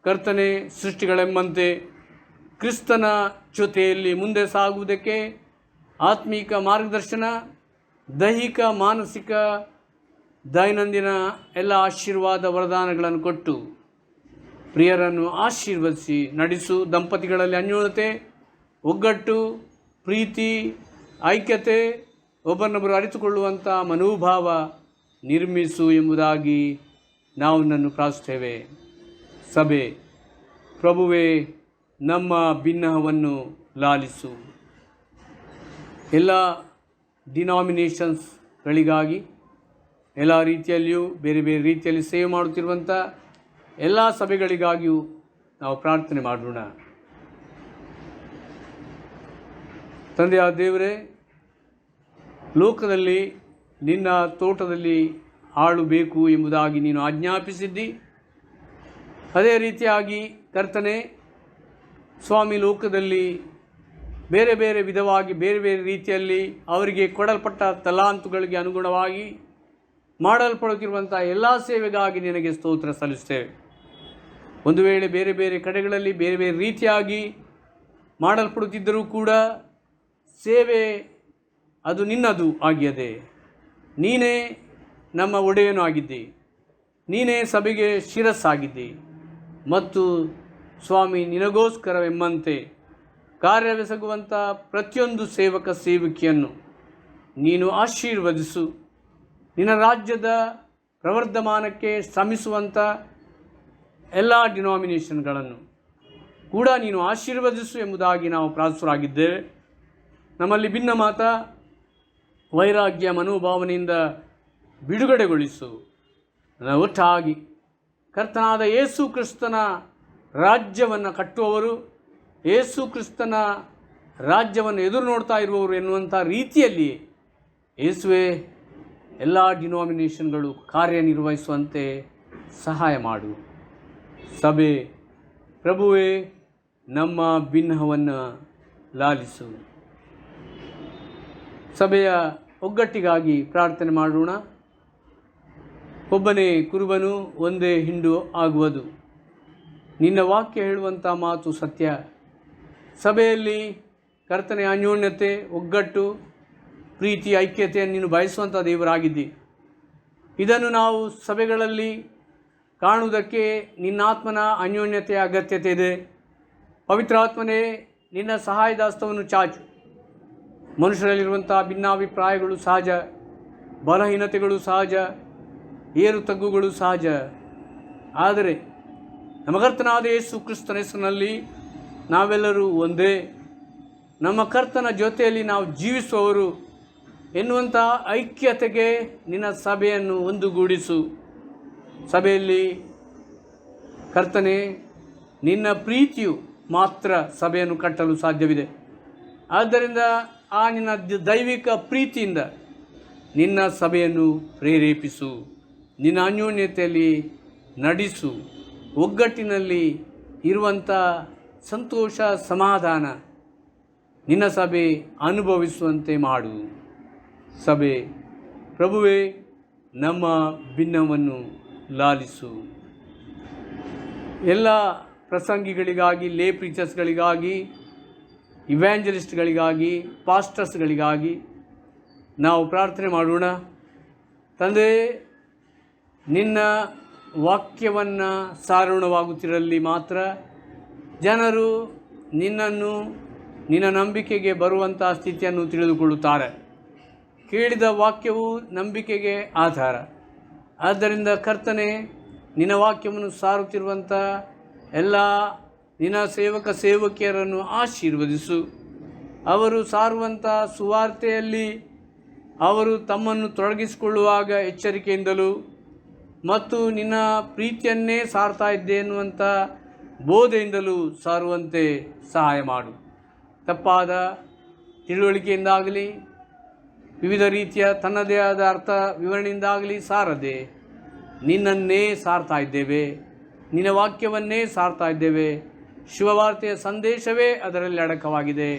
ಕರ್ತನೆ ಸೃಷ್ಟಿಗಳೆಂಬಂತೆ ಕ್ರಿಸ್ತನ ಜೊತೆಯಲ್ಲಿ ಮುಂದೆ ಸಾಗುವುದಕ್ಕೆ ಆತ್ಮೀಕ ಮಾರ್ಗದರ್ಶನ, ದೈಹಿಕ, ಮಾನಸಿಕ, ದೈನಂದಿನ ಎಲ್ಲ ಆಶೀರ್ವಾದ ವರದಾನಗಳನ್ನು ಕೊಟ್ಟು ಪ್ರಿಯರನ್ನು ಆಶೀರ್ವದಿಸಿ ನಡೆಸು. ದಂಪತಿಗಳಲ್ಲಿ ಅನ್ಯೋನ್ಯತೆ, ಒಗ್ಗಟ್ಟು, ಪ್ರೀತಿ, ಐಕ್ಯತೆ, ಒಬ್ಬರನ್ನೊಬ್ಬರು ಅರಿತುಕೊಳ್ಳುವಂಥ ಮನೋಭಾವ ನಿರ್ಮಿಸು ಎಂಬುದಾಗಿ ನಾವು ನನ್ನನ್ನು ಪ್ರಾರ್ಥಿಸುತ್ತೇವೆ. ಸಭೆ ಪ್ರಭುವೇ ನಮ್ಮ ಭಿನ್ನವನ್ನು ಲಾಲಿಸು. ಎಲ್ಲ ಡಿನಾಮಿನೇಷನ್ಸ್ಗಳಿಗಾಗಿ, ಎಲ್ಲ ರೀತಿಯಲ್ಲಿಯೂ ಬೇರೆ ಬೇರೆ ರೀತಿಯಲ್ಲಿ ಸೇವೆ ಮಾಡುತ್ತಿರುವಂಥ ಎಲ್ಲ ಸಭೆಗಳಿಗಾಗಿಯೂ ನಾವು ಪ್ರಾರ್ಥನೆ ಮಾಡೋಣ. ತಂದೆಯ ದೇವರೇ, ಲೋಕದಲ್ಲಿ ನಿನ್ನ ತೋಟದಲ್ಲಿ ಆಳಬೇಕು ಎಂಬುದಾಗಿ ನೀನು ಆಜ್ಞಾಪಿಸಿದ್ದಿ. ಅದೇ ರೀತಿಯಾಗಿ ಕರ್ತನೆ ಸ್ವಾಮಿ, ಲೋಕದಲ್ಲಿ ಬೇರೆ ಬೇರೆ ವಿಧವಾಗಿ, ಬೇರೆ ಬೇರೆ ರೀತಿಯಲ್ಲಿ ಅವರಿಗೆ ಕೊಡಲ್ಪಟ್ಟ ತಲಾಂತುಗಳಿಗೆ ಅನುಗುಣವಾಗಿ ಮಾಡಲ್ಪಡುತ್ತಿರುವಂಥ ಎಲ್ಲ ಸೇವೆಗಾಗಿ ನಿನಗೆ ಸ್ತೋತ್ರ ಸಲ್ಲಿಸುತ್ತೇವೆ. ಒಂದು ವೇಳೆ ಬೇರೆ ಬೇರೆ ಕಡೆಗಳಲ್ಲಿ ಬೇರೆ ಬೇರೆ ರೀತಿಯಾಗಿ ಮಾಡಲ್ಪಡುತ್ತಿದ್ದರೂ ಕೂಡ ಸೇವೆ ಅದು ನಿನ್ನದು ಆಗಿಯದೆ. ನೀನೇ ನಮ್ಮ ಒಡೆಯನೂ ಆಗಿದ್ದಿ, ನೀನೇ ಸಭೆಗೆ ಶಿರಸ್ಸಾಗಿದ್ದಿ ಮತ್ತು ಸ್ವಾಮಿ, ನಿನಗೋಸ್ಕರವೆಂಬಂತೆ ಕಾರ್ಯವೆಸಗುವಂಥ ಪ್ರತಿಯೊಂದು ಸೇವಕ ಸೇವಕಿಯನ್ನು ನೀನು ಆಶೀರ್ವದಿಸು. ನಿನ್ನ ರಾಜ್ಯದ ಪ್ರವರ್ಧಮಾನಕ್ಕೆ ಶ್ರಮಿಸುವಂಥ ಎಲ್ಲ ಡಿನಾಮಿನೇಷನ್ಗಳನ್ನು ಕೂಡ ನೀನು ಆಶೀರ್ವದಿಸು ಎಂಬುದಾಗಿ ನಾವು ಪ್ರಾರ್ಥರಾಗಿದ್ದೇವೆ. ನಮ್ಮಲ್ಲಿ ಭಿನ್ನಮತ, ವೈರಾಗ್ಯ ಮನೋಭಾವನೆಯಿಂದ ಬಿಡುಗಡೆಗೊಳಿಸು. ಒಟ್ಟಾಗಿ ಕರ್ತನಾದ ಯೇಸು ಕ್ರಿಸ್ತನ ರಾಜ್ಯವನ್ನು ಕಟ್ಟುವವರು, ಯೇಸು ಕ್ರಿಸ್ತನ ರಾಜ್ಯವನ್ನು ಎದುರು ನೋಡ್ತಾ ಇರುವವರು ಎನ್ನುವಂಥ ರೀತಿಯಲ್ಲಿ ಯೇಸುವೆ ಎಲ್ಲ ಡಿನಾಮಿನೇಷನ್ಗಳು ಕಾರ್ಯನಿರ್ವಹಿಸುವಂತೆ ಸಹಾಯ ಮಾಡು. ಸಭೆ ಪ್ರಭುವೇ ನಮ್ಮ ಭಿನ್ನವನ್ನು ಲಾಲಿಸು. ಸಭೆಯ ಒಗ್ಗಟ್ಟಿಗಾಗಿ ಪ್ರಾರ್ಥನೆ ಮಾಡೋಣ. ಒಬ್ಬನೇ ಕುರುಬನು ಒಂದೇ ಹಿಂಡು ಆಗುವುದು. ನಿನ್ನ ವಾಕ್ಯ ಹೇಳುವಂಥ ಮಾತು ಸತ್ಯ. ಸಭೆಯಲ್ಲಿ ಕರ್ತನೆ ಅನ್ಯೋನ್ಯತೆ, ಒಗ್ಗಟ್ಟು, ಪ್ರೀತಿ, ಐಕ್ಯತೆಯನ್ನು ನೀನು ಬಯಸುವಂಥ ದೇವರಾಗಿದ್ದಿ. ಇದನ್ನು ನಾವು ಸಭೆಗಳಲ್ಲಿ ಕಾಣುವುದಕ್ಕೆ ನಿನ್ನಾತ್ಮನ ಅನ್ಯೋನ್ಯತೆಯ ಅಗತ್ಯತೆ ಇದೆ. ಪವಿತ್ರಾತ್ಮನೇ, ನಿನ್ನ ಸಹಾಯದ ಹಸ್ತವನ್ನು ಚಾಚು. ಮನುಷ್ಯರಲ್ಲಿರುವಂಥ ಭಿನ್ನಾಭಿಪ್ರಾಯಗಳು ಸಹಜ, ಬಲಹೀನತೆಗಳು ಸಹಜ, ಏರು ತಗ್ಗುಗಳು ಸಹಜ. ಆದರೆ ನಮ್ಮ ಕರ್ತನಾದ ಯೇಸು ಕ್ರಿಸ್ತನ ಹೆಸರಿನಲ್ಲಿ ನಾವೆಲ್ಲರೂ ಒಂದೇ, ನಮ್ಮ ಕರ್ತನ ಜೊತೆಯಲ್ಲಿ ನಾವು ಜೀವಿಸುವವರು ಎನ್ನುವಂಥ ಐಕ್ಯತೆಗೆ ನಿನ್ನ ಸಭೆಯನ್ನು ಒಂದುಗೂಡಿಸು. ಸಭೆಯಲ್ಲಿ ಕರ್ತನೆ, ನಿನ್ನ ಪ್ರೀತಿಯು ಮಾತ್ರ ಸಭೆಯನ್ನು ಕಟ್ಟಲು ಸಾಧ್ಯವಿದೆ. ಆದ್ದರಿಂದ ಆ ನಿನ್ನ ದೈವಿಕ ಪ್ರೀತಿಯಿಂದ ನಿನ್ನ ಸಭೆಯನ್ನು ಪ್ರೇರೇಪಿಸು, ನಿನ್ನ ಅನ್ಯೋನ್ಯತೆಯಲ್ಲಿ ನಡೆಸು. ಒಗ್ಗಟ್ಟಿನಲ್ಲಿ ಇರುವಂಥ ಸಂತೋಷ, ಸಮಾಧಾನ ನಿನ್ನ ಸಭೆ ಅನುಭವಿಸುವಂತೆ ಮಾಡು. ಸಭೆ ಪ್ರಭುವೇ ನಮ್ಮ ಭಿನ್ನವನ್ನು ಲಾಲಿಸು. ಎಲ್ಲ ಪ್ರಸಂಗಿಗಳಿಗಾಗಿ, ಲೇ ಪ್ರೀಚರ್ಸ್ಗಳಿಗಾಗಿ, ಇವ್ಯಾಂಜಲಿಸ್ಟ್ಗಳಿಗಾಗಿ, ಪಾಸ್ಟರ್ಸ್ಗಳಿಗಾಗಿ ನಾವು ಪ್ರಾರ್ಥನೆ ಮಾಡೋಣ. ತಂದೆ, ನಿನ್ನ ವಾಕ್ಯವನ್ನು ಸಾರೋಣವಾಗುತ್ತಿರಲಿ ಮಾತ್ರ ಜನರು ನಿನ್ನನ್ನು, ನಿನ್ನ ನಂಬಿಕೆಗೆ ಬರುವಂಥ ಸ್ಥಿತಿಯನ್ನು ತಿಳಿದುಕೊಳ್ಳುತ್ತಾರೆ. ಕೇಳಿದ ವಾಕ್ಯವು ನಂಬಿಕೆಗೆ ಆಧಾರ. ಆದ್ದರಿಂದ ಕರ್ತನೆ, ನಿನ್ನ ವಾಕ್ಯವನ್ನು ಸಾರುತ್ತಿರುವಂಥ ಎಲ್ಲ ನಿನ್ನ ಸೇವಕ ಸೇವಕಿಯರನ್ನು ಆಶೀರ್ವದಿಸು. ಅವರು ಸಾರುವಂಥ ಸುವಾರ್ತೆಯಲ್ಲಿ ಅವರು ತಮ್ಮನ್ನು ತೊಡಗಿಸಿಕೊಳ್ಳುವಾಗ ಎಚ್ಚರಿಕೆಯಿಂದಲೂ ಮತ್ತು ನಿನ್ನ ಪ್ರೀತಿಯನ್ನೇ ಸಾರ್ತಾ ಇದ್ದೆ ಎನ್ನುವಂಥ ಬೋಧೆಯಿಂದಲೂ ಸಾರುವಂತೆ ಸಹಾಯ ಮಾಡು. ತಪ್ಪಾದ ತಿಳುವಳಿಕೆಯಿಂದಾಗಲಿ, ವಿವಿಧ ರೀತಿಯ ತನ್ನದೇ ಆದ ಅರ್ಥ ವಿವರಣೆಯಿಂದಾಗಲಿ ಸಾರದೆ ನಿನ್ನನ್ನೇ ಸಾರ್ತಾ ಇದ್ದೇವೆ, ನಿನ್ನ ವಾಕ್ಯವನ್ನೇ ಸಾರ್ತಾ ಇದ್ದೇವೆ. ಶುಭವಾರ್ತೆಯ ಸಂದೇಶವೇ ಅದರಲ್ಲಿ ಅಡಕವಾಗಿದೆ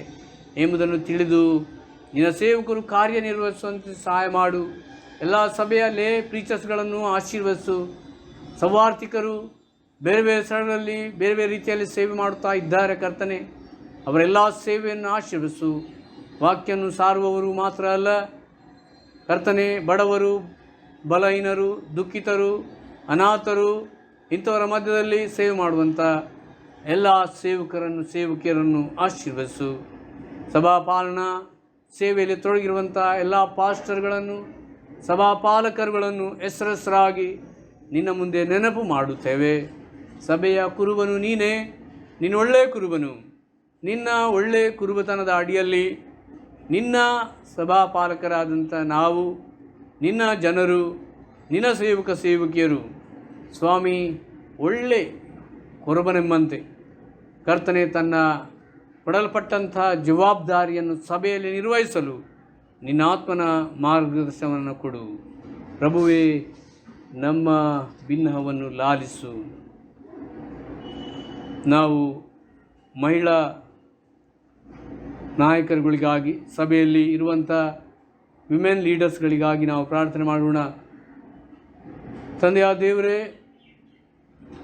ಎಂಬುದನ್ನು ತಿಳಿದು ನಿನ್ನ ಸೇವಕರು ಕಾರ್ಯನಿರ್ವಹಿಸುವಂತೆ ಸಹಾಯ ಮಾಡು. ಎಲ್ಲ ಸಭೆಯ ಲೇ ಪ್ರೀಚರ್ಸ್ಗಳನ್ನು ಆಶೀರ್ವದಿಸು. ಸೌವಾರ್ತಿಕರು ಬೇರೆ ಬೇರೆ ಸ್ಥಳಗಳಲ್ಲಿ ಬೇರೆ ಬೇರೆ ರೀತಿಯಲ್ಲಿ ಸೇವೆ ಮಾಡುತ್ತಾ ಇದ್ದಾರೆ ಕರ್ತನೆ, ಅವರೆಲ್ಲ ಸೇವೆಯನ್ನು ಆಶೀರ್ವದಿಸು. ವಾಕ್ಯವನ್ನು ಸಾರುವವರು ಮಾತ್ರ ಅಲ್ಲ ಕರ್ತನೆ, ಬಡವರು, ಬಲಹೀನರು, ದುಃಖಿತರು, ಅನಾಥರು ಇಂಥವರ ಮಧ್ಯದಲ್ಲಿ ಸೇವೆ ಮಾಡುವಂಥ ಎಲ್ಲ ಸೇವಕರನ್ನು, ಸೇವಕಿಯರನ್ನು ಆಶೀರ್ವದಿಸು. ಸಭಾಪಾಲನಾ ಸೇವೆಯಲ್ಲಿ ತೊಡಗಿರುವಂಥ ಎಲ್ಲ ಪಾಸ್ಟರ್ಗಳನ್ನು, ಸಭಾಪಾಲಕರುಗಳನ್ನು ಹೆಸರಾಗಿ ನಿನ್ನ ಮುಂದೆ ನೆನಪು ಮಾಡುತ್ತೇವೆ. ಸಭೆಯ ಕುರುಬನು ನೀನೇ, ನಿನ್ನ ಒಳ್ಳೆಯ ಕುರುಬನು. ನಿನ್ನ ಒಳ್ಳೆಯ ಕುರುಬತನದ ಅಡಿಯಲ್ಲಿ ನಿನ್ನ ಸಭಾಪಾಲಕರಾದಂಥ ನಾವು, ನಿನ್ನ ಜನರು, ನಿನ್ನ ಸೇವಕ ಸೇವಕಿಯರು ಸ್ವಾಮಿ ಒಳ್ಳೆ ಕುರುಬನೆಂಬಂತೆ ಕರ್ತನೆ ತನ್ನ ಕೊಡಲ್ಪಟ್ಟಂಥ ಜವಾಬ್ದಾರಿಯನ್ನು ಸಭೆಯಲ್ಲಿ ನಿರ್ವಹಿಸಲು ನಿನ್ನ ಆತ್ಮನ ಮಾರ್ಗದರ್ಶನವನ್ನು ಕೊಡು. ಪ್ರಭುವೇ, ನಮ್ಮ ಭಿನ್ನವನ್ನು ಲಾಲಿಸು. ನಾವು ಮಹಿಳಾ ನಾಯಕರುಗಳಿಗಾಗಿ, ಸಭೆಯಲ್ಲಿ ಇರುವಂಥ ವಿಮೆನ್ ಲೀಡರ್ಸ್ಗಳಿಗಾಗಿ ನಾವು ಪ್ರಾರ್ಥನೆ ಮಾಡೋಣ. ತಂದೆಯ ದೇವರೇ,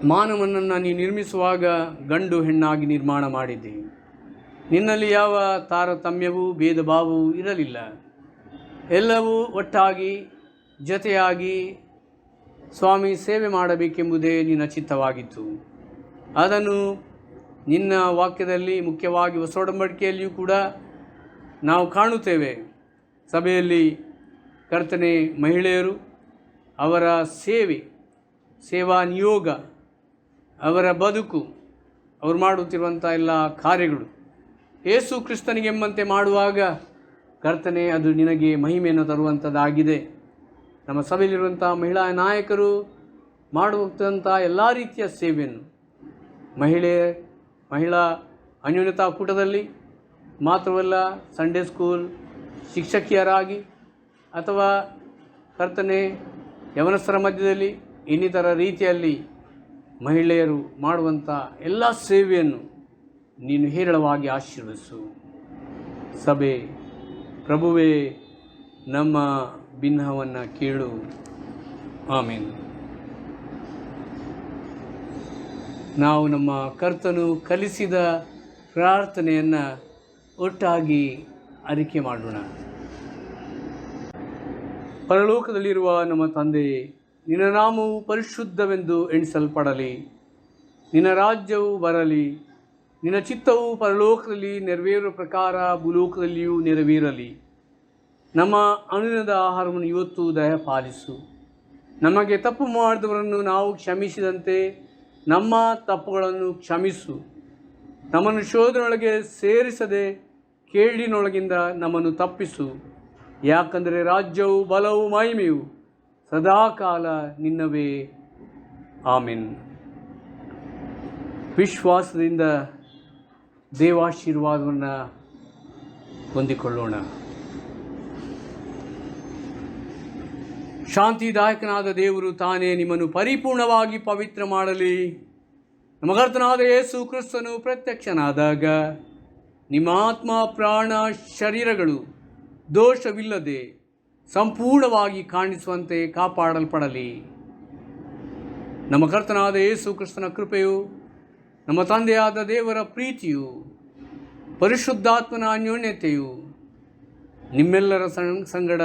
ಮಾನವನನ್ನು ನೀನು ನಿರ್ಮಿಸುವಾಗ ಗಂಡು ಹೆಣ್ಣಾಗಿ ನಿರ್ಮಾಣ ಮಾಡಿದ್ದೆ. ನಿನ್ನಲ್ಲಿ ಯಾವ ತಾರತಮ್ಯವೂ ಭೇದ ಭಾವವೂ ಇರಲಿಲ್ಲ. ಎಲ್ಲವೂ ಒಟ್ಟಾಗಿ ಜೊತೆಯಾಗಿ ಸ್ವಾಮಿ ಸೇವೆ ಮಾಡಬೇಕೆಂಬುದೇ ನಿನ್ನ ಚಿತ್ತವಾಗಿತ್ತು. ಅದನ್ನು ನಿನ್ನ ವಾಕ್ಯದಲ್ಲಿ, ಮುಖ್ಯವಾಗಿ ಹೊಸ ಒಡಂಬಡಿಕೆಯಲ್ಲಿಯೂ ಕೂಡ ನಾವು ಕಾಣುತ್ತೇವೆ. ಸಭೆಯಲ್ಲಿ ಕರ್ತನೆ, ಮಹಿಳೆಯರು ಅವರ ಸೇವೆ, ಸೇವಾ ನಿಯೋಗ, ಅವರ ಬದುಕು, ಅವರು ಮಾಡುತ್ತಿರುವಂಥ ಎಲ್ಲ ಕಾರ್ಯಗಳು ಯೇಸು ಕ್ರಿಸ್ತನಿಗೆಂಬಂತೆ ಮಾಡುವಾಗ ಕರ್ತನೆ, ಅದು ನಿನಗೆ ಮಹಿಮೆಯನ್ನು ತರುವಂಥದ್ದಾಗಿದೆ. ನಮ್ಮ ಸಭೆಯಲ್ಲಿರುವಂಥ ಮಹಿಳಾ ನಾಯಕರು ಮಾಡುವಂಥ ಎಲ್ಲ ರೀತಿಯ ಸೇವೆಯನ್ನು ಮಹಿಳಾ ಅನ್ಯೋನ್ಯತಾ ಕೂಟದಲ್ಲಿ ಮಾತ್ರವಲ್ಲ ಸಂಡೇ ಸ್ಕೂಲ್ ಶಿಕ್ಷಕಿಯರಾಗಿ ಅಥವಾ ಕರ್ತನೆ ಯವನಸ್ಥರ ಮಧ್ಯದಲ್ಲಿ ಇನ್ನಿತರ ರೀತಿಯಲ್ಲಿ ಮಹಿಳೆಯರು ಮಾಡುವಂಥ ಎಲ್ಲ ಸೇವೆಯನ್ನು ನೀನು ಹೇರಳವಾಗಿ ಆಶೀರ್ವದಿಸು. ಸಭೆ ಪ್ರಭುವೇ ನಮ್ಮ ಬಿನ್ನಹವನ್ನು ಕೇಳು. ಆಮೇನ್. ನಾವು ನಮ್ಮ ಕರ್ತನು ಕಲಿಸಿದ ಪ್ರಾರ್ಥನೆಯನ್ನು ಒಟ್ಟಾಗಿ ಅರಿಕೆ ಮಾಡೋಣ. ಪರಲೋಕದಲ್ಲಿರುವ ನಮ್ಮ ತಂದೆಯೇ, ನಿನ್ನ ನಾಮವು ಪರಿಶುದ್ಧವೆಂದು ಎಣಿಸಲ್ಪಡಲಿ. ನಿನ್ನ ರಾಜ್ಯವು ಬರಲಿ. ನಿನ್ನ ಚಿತ್ತವು ಪರಲೋಕದಲ್ಲಿ ನೆರವೇರುವ ಪ್ರಕಾರ ಭೂಲೋಕದಲ್ಲಿಯೂ ನೆರವೇರಲಿ. ನಮ್ಮ ಅನುದಿನದ ಆಹಾರವನ್ನು ಇವತ್ತು ದಯಪಾಲಿಸು. ನಮಗೆ ತಪ್ಪು ಮಾಡಿದವರನ್ನು ನಾವು ಕ್ಷಮಿಸಿದಂತೆ ನಮ್ಮ ತಪ್ಪುಗಳನ್ನು ಕ್ಷಮಿಸು. ನಮ್ಮನ್ನು ಶೋಧನೆಯೊಳಗೆ ಸೇರಿಸದೆ ಕೇಳಿನೊಳಗಿಂದ ನಮ್ಮನ್ನು ತಪ್ಪಿಸು. ಯಾಕಂದರೆ ರಾಜ್ಯವು ಬಲವು ಮಹಿಮೆಯು ಸದಾಕಾಲ ನಿನ್ನವೇ. ಆಮೆನ್. ವಿಶ್ವಾಸದಿಂದ ದೇವಾಶೀರ್ವಾದವನ್ನು ಹೊಂದಿಕೊಳ್ಳೋಣ. ಶಾಂತಿದಾಯಕನಾದ ದೇವರು ತಾನೇ ನಿಮ್ಮನ್ನು ಪರಿಪೂರ್ಣವಾಗಿ ಪವಿತ್ರ ಮಾಡಲಿ. ನಮ್ಮ ಕರ್ತನಾದ ಯೇಸು ಕ್ರಿಸ್ತನು ಪ್ರತ್ಯಕ್ಷನಾದಾಗ ನಿಮ್ಮ ಆತ್ಮ ಪ್ರಾಣ ಶರೀರಗಳು ದೋಷವಿಲ್ಲದೆ ಸಂಪೂರ್ಣವಾಗಿ ಕಾಣಿಸುವಂತೆ ಕಾಪಾಡಲ್ಪಡಲಿ. ನಮ್ಮ ಕರ್ತನಾದ ಯೇಸು ಕ್ರಿಸ್ತನ ಕೃಪೆಯು, ನಮ್ಮ ತಂದೆಯಾದ ದೇವರ ಪ್ರೀತಿಯು, ಪರಿಶುದ್ಧಾತ್ಮನ ಅನ್ಯೋನ್ಯತೆಯು ನಿಮ್ಮೆಲ್ಲರ ಸಂಗಡ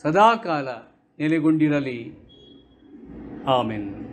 ಸದಾಕಾಲ ನೆಲೆಗೊಂಡಿರಲಿ. ಆಮೆನ್.